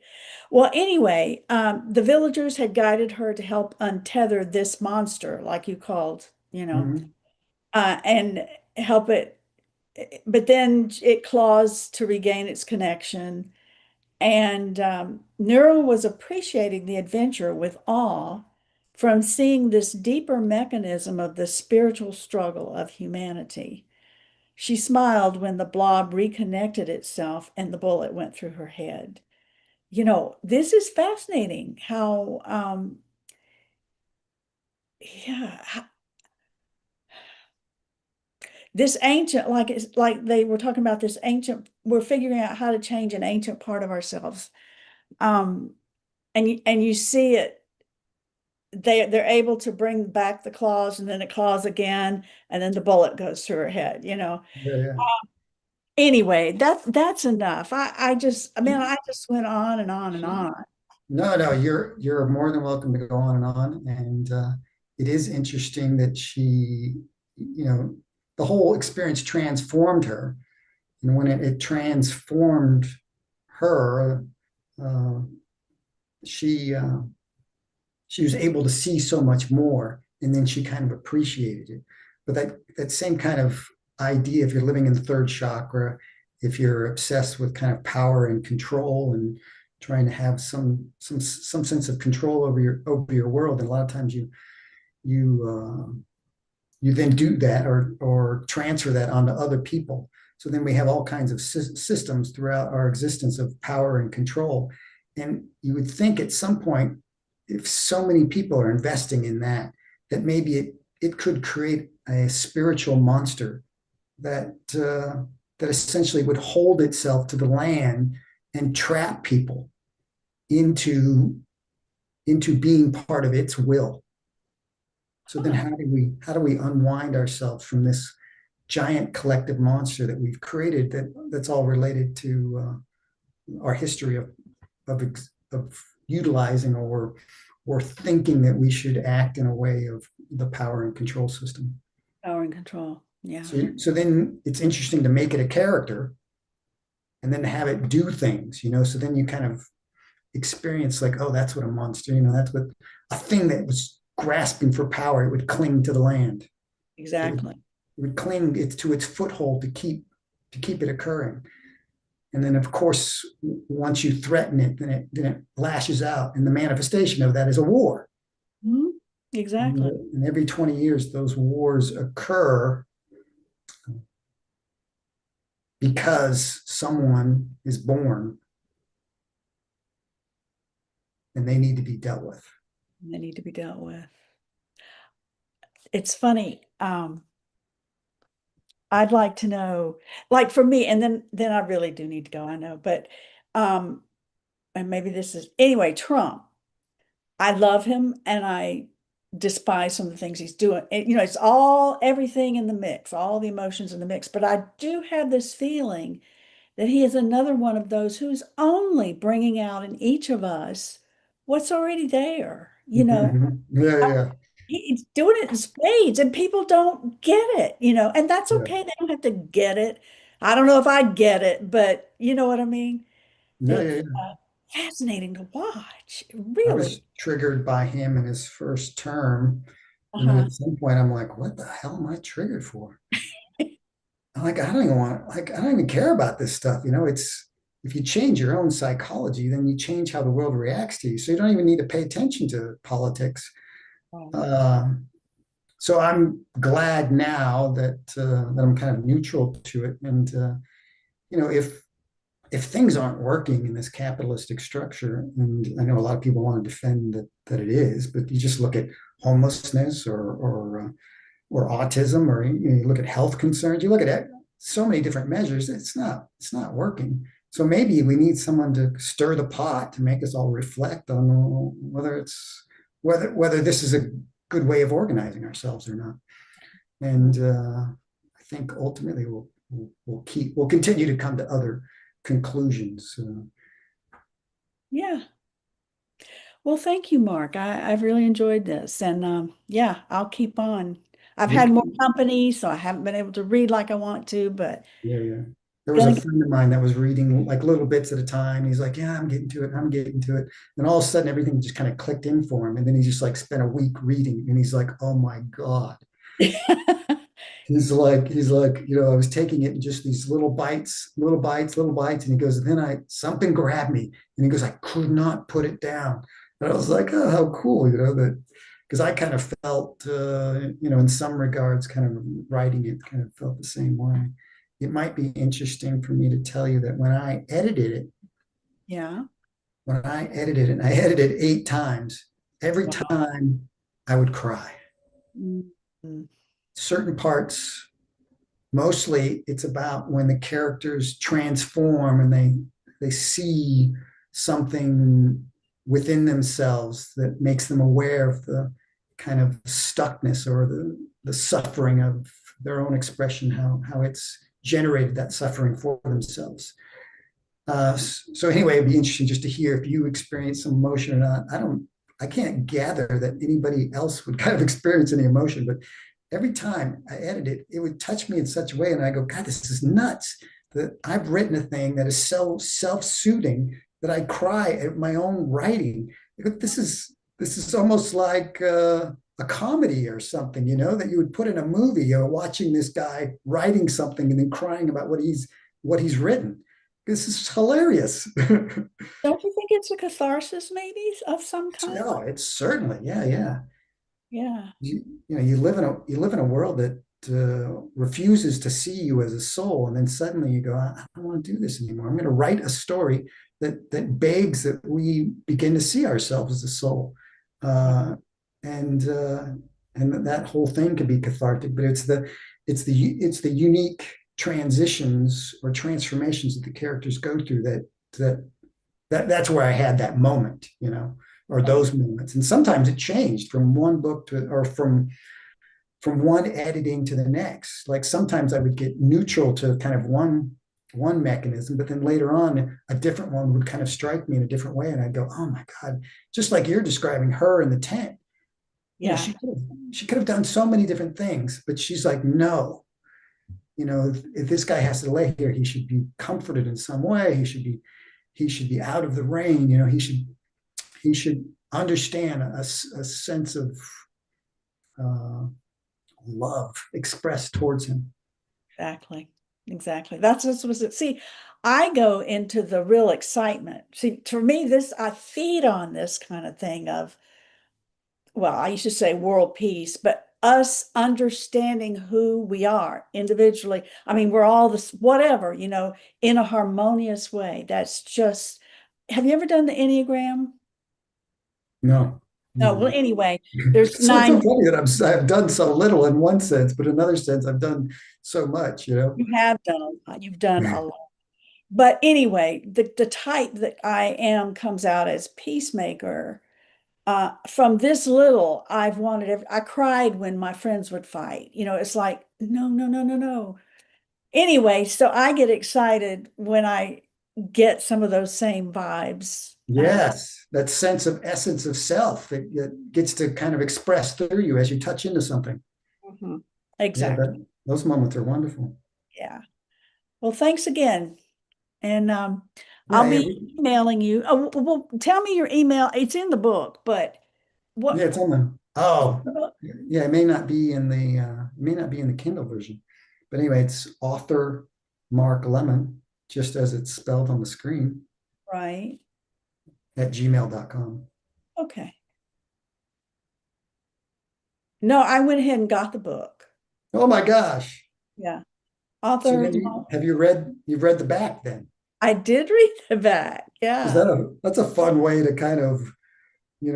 Well, anyway, the villagers had guided her to help untether this monster, like you called, Mhm. and help it. But then it claws to regain its connection. And Nero was appreciating the adventure with awe from seeing this deeper mechanism of the spiritual struggle of humanity. She smiled when the blob reconnected itself and the bullet went through her head. This is fascinating how, yeah, this ancient, like it's like they were talking about this ancient, we're figuring out how to change an ancient part of ourselves. And you see it, they're able to bring back the claws, and then it claws again, and then the bullet goes through her head. Yeah, yeah. Anyway, that's enough. I just went on and on and on. No, no, you're more than welcome to go on and on. And it is interesting that the whole experience transformed her. And when it transformed her, uh, she she was able to see so much more, and then she kind of appreciated it. But that same kind of idea, if you're living in the third chakra, if you're obsessed with kind of power and control and trying to have some sense of control over your world, and a lot of times you you then do that or transfer that onto other people. So then we have all kinds of systems throughout our existence of power and control. And you would think at some point, if so many people are investing in that maybe it could create a spiritual monster that essentially would hold itself to the land and trap people into being part of its will. So then how do we unwind ourselves from this giant collective monster that we've created that's all related to our history of utilizing or thinking that we should act in a way of the power and control system. Power and control. Yeah. So then it's interesting to make it a character and then have it do things, so then you kind of experience like, oh, that's what a monster, that's what a thing that was grasping for power, it would cling to the land. Exactly. It would cling to its foothold to keep it occurring. And then of course, once you threaten it, then it lashes out. And the manifestation of that is a war. Mm-hmm. Exactly. And every 20 years, those wars occur because someone is born and they need to be dealt with. They need to be dealt with. It's funny. I'd like to know, like for me, and then I really do need to go, I know, but And maybe this is, anyway, Trump. I love him and I despise some of the things he's doing. And, it's everything in the mix, all the emotions in the mix. But I do have this feeling that he is another one of those who's only bringing out in each of us what's already there. Mhm. Yeah. He's doing it in spades and people don't get it, and that's Yeah. okay. They don't have to get it. I don't know if I get it, but you know what I mean? It's Yeah. fascinating to watch. I was Really. triggered by him in his first term. And then Uh-huh. at some point, I'm like, what the hell am I triggered for? I'm like, I don't even want, like, I don't even care about this stuff. It's, if you change your own psychology, then you change how the world reacts to you. So you don't even need to pay attention to politics. Oh. So I'm glad now that I'm kind of neutral to it. And if things aren't working in this capitalistic structure, and I know a lot of people want to defend that it is, but you just look at homelessness or autism, or you look at health concerns, you look at so many different measures, it's not working. So maybe we need someone to stir the pot to make us all reflect on whether this is a good way of organizing ourselves or not. And I think ultimately we'll continue to come to other conclusions. Yeah. Well, thank you, Mark. I've really enjoyed this. And yeah, I'll keep on. I've had more company, so I haven't been able to read like I want to, but Yeah. There was a friend of mine that was reading like little bits at a time. He's like, yeah, I'm getting to it. I'm getting to it. And all of a sudden everything just kind of clicked in for him. And then he just like spent a week reading and he's like, oh my God. He's like, I was taking it in just these little bites. And he goes, and then something grabbed me. And he goes, I could not put it down. And I was like, oh, how cool, that, because I kind of felt, in some regards, kind of writing it kind of felt the same way. It might be interesting for me to tell you that when I edited it, and I edited 8 times, every time I would cry. Mm-hmm. Certain parts, mostly it's about when the characters transform and they see something within themselves that makes them aware of the kind of stuckness or the suffering of their own expression, how it's generated that suffering for themselves. So anyway, it'd be interesting just to hear if you experience some emotion or not. I can't gather that anybody else would kind of experience any emotion, but every time I edit it, it would touch me in such a way. And I go, God, this is nuts that I've written a thing that is so self-soothing that I cry at my own writing. This is almost like a comedy or something, that you would put in a movie. You're watching this guy writing something and then crying about what he's written. This is hilarious. Don't you think it's a catharsis maybe of some kind? Oh, it's certainly, yeah. Yeah. You live in a world that refuses to see you as a soul, and then suddenly you go, I don't want to do this anymore. I'm going to write a story that begs that we begin to see ourselves as a soul, and that whole thing can be cathartic. But it's the unique transitions or transformations that the characters go through that's where I had that moment, or those moments. And sometimes it changed from one book to, or from one editing to the next. Like sometimes I would get neutral to kind of one mechanism, but then later on a different one would kind of strike me in a different way. And I'd go, oh my God, just like you're describing her in the tent. Yeah. She could have done so many different things, but she's like, no, if this guy has to lay here, he should be comforted in some way. He should be out of the rain. He should understand a sense of love expressed towards him. Exactly. That's what was it. See, I go into the real excitement. See, for me, I feed on this kind of thing of, well, I used to say world peace, but us understanding who we are individually. I mean, we're all this, whatever, in a harmonious way. That's just, have you ever done the Enneagram? No. No. Well, anyway, there's so 9. It's so funny that I've done so little in one sense, but in another sense, I've done so much, You have done a lot. You've done a lot. But anyway, the type that I am comes out as peacemaker. From this little, I cried when my friends would fight. It's like, no, no, no, no, no. Anyway, so I get excited when I get some of those same vibes. Yes, that sense of essence of self that gets to kind of express through you as you touch into something. Mhm. Yeah, Exactly. those moments are wonderful. Yeah. Well, thanks again. And Yeah, I'll and be emailing you. Oh, well, tell me your email. It's in the book, but yeah, what? it's on the yeah, it may not be in the Kindle version. But anyway, it's author Mark Lemon, just as it's spelled on the screen, Right. at gmail.com. Okay. No, I went ahead and got the book. Oh my gosh. Yeah. So Author. then you've read the back then? I did read the back. Is Yeah. that's a fun way to kind of, you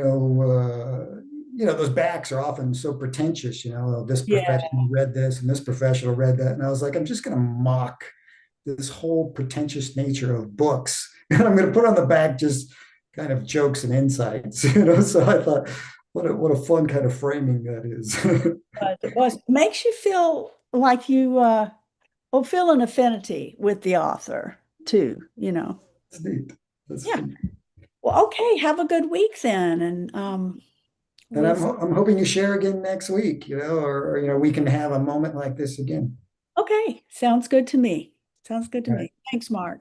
those backs are often so pretentious, this Yeah. professional read this and this professional read that. And I was like, I'm just going to mock this whole pretentious nature of books. And I'm going to put on the back just kind of jokes and insights, So I thought, what a fun kind of framing that is. But it makes you feel like you will feel an affinity with the author too, That's neat. That's Yeah. neat. Well, okay. Have a good week then. And And we'll I'm hoping you share again next week, or we can have a moment like this again. Okay. Sounds good to me. Sounds good to All right. me. Thanks, Mark.